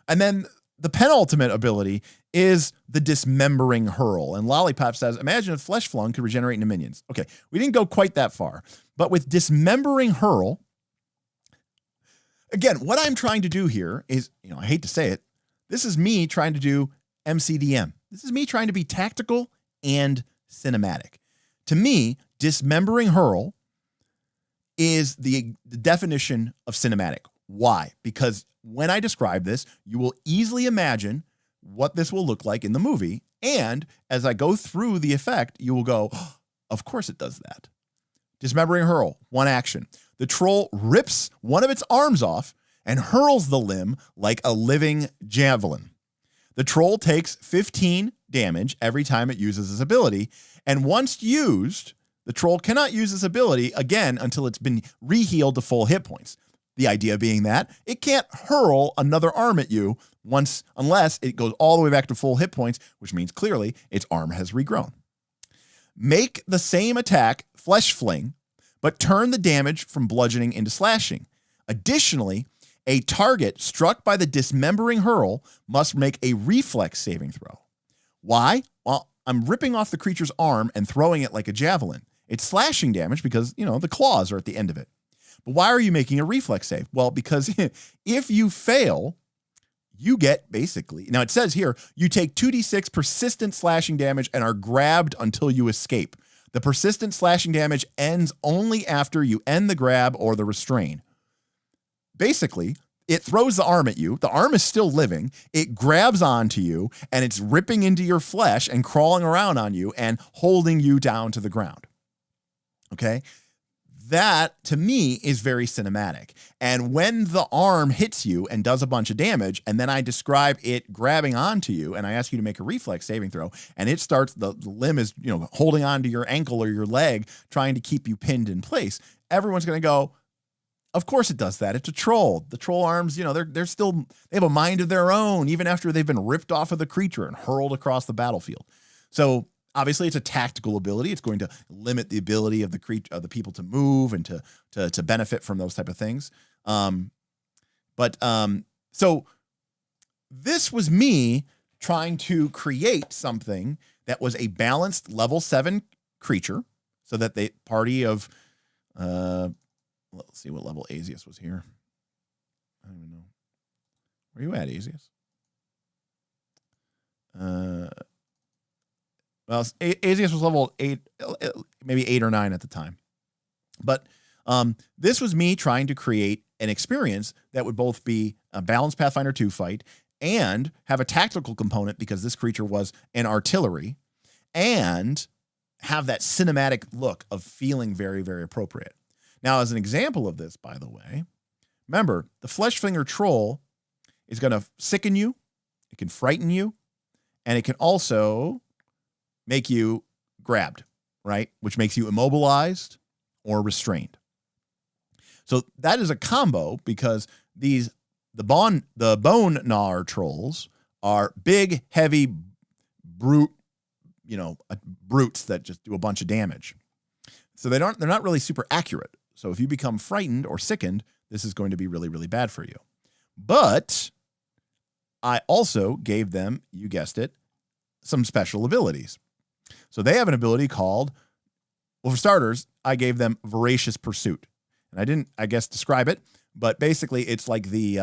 And then the penultimate ability is the Dismembering Hurl. And Lollipop says, imagine if Flesh Flung could regenerate into minions. Okay, we didn't go quite that far. But with Dismembering Hurl, again, what I'm trying to do here is, I hate to say it, this is me trying to do MCDM. This is me trying to be tactical and cinematic. To me, Dismembering Hurl is the definition of cinematic. Why? Because when I describe this, you will easily imagine what this will look like in the movie. And as I go through the effect, you will go, oh, of course it does that. Dismembering Hurl, 1 action. The troll rips one of its arms off and hurls the limb like a living javelin. The troll takes 15 damage every time it uses this ability. And once used, the troll cannot use this ability again until it's been re-healed to full hit points. The idea being that it can't hurl another arm at you unless it goes all the way back to full hit points, which means clearly its arm has regrown. Make the same attack, Flesh Fling, but turn the damage from bludgeoning into slashing. Additionally, a target struck by the Dismembering Hurl must make a reflex saving throw. Why? Well, I'm ripping off the creature's arm and throwing it like a javelin. It's slashing damage because, the claws are at the end of it. But why are you making a reflex save? Well, because if you fail, you get basically, now it says here, you take 2d6 persistent slashing damage and are grabbed until you escape. The persistent slashing damage ends only after you end the grab or the restrain. Basically, it throws the arm at you. The arm is still living. It grabs onto you, and it's ripping into your flesh and crawling around on you and holding you down to the ground. Okay? That, to me, is very cinematic. And when the arm hits you and does a bunch of damage, and then I describe it grabbing onto you, and I ask you to make a reflex saving throw, and it starts, the limb is, holding onto your ankle or your leg, trying to keep you pinned in place, everyone's going to go, of course it does that. It's a troll. The troll arms, they're still, they have a mind of their own, even after they've been ripped off of the creature and hurled across the battlefield. So obviously it's a tactical ability. It's going to limit the ability of the creature, of the people to move and to benefit from those type of things. So this was me trying to create something that was a balanced level 7 creature, so that the party of, let's see what level Asius was here. I don't even know. Where you at, Asius? Well, Asius was level 8, maybe 8 or 9 at the time. But this was me trying to create an experience that would both be a balanced Pathfinder 2 fight and have a tactical component, because this creature was an artillery, and have that cinematic look of feeling very, very appropriate. Now, as an example of this, by the way, remember, the Fleshfinger Troll is going to sicken you, it can frighten you, and it can also make you grabbed, right? Which makes you immobilized or restrained. So that is a combo, because the bone gnawer trolls are big, heavy, brutes that just do a bunch of damage. So they're not really super accurate. So if you become frightened or sickened, this is going to be really, really bad for you. But I also gave them, you guessed it, some special abilities. So they have an ability called, well, for starters, I gave them Voracious Pursuit. And I didn't, I guess, describe it, but basically it's like the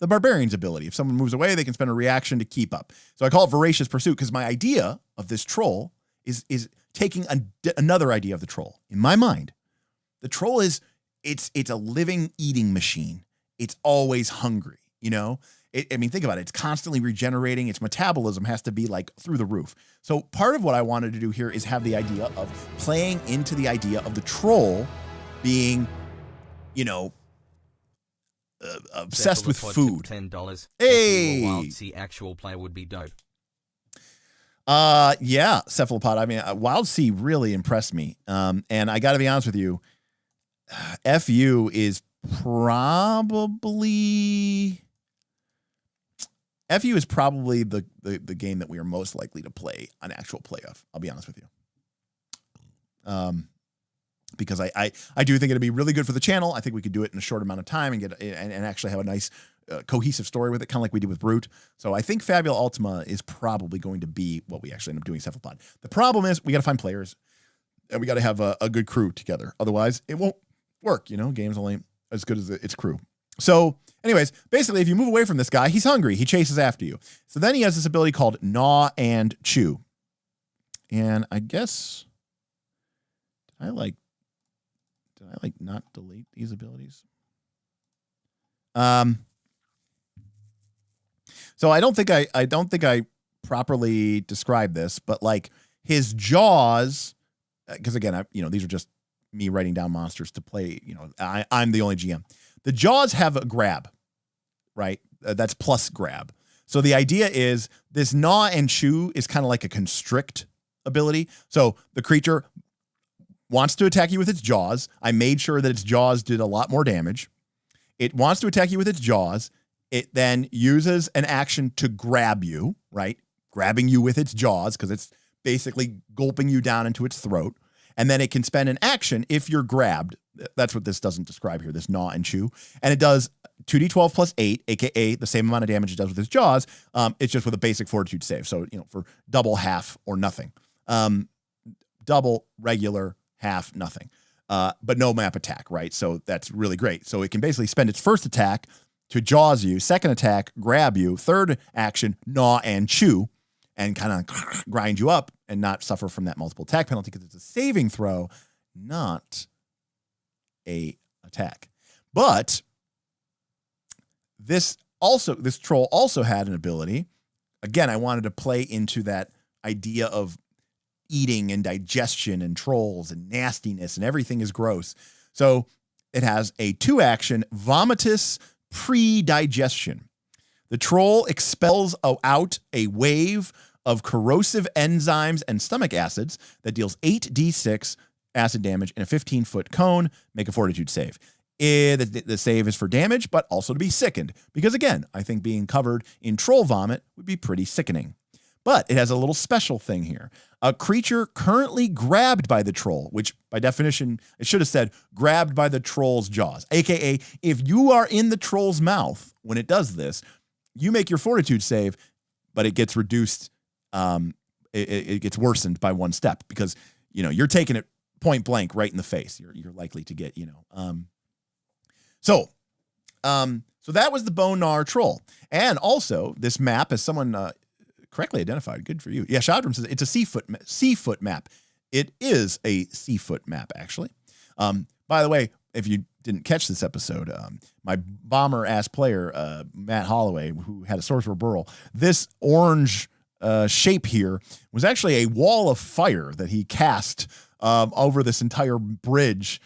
Barbarian's ability. If someone moves away, they can spend a reaction to keep up. So I call it Voracious Pursuit, because my idea of this troll is taking another idea of the troll. In my mind, the troll is, it's a living eating machine. It's always hungry, think about it. It's constantly regenerating. Its metabolism has to be like through the roof. So part of what I wanted to do here is have the idea of playing into the idea of the troll being, obsessed with food. $10. Hey, Wild Sea actual play would be dope. Yeah, Cephalopod. I mean, Wild Sea really impressed me. And I got to be honest with you, FU is probably the game that we are most likely to play an actual play of. I'll be honest with you. Because I do think it'd be really good for the channel. I think we could do it in a short amount of time and get and actually have a nice cohesive story with it, kind of like we did with Brute. So I think Fabula Ultima is probably going to be what we actually end up doing Cephalopod. The problem is we got to find players, and we got to have a good crew together. Otherwise, it won't work. Game's only as good as its crew. So anyways, basically, if you move away from this guy, he's hungry. He chases after you. So then he has this ability called Gnaw and Chew. And I guess, did I not delete these abilities? So I don't think I properly described this, but like his jaws, because again, these are just me writing down monsters to play. I'm the only GM. The jaws have a grab, right? That's plus grab. So the idea is this Gnaw and Chew is kind of like a constrict ability. So the creature wants to attack you with its jaws. I made sure that its jaws did a lot more damage. It wants to attack you with its jaws. It then uses an action to grab you, right? Grabbing you with its jaws, because it's basically gulping you down into its throat. And then it can spend an action if you're grabbed. That's what this doesn't describe here, this Gnaw and Chew. And it does 2d12 plus 8, aka the same amount of damage it does with its jaws. It's just with a basic fortitude save. So, for double, half, or nothing. Double, regular, half, nothing. But no map attack, right? So that's really great. So it can basically spend its first attack to jaws you, second attack, grab you, third action, gnaw and chew, and kind of grind you up and not suffer from that multiple attack penalty because it's a saving throw, not a attack. But this troll also had an ability. Again, I wanted to play into that idea of eating and digestion and trolls and nastiness and everything is gross. So it has a 2-action vomitous pre-digestion. The troll expels out a wave of corrosive enzymes and stomach acids that deals 8d6 acid damage in a 15-foot cone. Make a fortitude save. The save is for damage, but also to be sickened. Because again, I think being covered in troll vomit would be pretty sickening. But it has a little special thing here. A creature currently grabbed by the troll, which by definition, it should have said grabbed by the troll's jaws. AKA, if you are in the troll's mouth when it does this, you make your fortitude save, but it gets reduced. It gets worsened by 1 step because, you're taking it point blank right in the face. You're likely to get, So that was the Bone Gnawer troll. And also this map, as someone correctly identified, good for you. Yeah, Shadram says it's a Seafoot map. It is a Seafoot map, actually. By the way, if you didn't catch this episode, my bomber-ass player, Matt Holloway, who had a Sorcerer Burl, this orange shape here was actually a wall of fire that he cast over this entire bridge,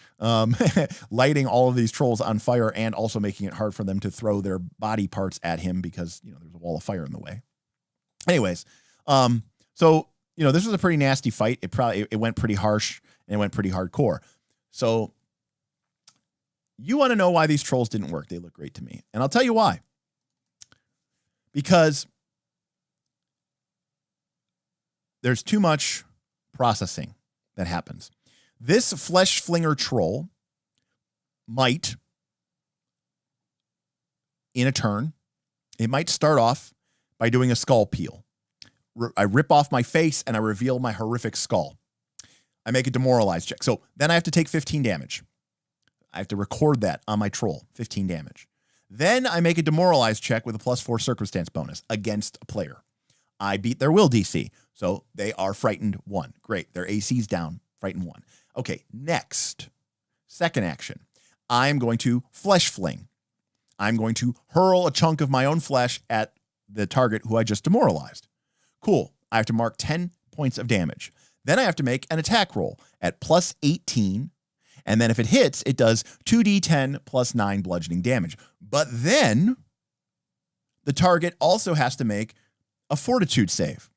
lighting all of these trolls on fire and also making it hard for them to throw their body parts at him because, there's a wall of fire in the way. Anyways, so, this was a pretty nasty fight. It went pretty harsh and it went pretty hardcore. So you want to know why these trolls didn't work. They look great to me. And I'll tell you why. Because there's too much processing that happens. This flesh flinger troll might, in a turn, it might start off by doing a skull peel. I rip off my face and I reveal my horrific skull. I make a demoralize check. So then I have to take 15 damage. I have to record that on my troll, 15 damage. Then I make a demoralize check with a +4 circumstance bonus against a player. I beat their will DC. So they are frightened 1. Great. Their AC's down, frightened 1. Okay, next. Second action. I'm going to flesh fling. I'm going to hurl a chunk of my own flesh at the target who I just demoralized. Cool. I have to mark 10 points of damage. Then I have to make an attack roll at +18. And then if it hits, it does 2d10 +9 bludgeoning damage. But then the target also has to make a fortitude save.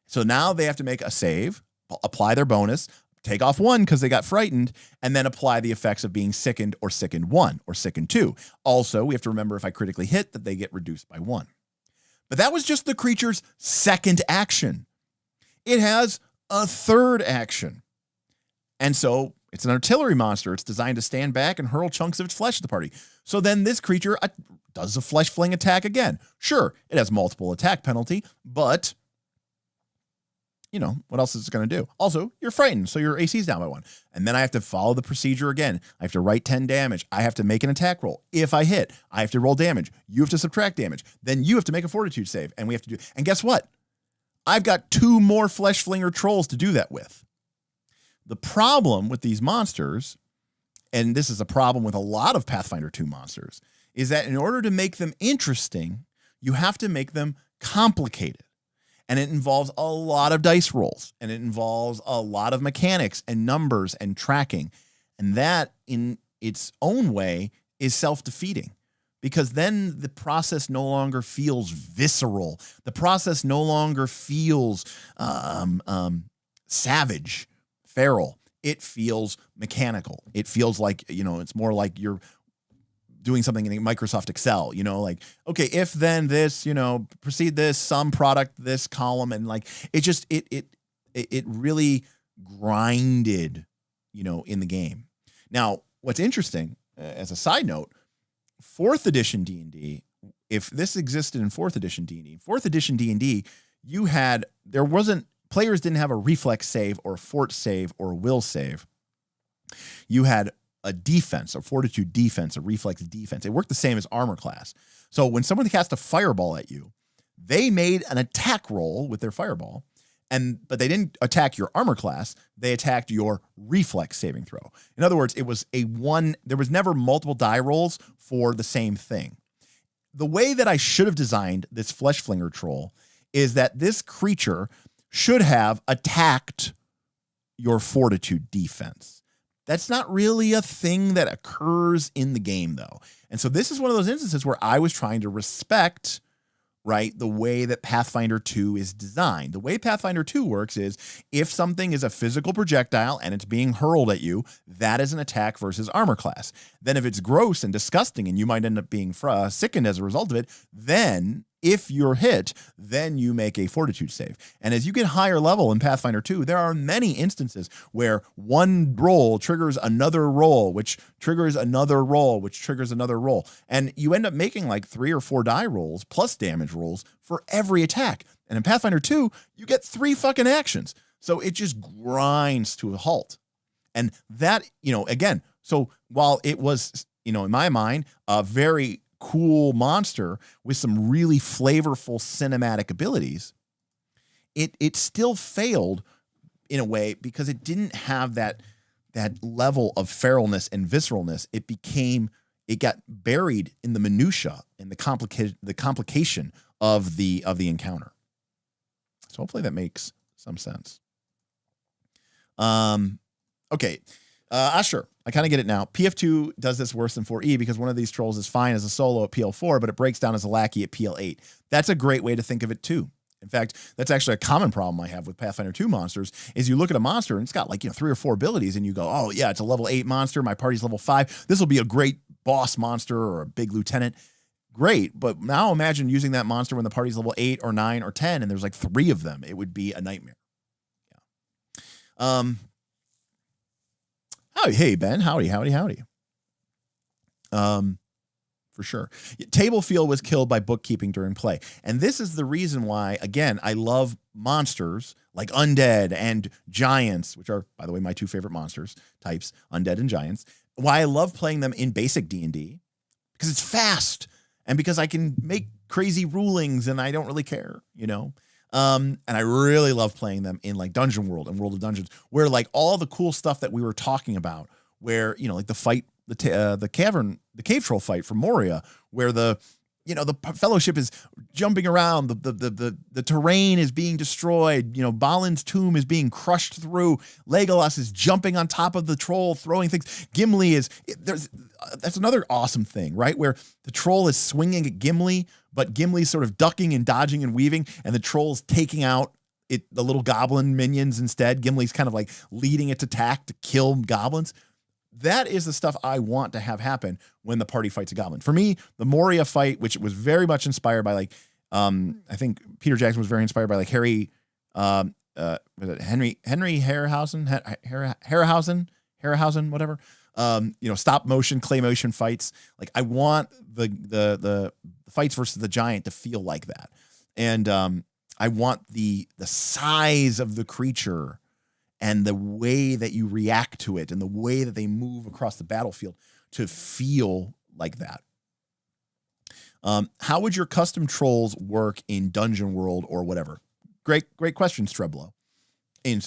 So now they have to make a save, apply their bonus, take off 1 because they got frightened, and then apply the effects of being sickened or sickened 1 or sickened 2. Also, we have to remember if I critically hit that they get reduced by 1. But that was just the creature's second action. It has a third action. And so it's an artillery monster. It's designed to stand back and hurl chunks of its flesh at the party. So then this creature does a flesh fling attack again. Sure, it has multiple attack penalty, but what else is it going to do? Also, you're frightened, so your AC's down by 1. And then I have to follow the procedure again. I have to write 10 damage. I have to make an attack roll. If I hit, I have to roll damage. You have to subtract damage. Then you have to make a fortitude save, and we have to do. And guess what? I've got 2 more flesh flinger trolls to do that with. The problem with these monsters, and this is a problem with a lot of Pathfinder 2 monsters, is that in order to make them interesting, you have to make them complicated. And it involves a lot of dice rolls, and it involves a lot of mechanics and numbers and tracking. And that, in its own way, is self-defeating, because then the process no longer feels visceral. The process no longer feels savage, feral. It feels mechanical. It feels like, it's more like you're doing something in Microsoft Excel, like, okay, if then this, proceed this, sum product, this column. And like, it just, it really grinded, in the game. There what's interesting, as a side note, 4th edition D&D, if this existed in 4th edition D&D, 4th edition D&D, there wasn't players didn't have a reflex save or a fort save or a will save. You had a defense, a fortitude defense, a reflex defense. It worked the same as armor class. So when someone cast a fireball at you, they made an attack roll with their fireball, but they didn't attack your armor class. They attacked your reflex saving throw. In other words, it was there was never multiple die rolls for the same thing. The way that I should have designed this Flesh Flinger troll is that this creature should have attacked your fortitude defense. That's not really a thing that occurs in the game, though. And so this is one of those instances where I was trying to respect, right, the way that Pathfinder 2 is designed. The way Pathfinder 2 works is if something is a physical projectile and it's being hurled at you, that is an attack versus armor class. Then if it's gross and disgusting and you might end up being sickened as a result of it, then if you're hit, then you make a fortitude save. And as you get higher level in Pathfinder 2, there are many instances where one roll triggers another roll, which triggers another roll, which triggers another roll. And you end up making like 3 or 4 die rolls plus damage rolls for every attack. And in Pathfinder 2, you get 3 fucking actions. So it just grinds to a halt. And that, again, so while it was, in my mind, a very cool monster with some really flavorful cinematic abilities, it still failed in a way because it didn't have that level of feralness and visceralness. It got buried in the minutia and the complication of the encounter. So hopefully that makes some sense. Okay. Sure. I kind of get it now. PF2 does this worse than 4E because one of these trolls is fine as a solo at PL4, but it breaks down as a lackey at PL8. That's a great way to think of it too. In fact, that's actually a common problem I have with Pathfinder 2 monsters is you look at a monster and it's got 3 or 4 abilities and you go, oh yeah, it's a level 8 monster. My party's level 5. This will be a great boss monster or a big lieutenant. Great. But now imagine using that monster when the party's level 8 or 9 or 10 and there's 3 of them. It would be a nightmare. Yeah. Hey, Ben. Howdy. For sure. Table was killed by bookkeeping during play. And this is the reason why, again, I love monsters like Undead and Giants, which are, by the way, my 2 favorite monsters types, Undead and Giants. Why I love playing them in basic D&D, because it's fast and because I can make crazy rulings and I don't really care, And I really love playing them in Dungeon World and World of Dungeons, where all the cool stuff that we were talking about, where the fight, the cave troll fight from Moria, where the Fellowship is jumping around, the terrain is being destroyed, Balin's tomb is being crushed through, Legolas is jumping on top of the troll, throwing things. Gimli that's another awesome thing, right? Where the troll is swinging at Gimli, but Gimli's sort of ducking and dodging and weaving, and the troll's taking out the little goblin minions instead. Gimli's kind of leading its attack to kill goblins. That is the stuff I want to have happen when the party fights a goblin. For me, the Moria fight, which was very much inspired by I think Peter Jackson was very inspired by Harry, was it Henry Harryhausen, whatever. Stop motion, clay motion fights. I want the fights versus the giant to feel like that. And I want the size of the creature and the way that you react to it and the way that they move across the battlefield to feel like that. How would your custom trolls work in Dungeon World or whatever? Great question, Streblo. In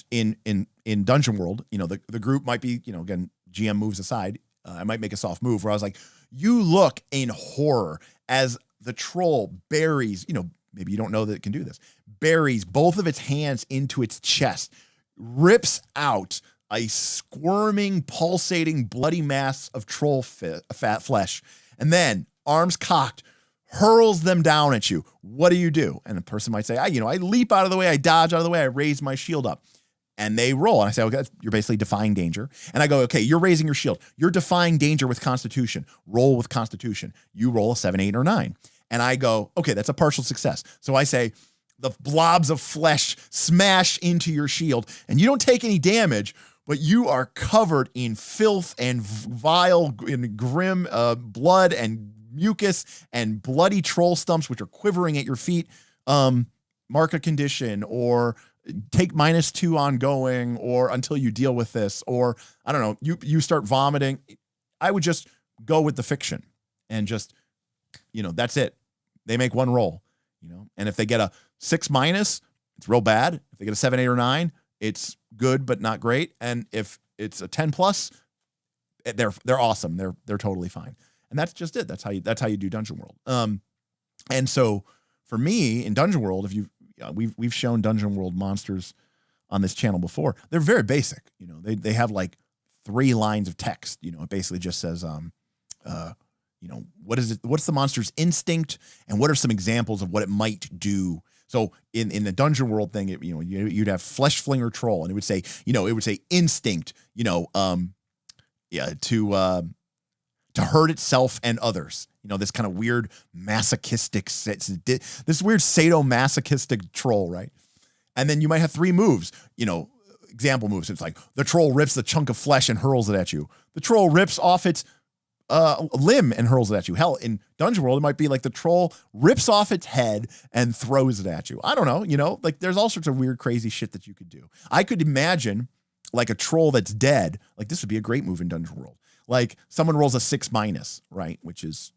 Dungeon World, the group might be, again, GM moves aside. I might make a soft move where I was like, you look in horror as the troll buries, maybe you don't know that it can do this, buries both of its hands into its chest, rips out a squirming, pulsating, bloody mass of troll fat flesh, and then, arms cocked, hurls them down at you. What do? And the person might say, I leap out of the way, I dodge out of the way, I raise my shield up. And they roll. And I say, okay, you're basically defying danger. And I go, okay, you're raising your shield. You're defying danger with Constitution. Roll with Constitution. You roll a 7, 8, or 9. And I go, okay, that's a partial success. So I say, the blobs of flesh smash into your shield. And you don't take any damage, but you are covered in filth and vile and grim blood and mucus and bloody troll stumps, which are quivering at your feet. Mark a condition or take -2 ongoing, or until you deal with this, or I don't know, you start vomiting. I would just go with the fiction and just, that's it. They make one roll, and if they get a 6-, it's real bad. If they get a 7, 8, or 9, it's good but not great. And if it's a 10+, they're awesome. They're totally fine. And that's just it. That's how you do Dungeon World. And so for me in Dungeon World, we've shown Dungeon World monsters on this channel before. They're very basic. They have like 3 lines of text. It basically just says, what is it? What's the monster's instinct, and what are some examples of what it might do? So in the Dungeon World thing, you'd have Flesh Flinger Troll, and it would say, instinct, to hurt itself and others. This kind of weird masochistic, this weird sadomasochistic troll, right? And then you might have 3 moves, example moves. It's like the troll rips the chunk of flesh and hurls it at you. The troll rips off its limb and hurls it at you. Hell, in Dungeon World, it might be like the troll rips off its head and throws it at you. I don't know, like there's all sorts of weird, crazy shit that you could do. I could imagine like a troll that's dead. Like this would be a great move in Dungeon World. Like someone rolls a 6-, right? Which is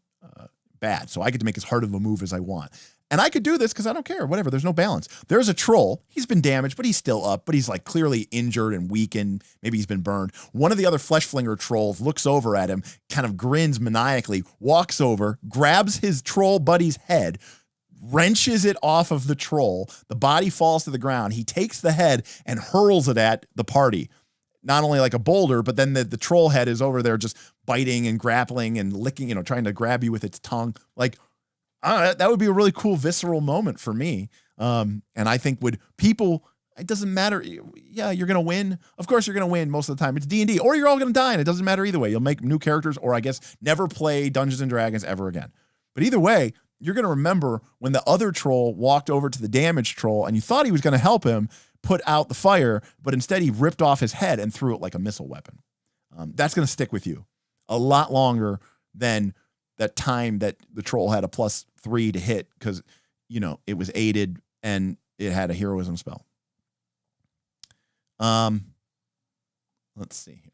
bad. So I get to make as hard of a move as I want. And I could do this because I don't care. Whatever. There's no balance. There's a troll. He's been damaged, but he's still up. But he's like clearly injured and weakened. Maybe he's been burned. One of the other Flesh Flinger trolls looks over at him, kind of grins maniacally, walks over, grabs his troll buddy's head, wrenches it off of the troll. The body falls to the ground. He takes the head and hurls it at the party. Not only like a boulder, but then the troll head is over there just biting and grappling and licking, trying to grab you with its tongue. Like, that would be a really cool visceral moment for me. And I think it doesn't matter. Yeah, you're going to win. Of course you're going to win most of the time. It's D&D, or you're all going to die, and it doesn't matter either way. You'll make new characters, or I guess never play Dungeons and Dragons ever again. But either way, you're going to remember when the other troll walked over to the damaged troll and you thought he was going to help him put out the fire, but instead he ripped off his head and threw it like a missile weapon. That's going to stick with you a lot longer than that time that the troll had a +3 to hit because, it was aided and it had a heroism spell. Let's see here.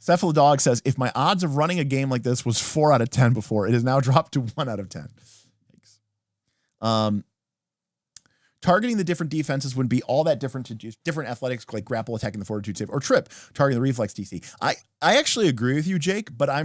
Cephalodog says, if my odds of running a game like this was 4 out of 10 before, it has now dropped to 1 out of 10. Thanks. Targeting the different defenses wouldn't be all that different to just different athletics like grapple, attacking the fortitude save, or trip, targeting the reflex DC. I actually agree with you, Jake, but I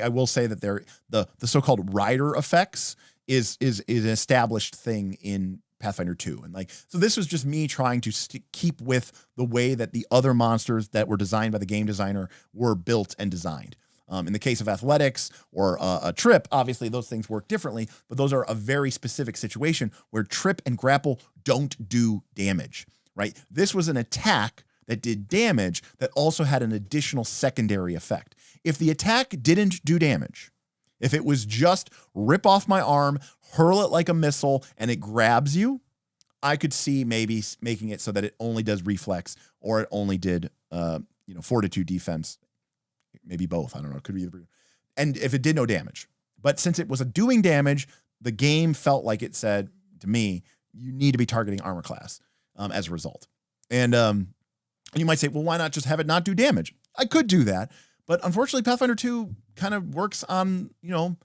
will say that the so-called rider effects is an established thing in Pathfinder 2. And so this was just me trying to keep with the way that the other monsters that were designed by the game designer were built and designed. In the case of athletics or a trip, obviously those things work differently, but those are a very specific situation where trip and grapple don't do damage, right? This was an attack that did damage that also had an additional secondary effect. If the attack didn't do damage, if it was just rip off my arm, hurl it like a missile, and it grabs you, I could see maybe making it so that it only does reflex or it only did, fortitude defense. Maybe both. I don't know. It could be either. And if it did no damage. But since it was doing damage, the game felt like it said to me, you need to be targeting armor class as a result. And you might say, well, why not just have it not do damage? I could do that. But unfortunately, Pathfinder 2 kind of works on, the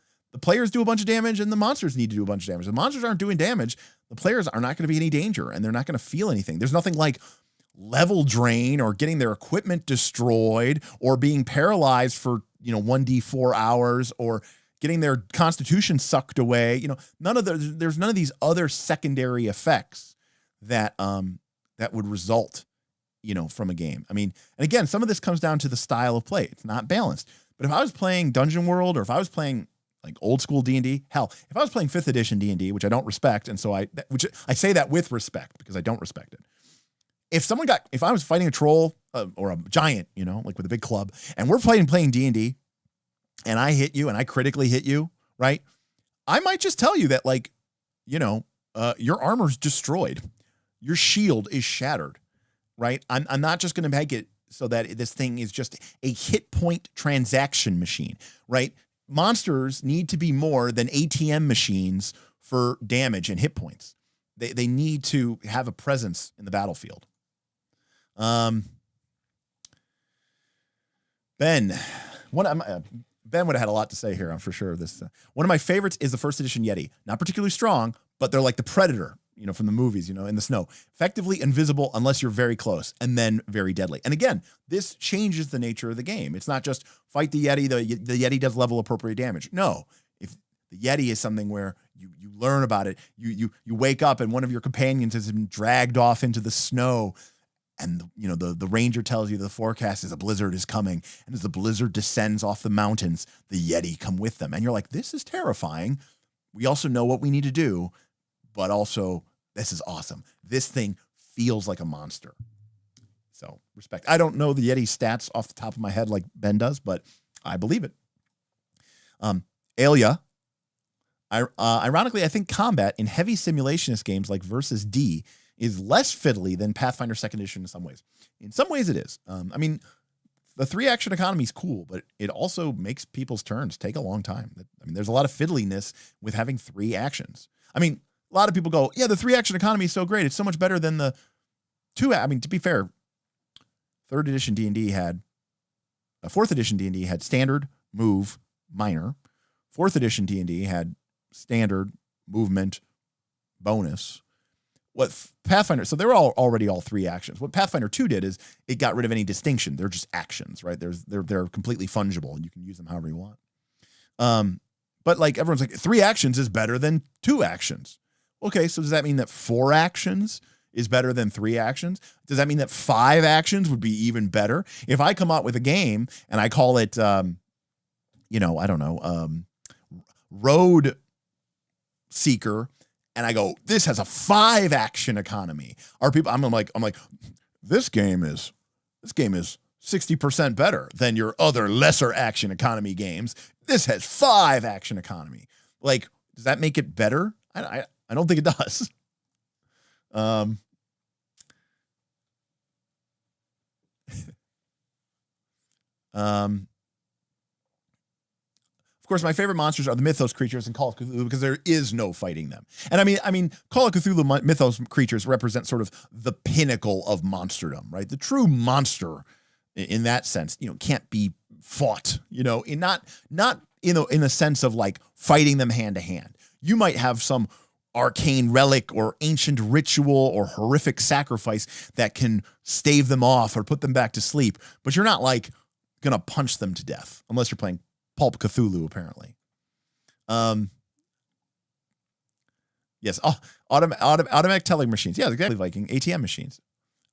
players do a bunch of damage and the monsters need to do a bunch of damage. The monsters aren't doing damage. The players are not going to be any danger and they're not going to feel anything. There's nothing like level drain or getting their equipment destroyed or being paralyzed for 1d4 hours or getting their constitution sucked away. There's none of these other secondary effects that would result from a game. I mean, and again, some of this comes down to the style of play. It's not balanced. But if I was playing Dungeon World or if I was playing like old school D&D, hell, if I was playing 5th edition D&D, which I don't respect, and so I say that with respect because I don't respect it. If I was fighting a troll or a giant, like with a big club, and we're playing D&D, and I hit you and I critically hit you, right? I might just tell you that your armor's destroyed. Your shield is shattered, right? I'm not just going to make it so that this thing is just a hit point transaction machine, right? Monsters need to be more than ATM machines for damage and hit points. they need to have a presence in the battlefield. Ben, Ben would have had a lot to say here, I'm for sure. One of my favorites is the first edition Yeti. Not particularly strong, but they're like the Predator, from the movies, in the snow. Effectively invisible unless you're very close, and then very deadly. And again, this changes the nature of the game. It's not just fight the Yeti, the Yeti does level appropriate damage. No, if the Yeti is something where you learn about it, you wake up and one of your companions has been dragged off into the snow, and the ranger tells you the forecast is a blizzard is coming, and as the blizzard descends off the mountains, the Yeti come with them, and you're like, this is terrifying. We also know what we need to do, but also this is awesome. This thing feels like a monster. So respect. I don't know the Yeti stats off the top of my head like Ben does, but I believe it. Alia. Ironically, I think combat in heavy simulationist games like Versus D is less fiddly than Pathfinder 2nd Edition in some ways. In some ways it is. I mean, the 3-action economy is cool, but it also makes people's turns take a long time. I mean, there's a lot of fiddliness with having 3 actions. I mean, a lot of people go, yeah, the 3-action economy is so great. It's so much better than the 2. I mean, to be fair, 3rd edition D&D had, 4th edition D&D had standard, move, minor. 4th edition D&D had standard, movement, bonus. What Pathfinder, so they're already all 3 actions. What Pathfinder 2 did is it got rid of any distinction. They're just actions, right? They're completely fungible, and you can use them however you want. But like everyone's like, 3 actions is better than 2 actions. Okay, so does that mean that 4 actions is better than 3 actions? Does that mean that 5 actions would be even better? If I come out with a game and I call it, I don't know, Road Seeker, and I go, this has a 5-action economy. I'm like, this game is 60% better than your other lesser action economy games. This has 5-action economy. Like, does that make it better? I don't think it does. Of course, my favorite monsters are the Mythos creatures in Call of Cthulhu because there is no fighting them. And I mean, Call of Cthulhu Mythos creatures represent sort of the pinnacle of monsterdom, right? The true monster in that sense, can't be fought, in not in the sense of like fighting them hand to hand. You might have some arcane relic or ancient ritual or horrific sacrifice that can stave them off or put them back to sleep, but you're not like gonna punch them to death unless you're playing Pulp Cthulhu, apparently. Yes. Oh, automatic telling machines. Yeah, exactly. Viking ATM machines.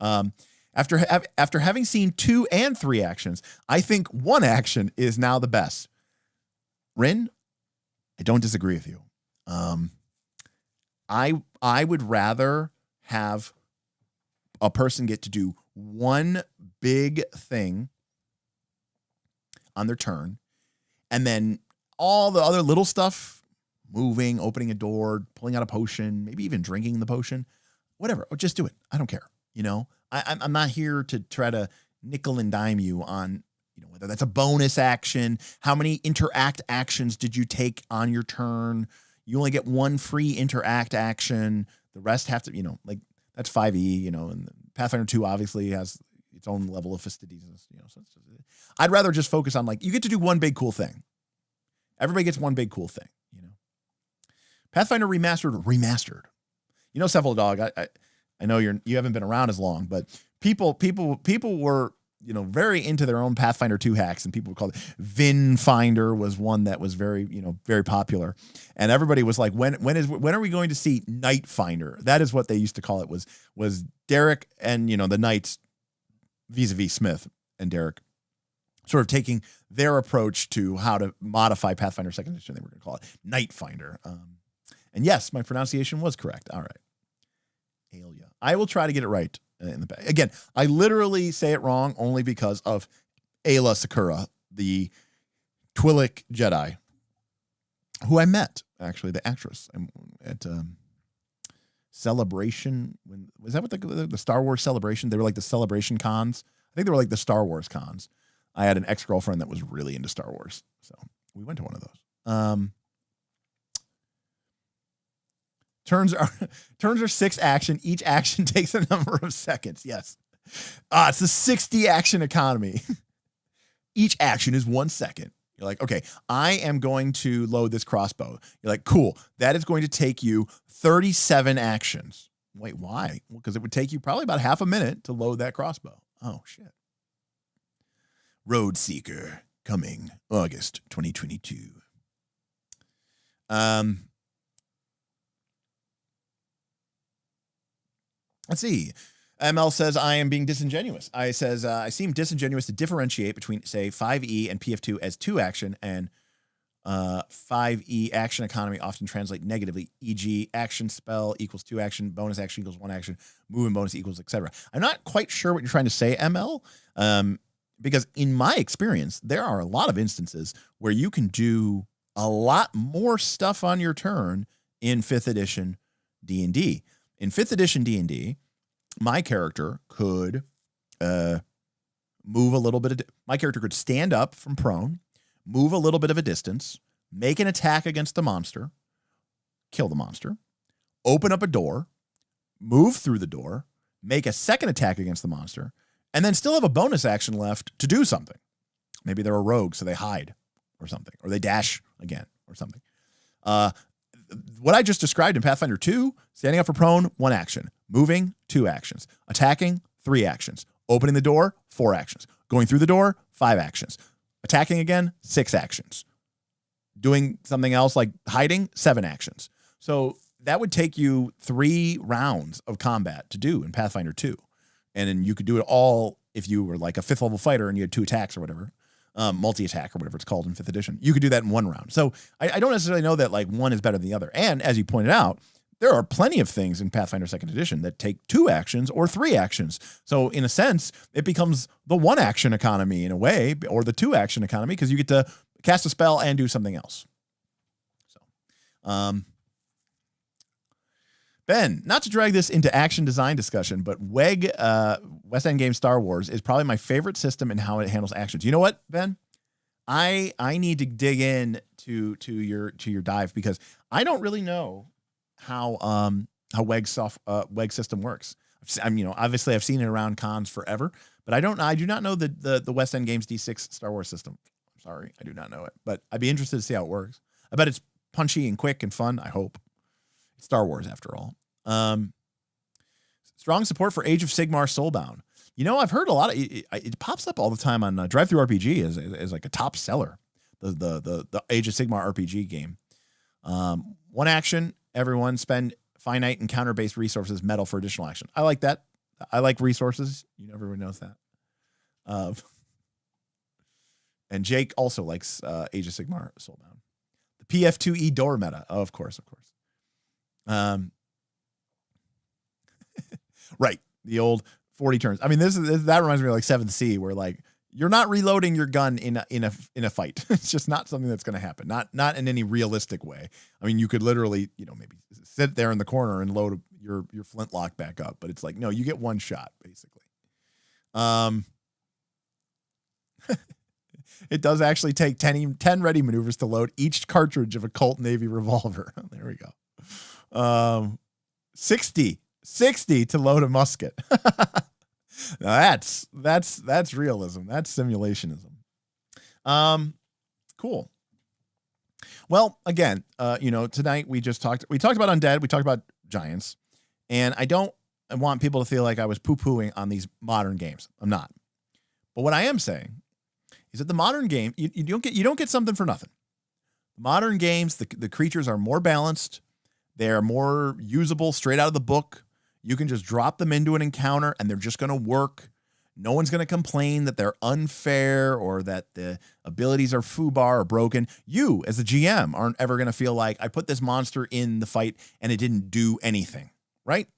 After having seen 2 and 3 actions, I think 1 action is now the best. Rin, I don't disagree with you. I would rather have a person get to do 1 big thing on their turn, and then all the other little stuff, moving, opening a door, pulling out a potion, maybe even drinking the potion, whatever. Just do it. I don't care. I'm not here to try to nickel and dime you on, whether that's a bonus action. How many interact actions did you take on your turn? You only get 1 free interact action. The rest have to, that's 5e, and Pathfinder 2 obviously has its own level of fastidiousness, so I'd rather just focus on you get to do 1 big cool thing. Everybody gets 1 big cool thing, Pathfinder remastered. Cephalodog, I know you haven't been around as long, but people were, very into their own Pathfinder 2 hacks, and people would call it Vin Finder was one that was very, very popular. And everybody was like, when are we going to see Night Finder? That is what they used to call it, was Derek and, the Knights vis-a-vis Smith and Derek sort of taking their approach to how to modify Pathfinder 2nd Edition. They were going to call it Night Finder. And yes, my pronunciation was correct. All right. Alia. I will try to get it right in the back. Again, I literally say it wrong only because of Ayla Sakura, the Twi'lek Jedi, who I met, actually, the actress, at Celebration. Was that what the Star Wars Celebration? They were like the Celebration cons. I think they were like the Star Wars cons. I had an ex-girlfriend that was really into Star Wars, so we went to one of those. Turns are 6 action. Each action takes a number of seconds. Yes. It's the 60 action economy. Each action is 1 second. You're like, okay, I am going to load this crossbow. You're like, cool. That is going to take you 37 actions. Wait, why? Well, because it would take you probably about half a minute to load that crossbow. Oh, shit. Road Seeker coming August 2022. Let's see. ML says, I am being disingenuous. I seem disingenuous to differentiate between, say, 5e and PF2 as 2 action, and 5e action economy often translate negatively, e.g. action spell equals 2 action, bonus action equals 1 action, movement bonus equals, etc. I'm not quite sure what you're trying to say, ML, because in my experience, there are a lot of instances where you can do a lot more stuff on your turn in 5th edition D&D. In 5th edition D&D, my character could move a little bit. My character could stand up from prone, move a little bit of a distance, make an attack against the monster, kill the monster, open up a door, move through the door, make a second attack against the monster, and then still have a bonus action left to do something. Maybe they're a rogue, so they hide or something, or they dash again or something. What I just described in Pathfinder 2, standing up for prone, 1 action. Moving, 2 actions. Attacking, 3 actions. Opening the door, 4 actions. Going through the door, 5 actions. Attacking again, 6 actions. Doing something else like hiding, 7 actions. So that would take you 3 rounds of combat to do in Pathfinder 2. And then you could do it all if you were like a 5th level fighter and you had 2 attacks or whatever. Multi-attack or whatever it's called in 5th edition. You could do that in 1 round. So I don't necessarily know that like one is better than the other. And as you pointed out, there are plenty of things in Pathfinder 2nd edition that take 2 actions or 3 actions. So in a sense, it becomes the 1 action economy in a way, or the 2 action economy, because you get to cast a spell and do something else. So, Ben, not to drag this into action design discussion, but WEG, West End Game Star Wars, is probably my favorite system in how it handles actions. You know what, Ben? I need to dig in to your dive, because I don't really know how WEG system works. Obviously I've seen it around cons forever, but I do not know the West End Games D6 Star Wars system. I'm sorry, I do not know it, but I'd be interested to see how it works. I bet it's punchy and quick and fun. I hope. It's Star Wars after all. Strong support for Age of Sigmar Soulbound. I've heard a lot of it pops up all the time on Drive-Thru RPG as like a top seller. The Age of Sigmar RPG game. 1 action, everyone spend finite encounter-based resources, metal for additional action. I like that. I like resources. Everyone knows that. And Jake also likes Age of Sigmar Soulbound. The PF2E door meta. Oh, of course. Right. The old 40 turns. I mean, that reminds me of like 7th Sea, where like you're not reloading your gun in a fight. It's just not something that's going to happen. Not in any realistic way. I mean, you could literally, maybe sit there in the corner and load your flintlock back up, but it's like, no, you get 1 shot basically. It does actually take 10 ready maneuvers to load each cartridge of a Colt Navy revolver. There we go. 60 to load a musket. Now that's realism. That's simulationism. Cool. Well, again, tonight we talked about Undead, we talked about Giants, and I don't want people to feel like I was poo-pooing on these modern games. I'm not. But what I am saying is that the modern game, you don't get something for nothing. Modern games, the creatures are more balanced. They're more usable straight out of the book. You can just drop them into an encounter and they're just going to work. No one's going to complain that they're unfair or that the abilities are foobar or broken. You, as a GM, aren't ever going to feel like I put this monster in the fight and it didn't do anything, right?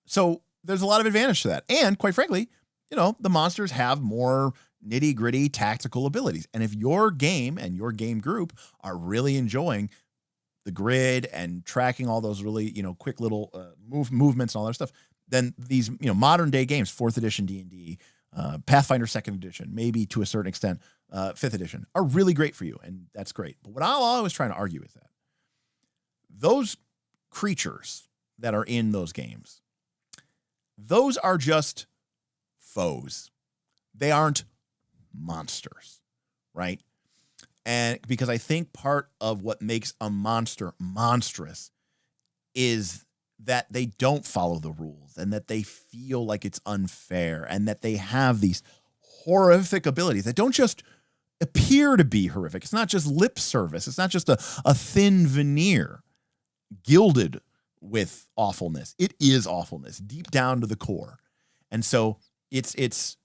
So there's a lot of advantage to that. And quite frankly, the monsters have more nitty-gritty tactical abilities. And if your game and your game group are really enjoying the grid and tracking all those really, quick little movements and all that stuff, then these, modern day games, 4th edition D&D, Pathfinder 2nd edition, maybe to a certain extent 5th edition, are really great for you, and that's great. But what I'm always trying to argue is that those creatures that are in those games, those are just foes. They aren't monsters, right? And because I think part of what makes a monster monstrous is that they don't follow the rules and that they feel like it's unfair and that they have these horrific abilities that don't just appear to be horrific. It's not just lip service. It's not just a thin veneer gilded with awfulness. It is awfulness deep down to the core. And so it's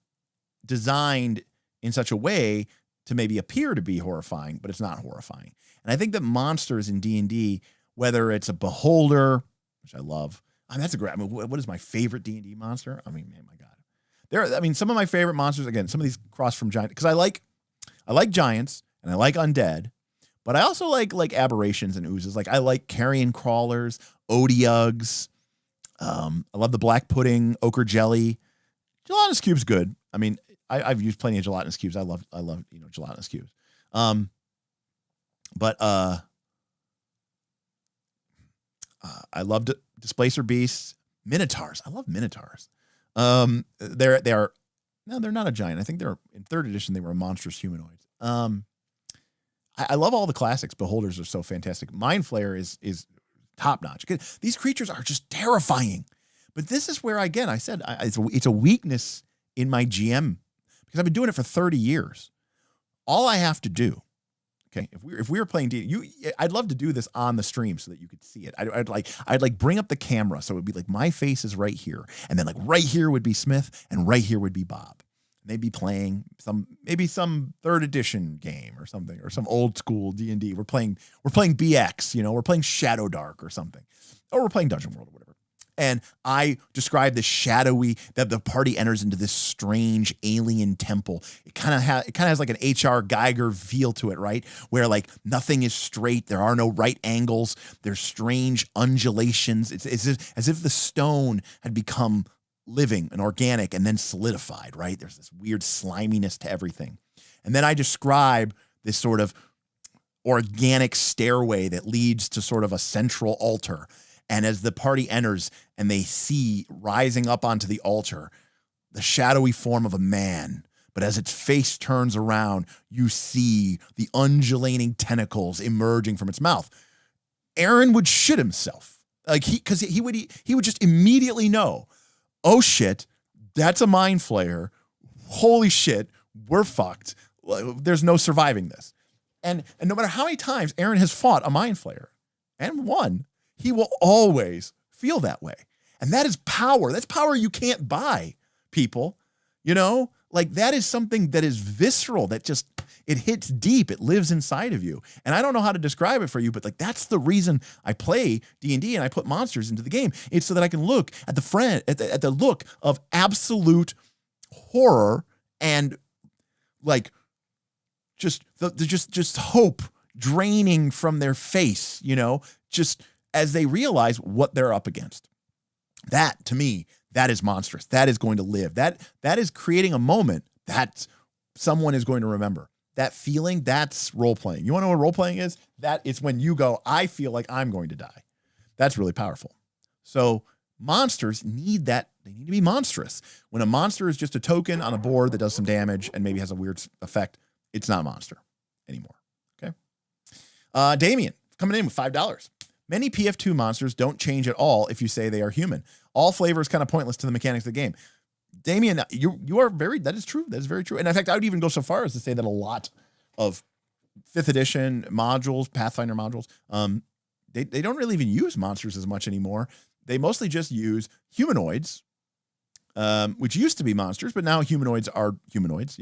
designed in such a way to maybe appear to be horrifying, but it's not horrifying. And I think that monsters in D&D, whether it's a beholder, which I love, that's a great, what is my favorite D&D monster? Man, my God. Some of my favorite monsters, again, some of these cross from giant, because I like giants and I like undead, but I also like aberrations and oozes. Like I like carrion crawlers, odiugs. I love the black pudding, ochre jelly. Gelatinous cube's good. I've used plenty of gelatinous cubes. I love gelatinous cubes. But I loved displacer beasts, minotaurs. I love minotaurs. They're not a giant. I think they're in 3rd edition. They were monstrous humanoids. I love all the classics. Beholders are so fantastic. Mind Flayer is top notch. These creatures are just terrifying. But this is where, again, I said it's a weakness in my GM because I've been doing it for 30 years. All I have to do, okay, if we were playing D&D, I'd love to do this on the stream so that you could see it. I'd bring up the camera so it would be like my face is right here, and then like right here would be Smith, and right here would be Bob. And they'd be playing some 3rd edition game or something, or some old school D&D. We're playing BX, we're playing Shadow Dark or something, or we're playing Dungeon World or whatever. And I describe the shadowy, that the party enters into this strange alien temple. It kind of has like an H.R. Geiger feel to it, right? Where like nothing is straight. There are no right angles. There's strange undulations. It's as if the stone had become living and organic and then solidified, right? There's this weird sliminess to everything. And then I describe this sort of organic stairway that leads to sort of a central altar. And as the party enters and they see rising up onto the altar the shadowy form of a man, but as its face turns around, you see the undulating tentacles emerging from its mouth. Aaron would shit himself, because he would just immediately know, oh shit, that's a mind flayer. Holy shit, we're fucked. There's no surviving this. And no matter how many times Aaron has fought a mind flayer and won, he will always feel that way. And that is power. That's power you can't buy, people. That is something that is visceral, that just, it hits deep. It lives inside of you. And I don't know how to describe it for you, but that's the reason I play D&D and I put monsters into the game. It's so that I can look at at the look of absolute horror and just hope draining from their face, just as they realize what they're up against. That, to me, that is monstrous. That is going to live. That is creating a moment that someone is going to remember. That feeling, that's role-playing. You want to know what role-playing is? That it's when you go, I feel like I'm going to die. That's really powerful. So monsters need that. They need to be monstrous. When a monster is just a token on a board that does some damage and maybe has a weird effect, it's not a monster anymore. Okay. Damien, coming in with $5. Many PF2 monsters don't change at all if you say they are human. All flavor is kind of pointless to the mechanics of the game. Damien, you are that is true. That is very true. And in fact, I would even go so far as to say that a lot of 5th edition modules, Pathfinder modules, they don't really even use monsters as much anymore. They mostly just use humanoids, which used to be monsters, but now humanoids are humanoids,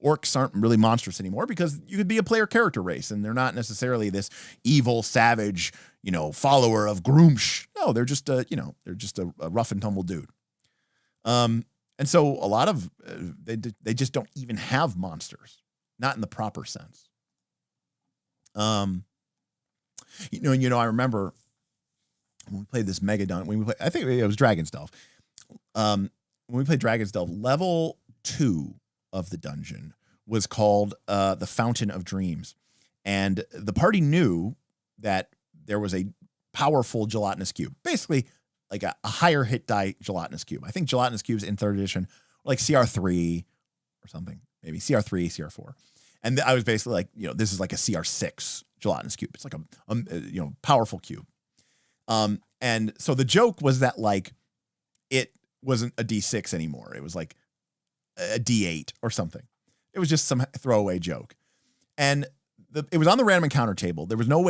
Orcs aren't really monstrous anymore because you could be a player character race and they're not necessarily this evil, savage, follower of Groomsh. No, they're just a rough and tumble dude. And so a lot of they just don't even have monsters, not in the proper sense. I remember when we played this Mega Dun, I think it was Dragon's Delve. When we played Dragon's Delve, level 2 of the dungeon was called the Fountain of Dreams. And the party knew that there was a powerful gelatinous cube, basically like a higher hit die gelatinous cube. I think gelatinous cubes in 3rd edition were like CR3 or something, maybe CR3, CR4. And I was basically like, this is like a CR6 gelatinous cube. It's like a powerful cube. And so the joke was that like it wasn't a D6 anymore. It was like a D8 or something. It was just some throwaway joke. And it was on the random encounter table. There was no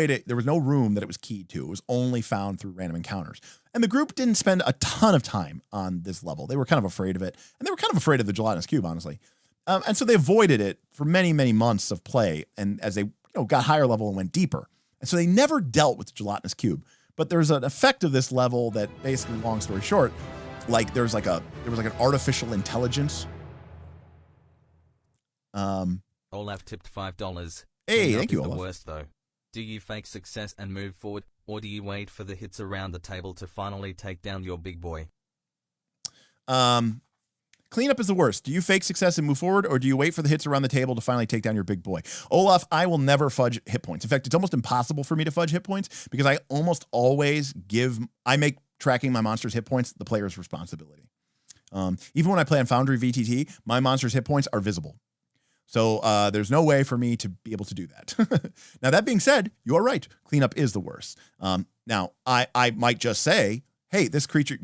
room that it was keyed to. It was only found through random encounters. And the group didn't spend a ton of time on this level. They were kind of afraid of it. And they were kind of afraid of the gelatinous cube, honestly. And so they avoided it for many, many months of play. And as they got higher level and went deeper. And so they never dealt with the gelatinous cube. But there's an effect of this level that basically, long story short, like there was like an artificial intelligence. Olaf tipped $5. Hey, thank you, Olaf. Olaf. The worst though. Do you fake success and move forward, or do you wait for the hits around the table to finally take down your big boy? Cleanup is the worst. Do you fake success and move forward, or do you wait for the hits around the table to finally take down your big boy? Olaf, I will never fudge hit points. In fact, it's almost impossible for me to fudge hit points because I almost always make tracking my monster's hit points the player's responsibility. Even when I play on Foundry VTT, my monster's hit points are visible. So there's no way for me to be able to do that. Now, that being said, you are right. Cleanup is the worst. Now, I might just say, hey, this creature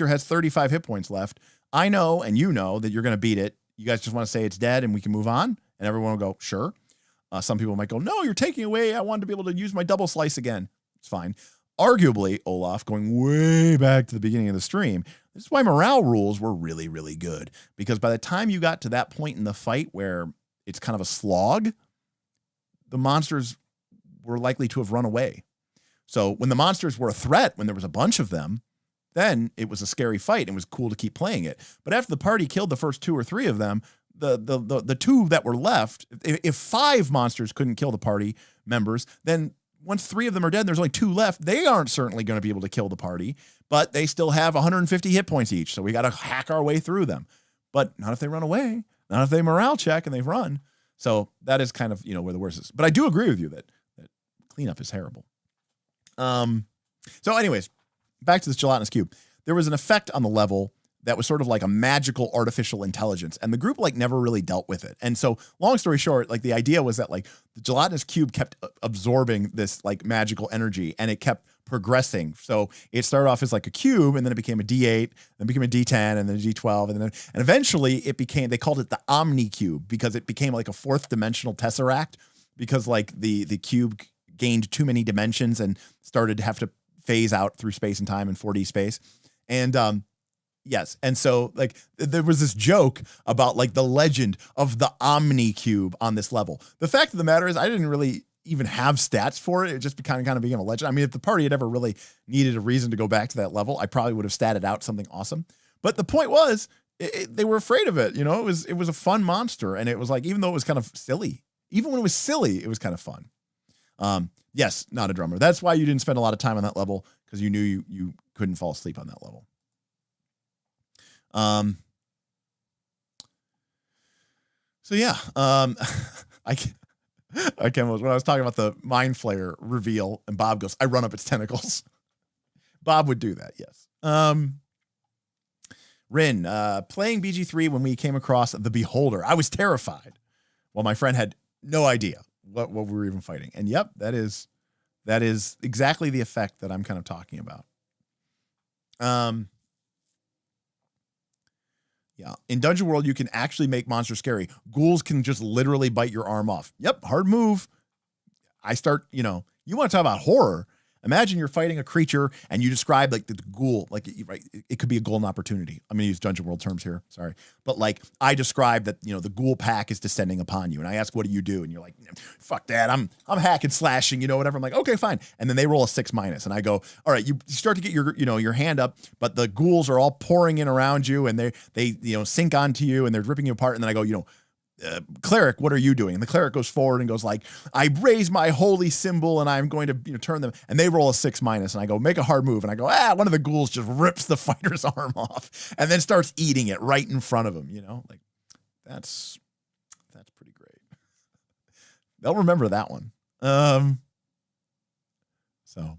has 35 hit points left. I know, and you know, that you're going to beat it. You guys just want to say it's dead and we can move on? And everyone will go, sure. Some people might go, no, you're taking away. I wanted to be able to use my double slice again. It's fine. Arguably, Olaf, going way back to the beginning of the stream, this is why morale rules were really, really good. Because by the time you got to that point in the fight where it's kind of a slog, the monsters were likely to have run away. So when the monsters were a threat, when there was a bunch of them, then it was a scary fight and it was cool to keep playing it. But after the party killed the first 2 or 3 of them, the 2 that were left, if 5 monsters couldn't kill the party members, then once 3 of them are dead, there's only 2 left. They aren't certainly going to be able to kill the party, but they still have 150 hit points each. So we got to hack our way through them. But not if they run away, not if they morale check and they've run. So that is kind of, where the worst is. But I do agree with you that cleanup is terrible. So anyways, back to this gelatinous cube. There was an effect on the level that was sort of like a magical artificial intelligence, and the group never really dealt with it. And so long story short, the idea was that the gelatinous cube kept absorbing this magical energy, and it kept progressing. So it started off as a cube, and then it became a D8, then became a D10, and then a D12, and eventually they called it the Omni Cube because it became a 4th dimensional tesseract because the cube gained too many dimensions and started to have to phase out through space and time and 4D space. And yes. And so there was this joke about the legend of the Omni Cube on this level. The fact of the matter is I didn't really even have stats for it. It just kind of became a legend. I mean, if the party had ever really needed a reason to go back to that level, I probably would have statted out something awesome. But the point was they were afraid of it. It was a fun monster. And it was even though it was kind of silly, even when it was silly, it was kind of fun. Yes, not a drummer. That's why you didn't spend a lot of time on that level, because you knew you couldn't fall asleep on that level. So yeah, I can't, when I was talking about the Mind Flayer reveal and Bob goes, I run up its tentacles. Bob would do that. Yes. Rin, playing BG3 when we came across the Beholder, I was terrified while my friend had no idea what we were even fighting. And yep, that is exactly the effect that I'm kind of talking about. Yeah. In Dungeon World, you can actually make monsters scary. Ghouls can just literally bite your arm off. Yep. Hard move. You want to talk about horror. Imagine you're fighting a creature and you describe the ghoul, right? It could be a golden opportunity. I'm going to use Dungeon World terms here. Sorry. But I describe that, the ghoul pack is descending upon you. And I ask, what do you do? And you're like, fuck that. I'm hacking, slashing, whatever. I'm like, okay, fine. And then they roll a 6-. And I go, all right, you start to get your hand up, but the ghouls are all pouring in around you and they sink onto you and they're ripping you apart. And then I go, cleric, what are you doing? And the cleric goes forward and goes I raise my holy symbol and I'm going to turn them, and they roll a 6-. And I go, make a hard move. And I go, one of the ghouls just rips the fighter's arm off and then starts eating it right in front of him, That's pretty great. They'll remember that one. So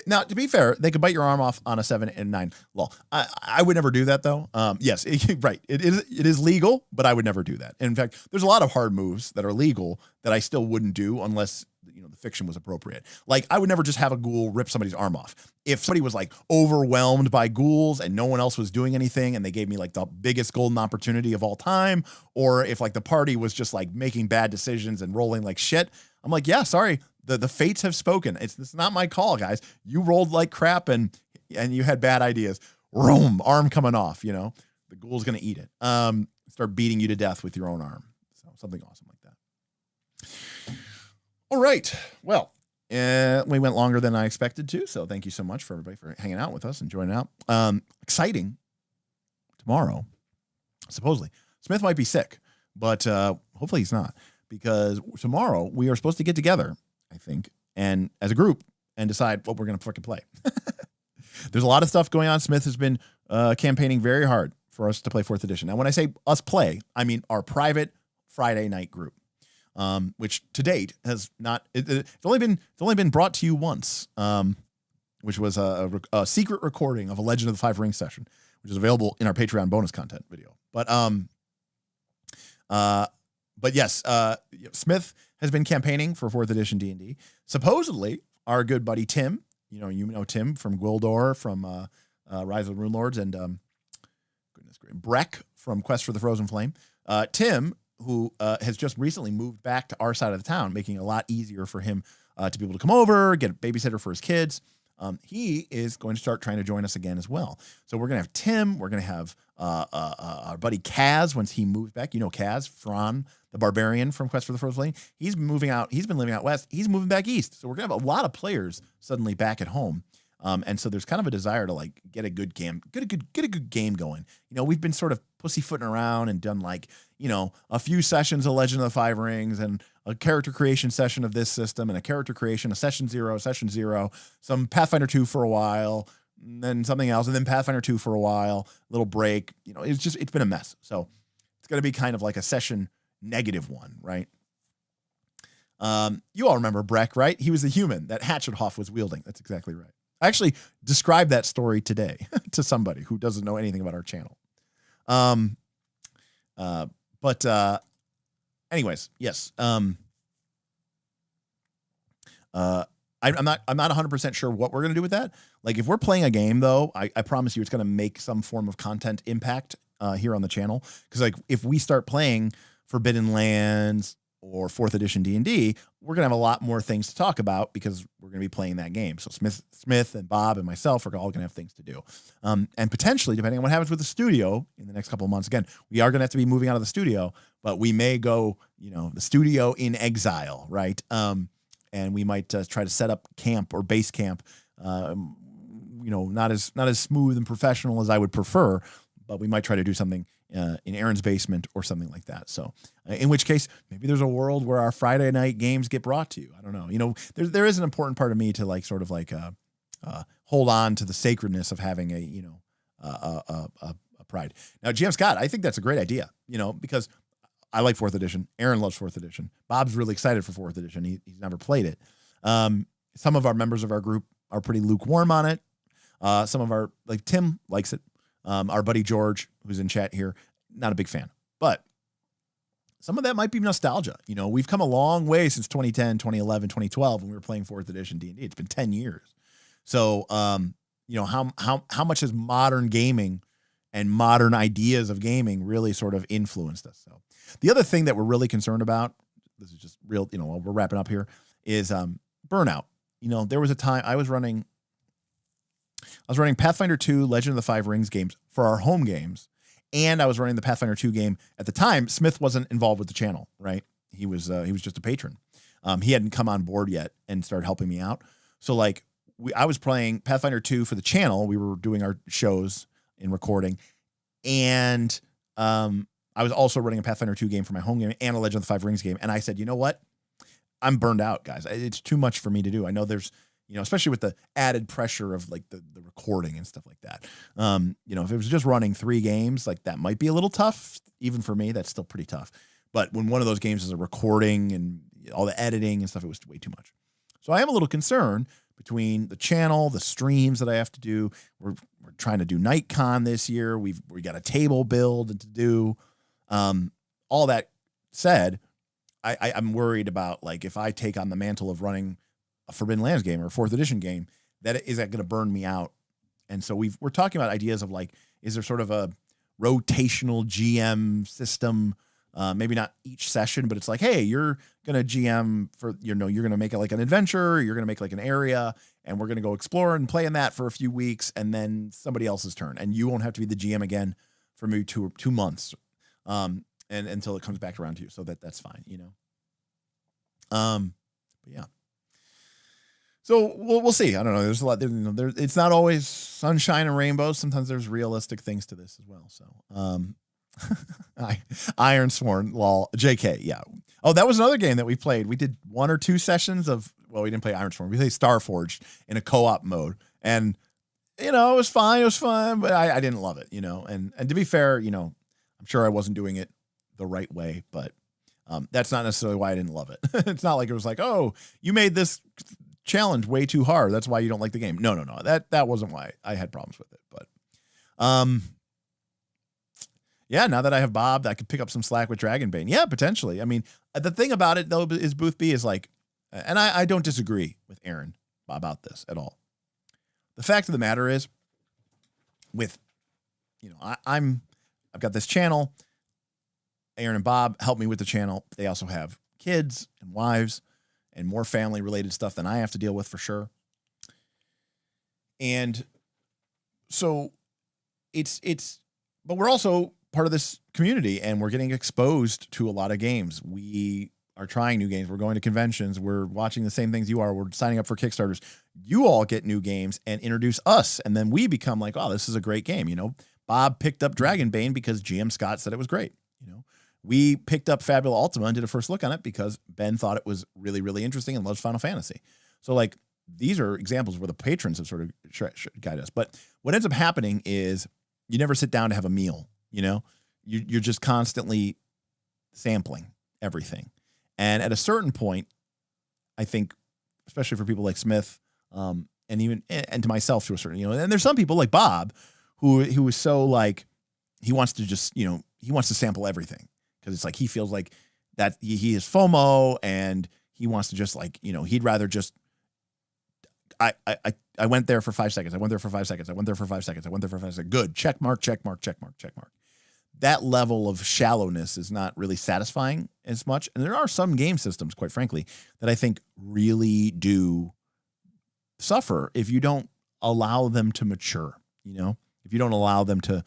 now, to be fair, they could bite your arm off on a 7 and 9. Well, I would never do that though. Yes, right. It is legal, but I would never do that. In fact, there's a lot of hard moves that are legal that I still wouldn't do unless the fiction was appropriate. Like I would never just have a ghoul rip somebody's arm off. If somebody was like overwhelmed by ghouls and no one else was doing anything and they gave me like the biggest golden opportunity of all time, or if like the party was just like making bad decisions and rolling like shit, I'm like, yeah, sorry. The fates have spoken. It's not my call, guys. You rolled like crap and you had bad ideas. Room, arm coming off, the ghoul's going to eat it. Start beating you to death with your own arm. So something awesome like that. All right. Well, we went longer than I expected to. So thank you so much for everybody for hanging out with us and joining out. Exciting. Tomorrow, supposedly, Smith might be sick, but hopefully he's not, because tomorrow we are supposed to get together, I think, and as a group and decide what we're going to fucking play. There's a lot of stuff going on. Smith has been campaigning very hard for us to play 4th edition. Now, when I say us play, I mean our private Friday night group, which to date has not, it's only been brought to you once, which was a secret recording of a Legend of the Five Rings session, which is available in our Patreon bonus content video. But yes, Smith has been campaigning for 4th edition D&D. Supposedly, our good buddy Tim, you know Tim from Gwildor, from Rise of the Rune Lords, and goodness gracious, Breck from Quest for the Frozen Flame. Tim, who has just recently moved back to our side of the town, making it a lot easier for him to be able to come over, get a babysitter for his kids. He is going to start trying to join us again as well. So we're going to have Tim. We're going to have our buddy Kaz once he moves back. Kaz, Fran, the barbarian from Quest for the Frozen Flame. He's moving out. He's been living out west. He's moving back east. So we're going to have a lot of players suddenly back at home. And so there's kind of a desire to like get a good game going. We've been sort of pussyfooting around and done like, a few sessions of Legend of the Five Rings and a character creation session of this system and a character creation, a session 0, some Pathfinder 2 for a while, and then something else, and then Pathfinder 2 for a while, little break. It's been a mess. So it's going to be kind of like a session -1, right? You all remember Breck, right? He was the human that Hatchethoff was wielding. That's exactly right. I actually described that story today to somebody who doesn't know anything about our channel. Anyways, yes. I'm not 100% sure what we're going to do with that. Like if we're playing a game though, I promise you it's going to make some form of content impact here on the channel. Cause like if we start playing Forbidden Lands or 4th edition D&D, we're going to have a lot more things to talk about because we're going to be playing that game. So Smith and Bob and myself are all going to have things to do. And potentially, depending on what happens with the studio in the next couple of months, again, we are going to have to be moving out of the studio, but we may go, the studio in exile, right? And we might try to set up camp or base camp, not as smooth and professional as I would prefer, but we might try to do something in Aaron's basement or something like that. So in which case, maybe there's a world where our Friday night games get brought to you. I don't know. There is an important part of me to like sort of like hold on to the sacredness of having a pride. Now, GM Scott, I think that's a great idea, because I like 4th edition. Aaron loves 4th edition. Bob's really excited for 4th edition. He's never played it. Some of our members of our group are pretty lukewarm on it. Some of our, like Tim likes it. Our buddy George, who's in chat here, not a big fan, but some of that might be nostalgia. We've come a long way since 2010, 2011, 2012 when we were playing 4th edition D&D. It's been 10 years. So, how much has modern gaming and modern ideas of gaming really sort of influenced us? So the other thing that we're really concerned about, this is just real, while we're wrapping up here, is burnout. There was a time I was running Pathfinder 2 Legend of the Five Rings games for our home games, and I was running the Pathfinder 2 game at the time. Smith wasn't involved with the channel, right? He was just a patron. He hadn't come on board yet and started helping me out. So like I was playing Pathfinder 2 for the channel. We were doing our shows and recording, and I was also running a Pathfinder 2 game for my home game and a Legend of the Five Rings game. And I said, you know what? I'm burned out, guys. It's too much for me to do. I know there's you know, especially with the added pressure of like the recording and stuff like that. You know, if it was just running 3 games, like that might be a little tough. Even for me, that's still pretty tough. But when one of those games is a recording and all the editing and stuff, it was way too much. So I am a little concerned between the channel, the streams that I have to do. We're trying to do NightCon this year. We got a table build to do. All that said, I'm worried about, like, if I take on the mantle of running a Forbidden Lands game or a 4th edition game, is that going to burn me out? And so we're talking about ideas of, like, is there sort of a rotational GM system? Maybe not each session, but it's like, hey, you're going to GM for, you know, you're going to make it like an adventure. You're going to make like an area, and we're going to go explore and play in that for a few weeks. And then somebody else's turn, and you won't have to be the GM again for maybe 2 months. And until it comes back around to you. So that's fine, you know? But yeah. So we'll see. I don't know. There's a lot there. It's not always sunshine and rainbows. Sometimes there's realistic things to this as well. So, Iron Sworn, lol, JK. Yeah. Oh, that was another game that we played. We did 1 or 2 sessions of, well, we didn't play Iron Sworn. We played Starforged in a co-op mode. And, you know, it was fine. It was fun, but I didn't love it, you know? And to be fair, you know, I'm sure I wasn't doing it the right way, but that's not necessarily why I didn't love it. It's not like it was like, oh, you made this challenge way too hard, that's why you don't like the game. No. That wasn't why I had problems with it. But yeah, now that I have Bob, I could pick up some slack with Dragonbane. Yeah, potentially. I mean, the thing about it though is Booth B is like, and I don't disagree with Aaron about this at all. The fact of the matter is, with, you know, I've got this channel. Aaron and Bob help me with the channel. They also have kids and wives and more family related stuff than I have to deal with for sure. And so but we're also part of this community, and we're getting exposed to a lot of games. We are trying new games. We're going to conventions. We're watching the same things you are. We're signing up for Kickstarters. You all get new games and introduce us. And then we become like, oh, this is a great game. You know, Bob picked up Dragonbane because GM Scott said it was great. You know, we picked up Fabula Ultima and did a first look on it because Ben thought it was really, really interesting and loves Final Fantasy. So, like, these are examples where the patrons have sort of guided us. But what ends up happening is you never sit down to have a meal, you know? You're just constantly sampling everything. And at a certain point, I think, especially for people like Smith, and to myself to a certain, you know, and there's some people like Bob who is so, like, he wants to just, you know, he wants to sample everything. Because it's like he feels like that he is FOMO, and he wants to just, like, you know, he'd rather just, I went there for 5 seconds. I went there for 5 seconds. I went there for 5 seconds. I went there for 5 seconds. Good. Check mark, check mark, check mark, check mark. That level of shallowness is not really satisfying as much. And there are some game systems, quite frankly, that I think really do suffer if you don't allow them to mature, you know, if you don't allow them to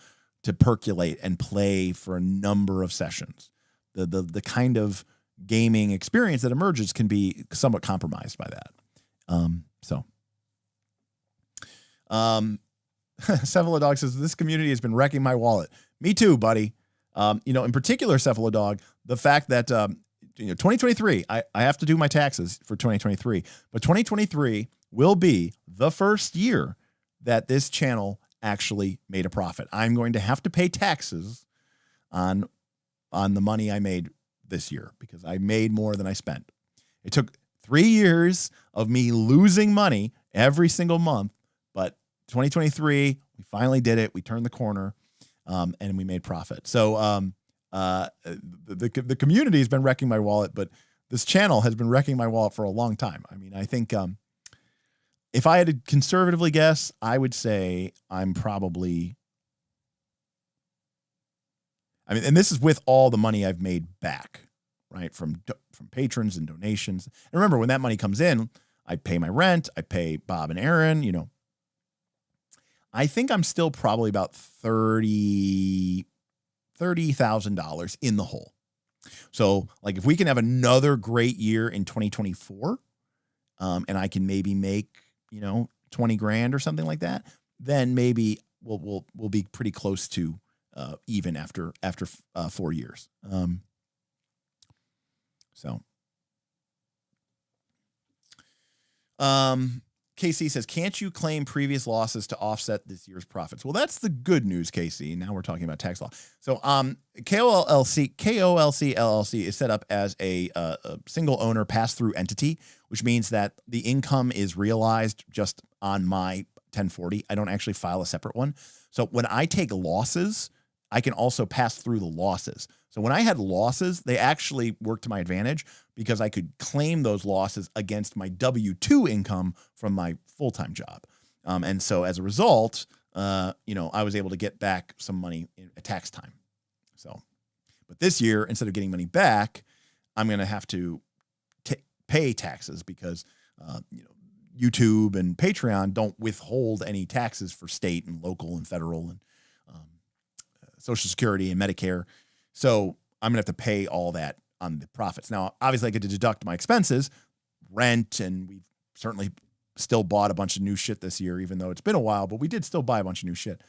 percolate and play for a number of sessions. The kind of gaming experience that emerges can be somewhat compromised by that. Cephalodog says, this community has been wrecking my wallet. Me too, buddy. You know, in particular, Cephalodog, the fact that, 2023, I have to do my taxes for 2023, but 2023 will be the first year that this channel actually made a profit. I'm going to have to pay taxes on the money I made this year because I made more than I spent. It took 3 years of me losing money every single month, but 2023, we finally did it. We turned the corner, and we made profit. So the community has been wrecking my wallet, but this channel has been wrecking my wallet for a long time. I mean, I think if I had to conservatively guess, I would say I'm probably, I mean, and this is with all the money I've made back, right? From patrons and donations. And remember, when that money comes in, I pay my rent, I pay Bob and Aaron, you know. I think I'm still probably about $30,000 in the hole. So, like, if we can have another great year in 2024, and I can maybe make, 20 grand or something like that, then maybe we'll be pretty close to even after 4 years. KC says, can't you claim previous losses to offset this year's profits? Well, that's the good news, KC. Now we're talking about tax law. So KOLC LLC is set up as a single owner pass-through entity, which means that the income is realized just on my 1040. I don't actually file a separate one. So when I take losses, I can also pass through the losses. So when I had losses, they actually worked to my advantage because I could claim those losses against my W-2 income from my full-time job. And so as a result, I was able to get back some money at tax time. So, but this year, instead of getting money back, I'm going to have to pay taxes because, YouTube and Patreon don't withhold any taxes for state and local and federal and Social Security and Medicare. So I'm going to have to pay all that on the profits. Now, obviously, I get to deduct my expenses, rent, and we've certainly still bought a bunch of new shit this year, even though it's been a while, but we did still buy a bunch of new shit.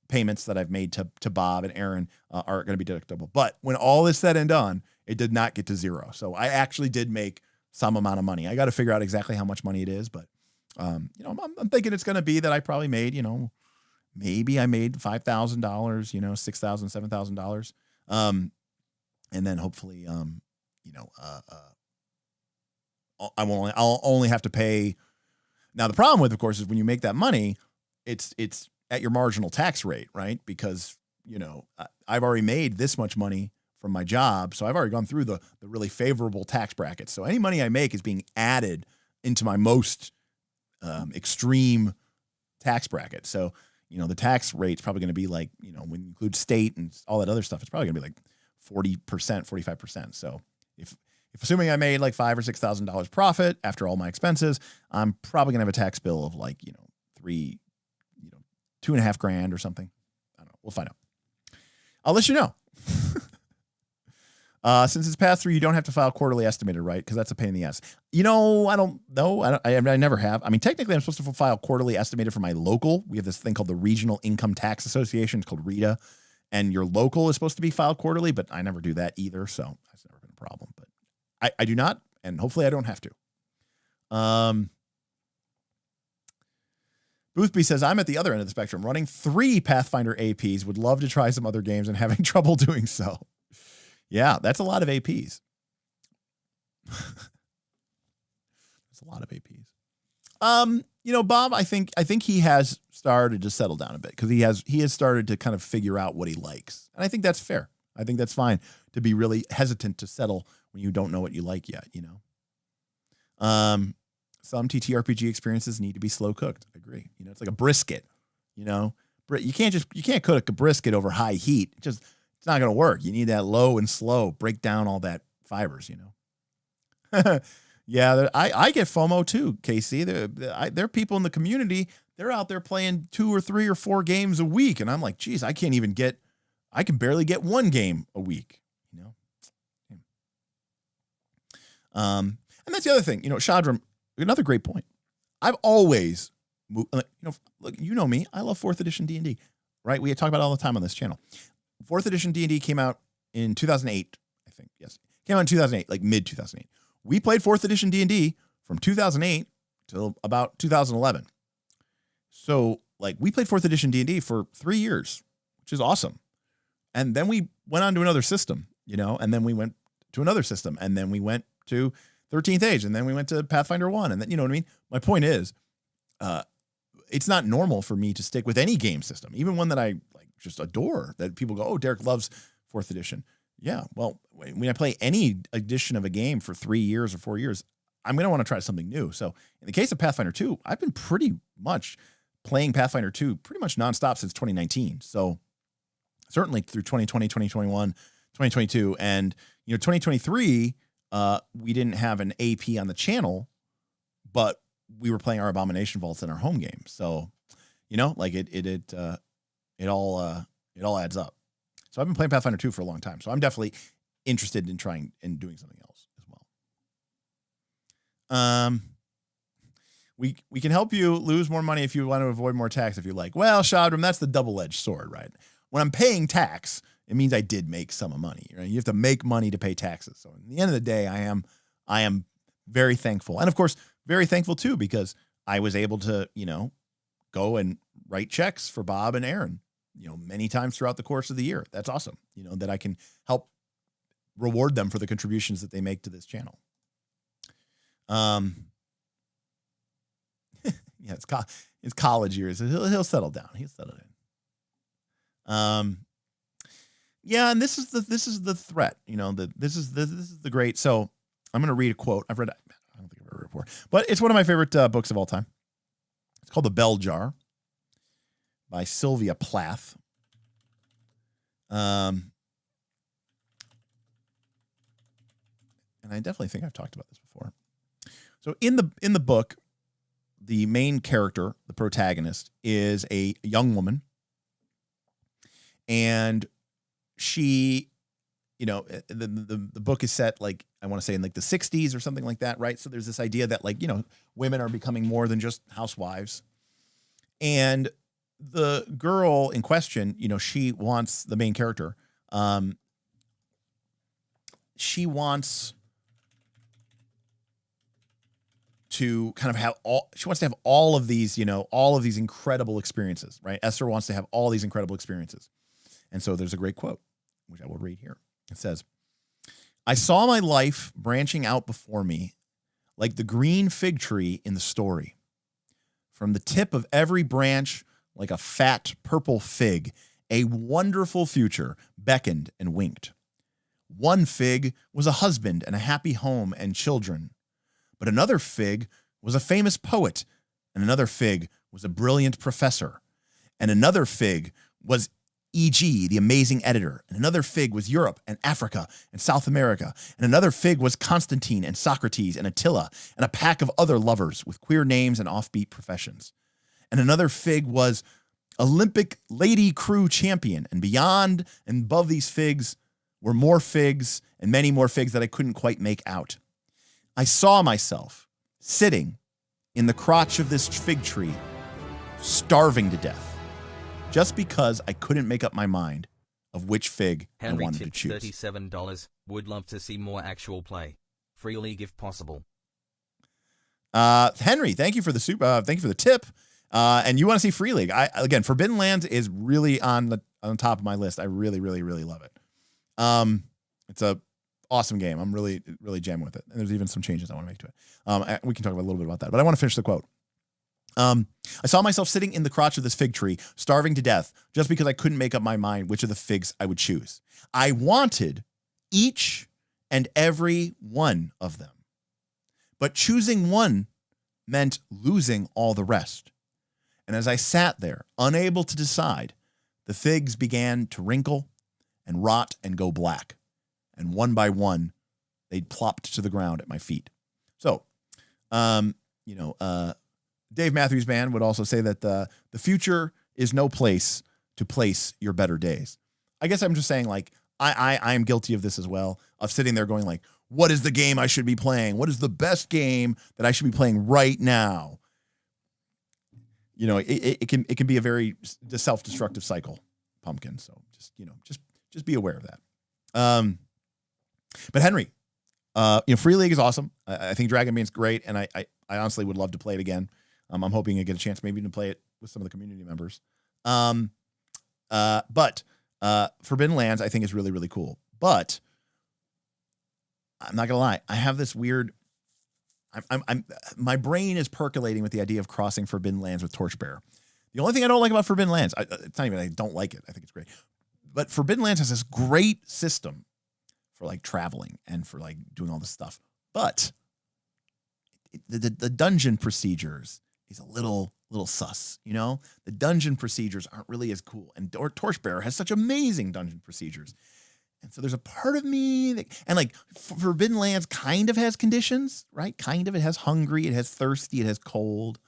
Payments that I've made to Bob and Aaron are going to be deductible. But when all is said and done, it did not get to zero. So I actually did make some amount of money. I got to figure out exactly how much money it is, but I'm thinking it's going to be that I probably made, maybe I made $5,000, $6,000, $7,000. And then hopefully, I'll only have to pay. Now the problem with, of course, is when you make that money, it's at your marginal tax rate, right? Because, I've already made this much money from my job. So I've already gone through the really favorable tax brackets. So any money I make is being added into my most extreme tax bracket. So, the tax rate's probably going to be like, when you include state and all that other stuff, it's probably going to be like 40%, 45%. So if assuming I made like $5,000 or $6,000 profit after all my expenses, I'm probably going to have a tax bill of like, $2,500 or something. I don't know. We'll find out. I'll let you know. Since it's passed through, you don't have to file quarterly estimated, right? Because that's a pain in the ass. I don't know. I never have. I mean, technically, I'm supposed to file quarterly estimated for my local. We have this thing called the Regional Income Tax Association. It's called RITA. And your local is supposed to be filed quarterly, but I never do that either. So that's never been a problem. But I do not, and hopefully I don't have to. Boothby says, I'm at the other end of the spectrum, running 3 Pathfinder APs. Would love to try some other games and having trouble doing so. Yeah, that's a lot of APs. That's a lot of APs. Bob, I think he has started to settle down a bit because he has started to kind of figure out what he likes. And I think that's fair. I think that's fine to be really hesitant to settle when you don't know what you like yet, Some TTRPG experiences need to be slow cooked. I agree. It's like a brisket, you can't cook a brisket over high heat. It's not going to work. You need that low and slow, break down all that fibers, Yeah, I get FOMO too, KC. There are people in the community, they're out there playing 2 or 3 or 4 games a week. And I'm like, geez, I can barely get 1 game a week, And that's the other thing, Shadram, another great point. I've always moved, look, me, I love 4th edition D&D, right? We talk about it all the time on this channel. 4th edition D&D came out in 2008, I think. Yes. Came out in 2008, like mid 2008. We played 4th edition D&D from 2008 till about 2011. So like we played 4th edition D&D for 3 years, which is awesome. And then we went on to another system, and then we went to another system, and then we went to 13th Age, and then we went to Pathfinder 1, and then, you know what I mean? My point is, it's not normal for me to stick with any game system, even one that I like just adore, that people go, oh, Derek loves 4th edition. Yeah, well, when I play any edition of a game for 3 years or 4 years, I'm going to want to try something new. So in the case of Pathfinder 2, I've been pretty much playing Pathfinder 2 pretty much nonstop since 2019. So certainly through 2020, 2021, 2022, and 2023, we didn't have an AP on the channel, but we were playing our Abomination Vaults in our home game. So, like it all adds up. So I've been playing Pathfinder 2 for a long time. So I'm definitely interested in trying and doing something else as well. We can help you lose more money if you want to avoid more tax, if you like. Well, Shadram, that's the double-edged sword, right? When I'm paying tax, it means I did make some money, right? You have to make money to pay taxes. So at the end of the day, I am very thankful. And of course, very thankful too, because I was able to, go and write checks for Bob and Aaron, many times throughout the course of the year. That's awesome. That I can help reward them for the contributions that they make to this channel. Yeah, it's college years. He'll settle down. He'll settle in. Yeah, and this is the threat. This is the great. So I'm going to read a quote. I don't think I've ever read it before, but it's one of my favorite books of all time. It's called The Bell Jar by Sylvia Plath. And I definitely think I've talked about this before. So in the book, the main character, the protagonist, is a young woman, and she, the book is set like, I want to say in like the 60s or something like that, right? So there's this idea that like, women are becoming more than just housewives. And the girl in question, she wants, the main character, she wants to kind of have all of these, all of these incredible experiences, right? Esther wants to have all these incredible experiences. And so there's a great quote, which I will read here. It says, "I saw my life branching out before me like the green fig tree in the story. From the tip of every branch, like a fat purple fig, a wonderful future beckoned and winked. One fig was a husband and a happy home and children. But another fig was a famous poet, and another fig was a brilliant professor, and another fig was E.G., the amazing editor, and another fig was Europe and Africa and South America, and another fig was Constantine and Socrates and Attila and a pack of other lovers with queer names and offbeat professions. And another fig was Olympic lady crew champion, and beyond and above these figs were more figs and many more figs that I couldn't quite make out. I saw myself sitting in the crotch of this fig tree, starving to death, just because I couldn't make up my mind of which fig Henry I wanted to choose." $37. Would love to see more actual play. Free league if possible. Henry, thank you for the thank you for the tip. And you want to see Free League? Again, Forbidden Lands is really on top of my list. I really, really, really love it. It's a awesome game. I'm really, really jamming with it. And there's even some changes I want to make to it. We can talk a little bit about that, but I want to finish the quote. "I saw myself sitting in the crotch of this fig tree, starving to death, just because I couldn't make up my mind which of the figs I would choose. I wanted each and every one of them, but choosing one meant losing all the rest. And as I sat there, unable to decide, the figs began to wrinkle and rot and go black. And one by one, they plopped to the ground at my feet." So, Dave Matthews Band would also say that the future is no place to place your better days. I guess I'm just saying, like, I am guilty of this as well, of sitting there going like, what is the game I should be playing? What is the best game that I should be playing right now? It can be a very self-destructive cycle, Pumpkin. So just be aware of that. But Henry, Free League is awesome. I think Dragon Bean's great, and I honestly would love to play it again. I'm hoping I get a chance maybe to play it with some of the community members. But Forbidden Lands I think is really, really cool. But I'm not gonna lie, I have this weird. My brain is percolating with the idea of crossing Forbidden Lands with Torchbearer. The only thing I don't like about Forbidden Lands, it's not even I don't like it. I think it's great, but Forbidden Lands has this great system for like traveling and for like doing all this stuff. But the dungeon procedures is a little sus, The dungeon procedures aren't really as cool. And Torchbearer has such amazing dungeon procedures. And so there's a part of me that, and like Forbidden Lands kind of has conditions, right? Kind of. It has hungry, it has thirsty, it has cold.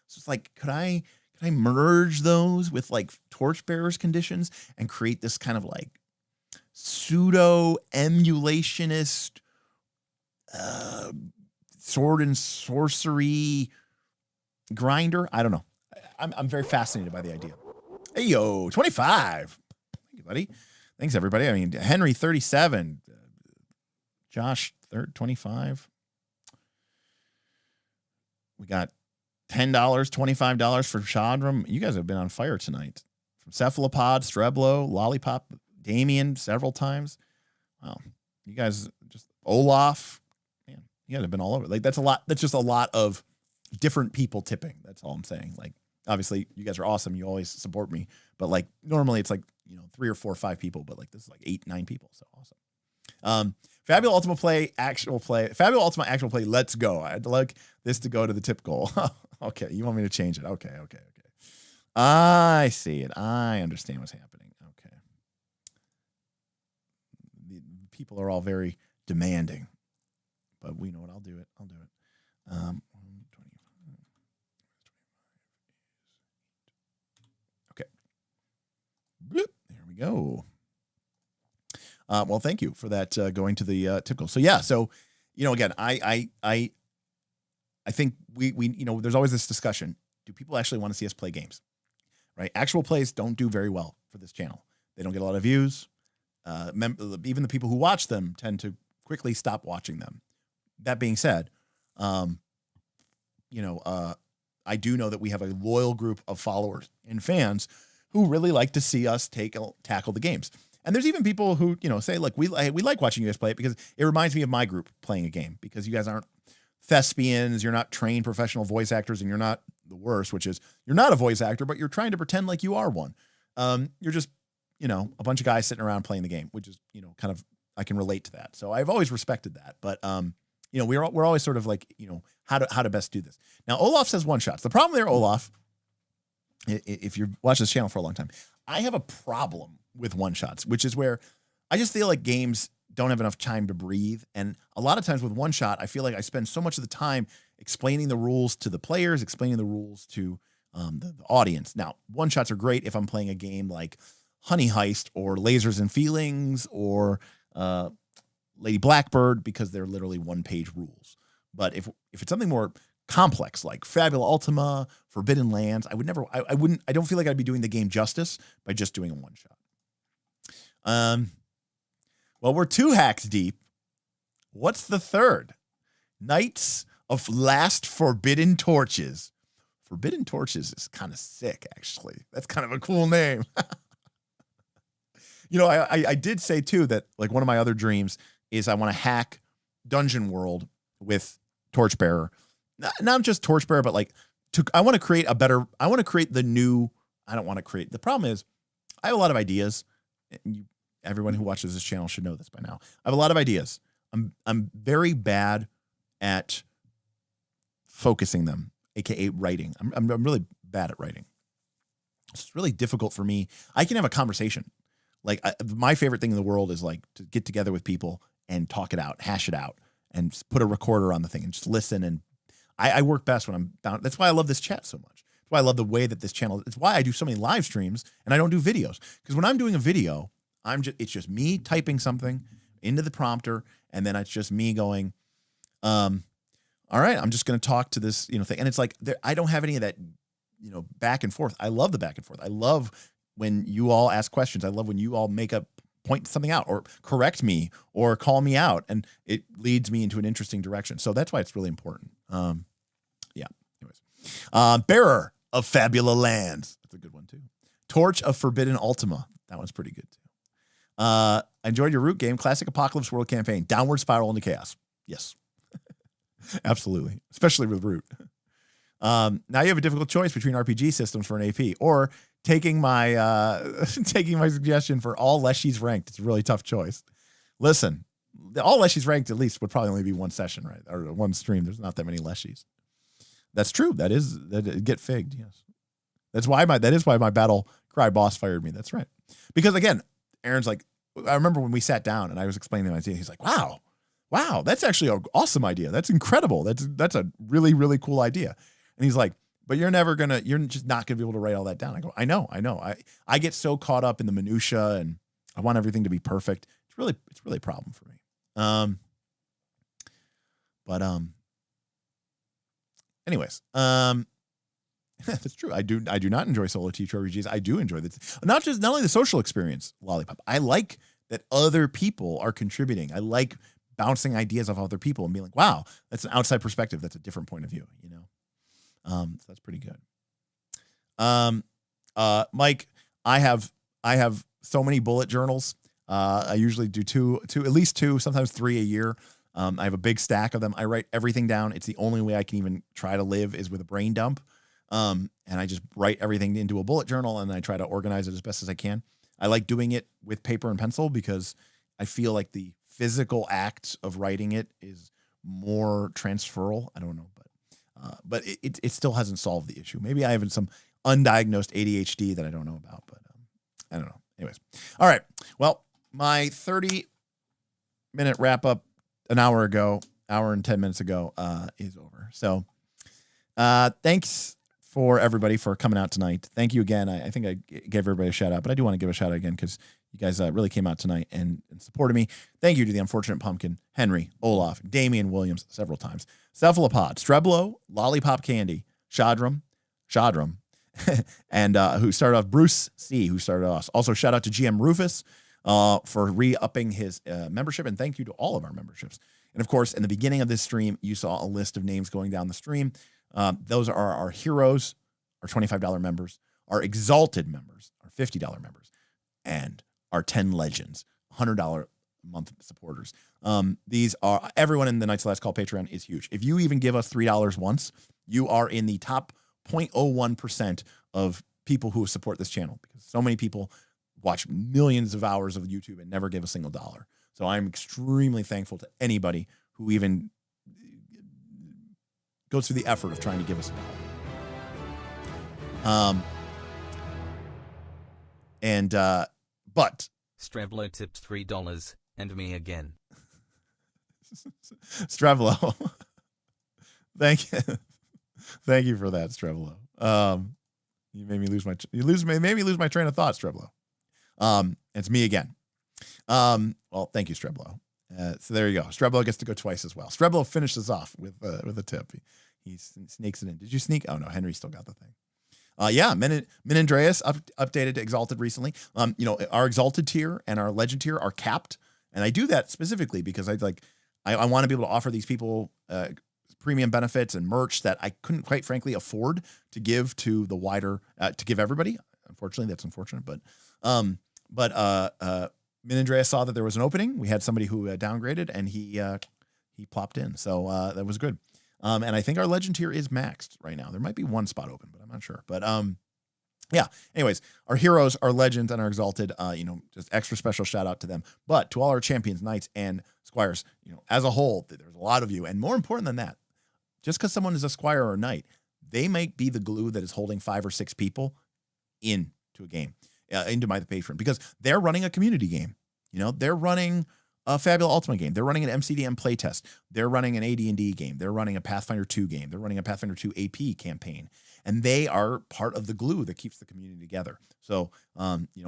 So it's like, could I merge those with like Torchbearer's conditions and create this kind of like pseudo emulationist sword and sorcery grinder? I don't know. I'm very fascinated by the idea. Hey, yo, 25. Thank you, buddy. Thanks, everybody. I mean, Henry, 37. Josh, 25. We got $10, $25 for Chandram. You guys have been on fire tonight. From Cephalopod, Streblo, Lollipop, Damien several times. Wow. You guys just Olaf. Man, you guys have been all over. Like that's a lot. That's just a lot of different people tipping. That's all I'm saying. Like obviously you guys are awesome. You always support me. But like normally it's like, 3 or 4 or 5 people, but like this is like 8, 9 people. So awesome. Fabulous Ultima Play, actual play. Fabulous Ultima actual play. Let's go. I'd like this to go to the tip goal. Okay. You want me to change it? Okay. I see it. I understand what's happening. Okay. The people are all very demanding, but we know what. I'll do it. 125. Okay. Bloop. There we go. Well, thank you for that. Going to the tip goal. So yeah. So, again, I think we there's always this discussion. Do people actually want to see us play games? Right? Actual plays don't do very well for this channel. They don't get a lot of views. Even the people who watch them tend to quickly stop watching them. That being said, I do know that we have a loyal group of followers and fans who really like to see us tackle the games. And there's even people who, say, like, we like watching you guys play it because it reminds me of my group playing a game, because you guys aren't thespians, you're not trained professional voice actors, and you're not the worst, which is you're not a voice actor, but you're trying to pretend like you are one. You're just, a bunch of guys sitting around playing the game, which is, kind of, I can relate to that. So I've always respected that. But, we're always sort of like, how to best do this. Now, Olaf says one shots. The problem there, Olaf, if you've watched this channel for a long time, I have a problem with one shots, which is where I just feel like games don't have enough time to breathe. And a lot of times with one shot, I feel like I spend so much of the time explaining the rules to the players, explaining the rules to the audience. Now, one shots are great if I'm playing a game like Honey Heist or Lasers and Feelings or Lady Blackbird, because they're literally one-page rules. But if it's something more complex like Fabula Ultima, Forbidden Lands, I don't feel like I'd be doing the game justice by just doing a one shot. Well, we're 2 hacks deep. What's the third? Knights of Last Forbidden Torches. Forbidden Torches is kind of sick, actually. That's kind of a cool name. I did say too that like one of my other dreams is I want to hack Dungeon World with Torchbearer. Not just Torchbearer, but like I want to create the problem is I have a lot of ideas. Everyone who watches this channel should know this by now. I have a lot of ideas. I'm very bad at focusing them, aka writing. I'm really bad at writing. It's really difficult for me. I can have a conversation. Like my favorite thing in the world is like to get together with people and talk it out, hash it out, and put a recorder on the thing and just listen. And I work best when I'm down. That's why I love this chat so much. That's why I love the way that this channel. It's why I do so many live streams and I don't do videos, because when I'm doing a video, it's just me typing something into the prompter, and then it's just me going, all right, I'm just going to talk to this, thing. And it's like, I don't have any of that, back and forth. I love the back and forth. I love when you all ask questions. I love when you all point something out or correct me or call me out, and it leads me into an interesting direction. So that's why it's really important. Yeah. Anyways, Bearer of Fabula Lands. That's a good one too. Torch of Forbidden Ultima. That one's pretty good too. I enjoyed your Root game, Classic Apocalypse World Campaign, Downward Spiral into Chaos. Yes, absolutely, especially with Root. Now you have a difficult choice between RPG systems for an AP or taking my suggestion for all Leshy's ranked. It's a really tough choice. Listen, all Leshy's ranked at least would probably only be one session, right, or one stream. There's not that many Leshy's. That's true. That get figged. Yes, that is why my Battle Cry boss fired me. That's right. Because again, Aaron's like, I remember when we sat down and I was explaining my idea. He's like, wow, that's actually an awesome idea. That's incredible. That's a really, really cool idea. And he's like, but you're just not gonna be able to write all that down. I go, I know. I get so caught up in the minutia and I want everything to be perfect. It's really a problem for me. Anyways, that's true. I do not enjoy solo TTRPGs. I do enjoy this. Not only the social experience, Lollipop. I like that other people are contributing. I like bouncing ideas off other people and being like, wow, that's an outside perspective. That's a different point of view, So that's pretty good. Mike, I have so many bullet journals. I usually do at least two, sometimes 3 a year. I have a big stack of them. I write everything down. It's the only way I can even try to live is with a brain dump. And I just write everything into a bullet journal and I try to organize it as best as I can. I like doing it with paper and pencil because I feel like the physical act of writing it is more transferable. I don't know, but it still hasn't solved the issue. Maybe I have some undiagnosed ADHD that I don't know about, but I don't know. Anyways. All right. Well, my 30-minute wrap up an hour and 10 minutes ago, is over. So, thanks for everybody for coming out tonight. Thank you again. I think I gave everybody a shout out, but I do want to give a shout out again because you guys really came out tonight and supported me. Thank you to the Unfortunate Pumpkin, Henry, Olaf, Damian Williams several times, Cephalopod, Streblo, Lollipop Candy, Shadram, and who started off, Bruce C, who started off. Also, shout out to GM Rufus for re-upping his membership, and thank you to all of our memberships. And of course, in the beginning of this stream, you saw a list of names going down the stream. Those are our heroes, our $25 members, our exalted members, our $50 members, and our 10 legends, $100 a month supporters. These are everyone in the Knights of Last Call Patreon is huge. If you even give us $3 once, you are in the top 0.01% of people who support this channel because so many people watch millions of hours of YouTube and never give a single dollar. So I'm extremely thankful to anybody who even goes through the effort of trying to give us a dollar. But Strevlo tips $3 and me again. Strevlo, thank you for that, Strevlo. You made me lose my train of thought, Strevlo. It's me again. Well, thank you, Streblo. So there you go. Streblo gets to go twice as well. Streblo finishes off with a tip. He sneaks it in. Did you sneak? Oh no, Henry still got the thing. Yeah, Min Andreas updated to Exalted recently. Our Exalted tier and our Legend tier are capped, and I do that specifically because I want to be able to offer these people premium benefits and merch that I couldn't quite frankly afford to give to the wider to give everybody. Unfortunately, that's unfortunate, but Min Andreas saw that there was an opening. We had somebody who downgraded, and he plopped in, so that was good. And I think our Legend tier is maxed right now. There might be one spot open, but I'm not sure. But yeah. Anyways, our heroes, our legends, and our exalted, just extra special shout out to them. But to all our champions, knights, and squires, as a whole, there's a lot of you. And more important than that, just because someone is a squire or a knight, they might be the glue that is holding 5 or 6 people into a game, into my patron, because they're running a community game. They're running a Fabula Ultimate game. They're running an MCDM playtest. They're running an AD&D game. They're running a Pathfinder 2 game. They're running a Pathfinder 2 AP campaign. And they are part of the glue that keeps the community together. So,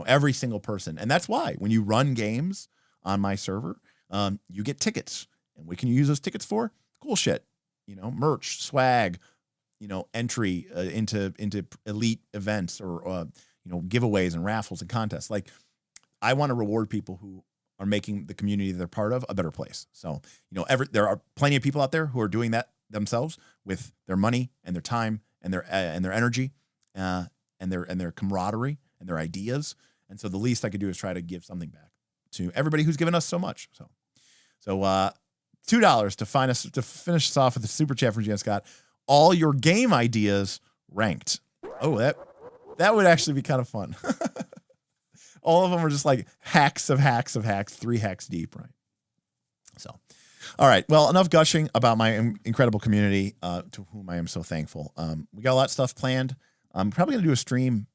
every single person. And that's why when you run games on my server, you get tickets. And what can you use those tickets for? Cool shit. Merch, swag, entry into elite events or, giveaways and raffles and contests. Like, I want to reward people who are making the community they're part of a better place. So, there are plenty of people out there who are doing that themselves with their money and their time and their energy, and their camaraderie and their ideas. And so the least I could do is try to give something back to everybody who's given us so much. So $2 to finish us off with the super chat from GM Scott. All your game ideas ranked. Oh, that would actually be kind of fun. All of them are just like hacks of hacks of hacks, 3 hacks deep, right? So, all right. Well, enough gushing about my incredible community, to whom I am so thankful. We got a lot of stuff planned. I'm probably going to do a stream.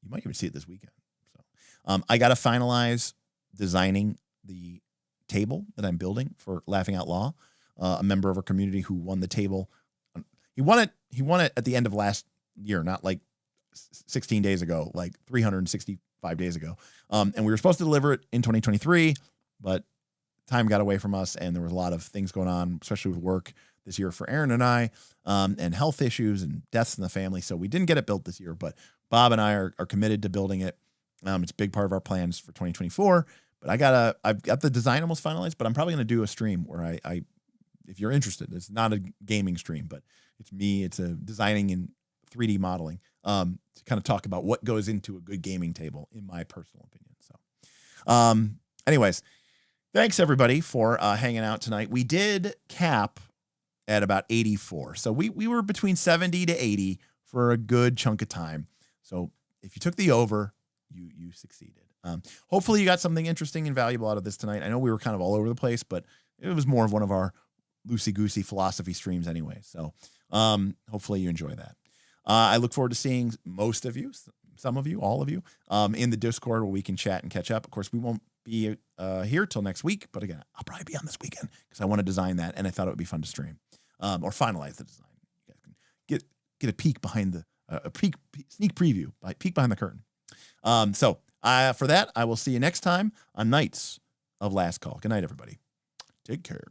You might even see it this weekend. So, I got to finalize designing the table that I'm building for Laughing Out Law. A member of our community who won the table. He won it at the end of last year, not like 16 days ago, like 365 days ago. And we were supposed to deliver it in 2023, but time got away from us, and there was a lot of things going on, especially with work this year for Aaron and I, and health issues and deaths in the family. So we didn't get it built this year, but Bob and I are committed to building it. It's a big part of our plans for 2024, but I've got the design almost finalized, but I'm probably going to do a stream where I if you're interested, it's not a gaming stream, but It's me. It's a designing and 3D modeling to kind of talk about what goes into a good gaming table, in my personal opinion. So, anyways, thanks everybody for hanging out tonight. We did cap at about 84. So we were between 70 to 80 for a good chunk of time. So if you took the over, you succeeded. Hopefully you got something interesting and valuable out of this tonight. I know we were kind of all over the place, but it was more of one of our loosey-goosey philosophy streams anyway. So hopefully you enjoy that. I look forward to seeing most of you, some of you, all of you, in the Discord where we can chat and catch up. Of course, we won't be here till next week, but again, I'll probably be on this weekend because I want to design that, and I thought it would be fun to stream or finalize the design. You guys can get a peek behind the sneak preview, peek behind the curtain. So for that, I will see you next time on Knights of Last Call. Good night, everybody. Take care.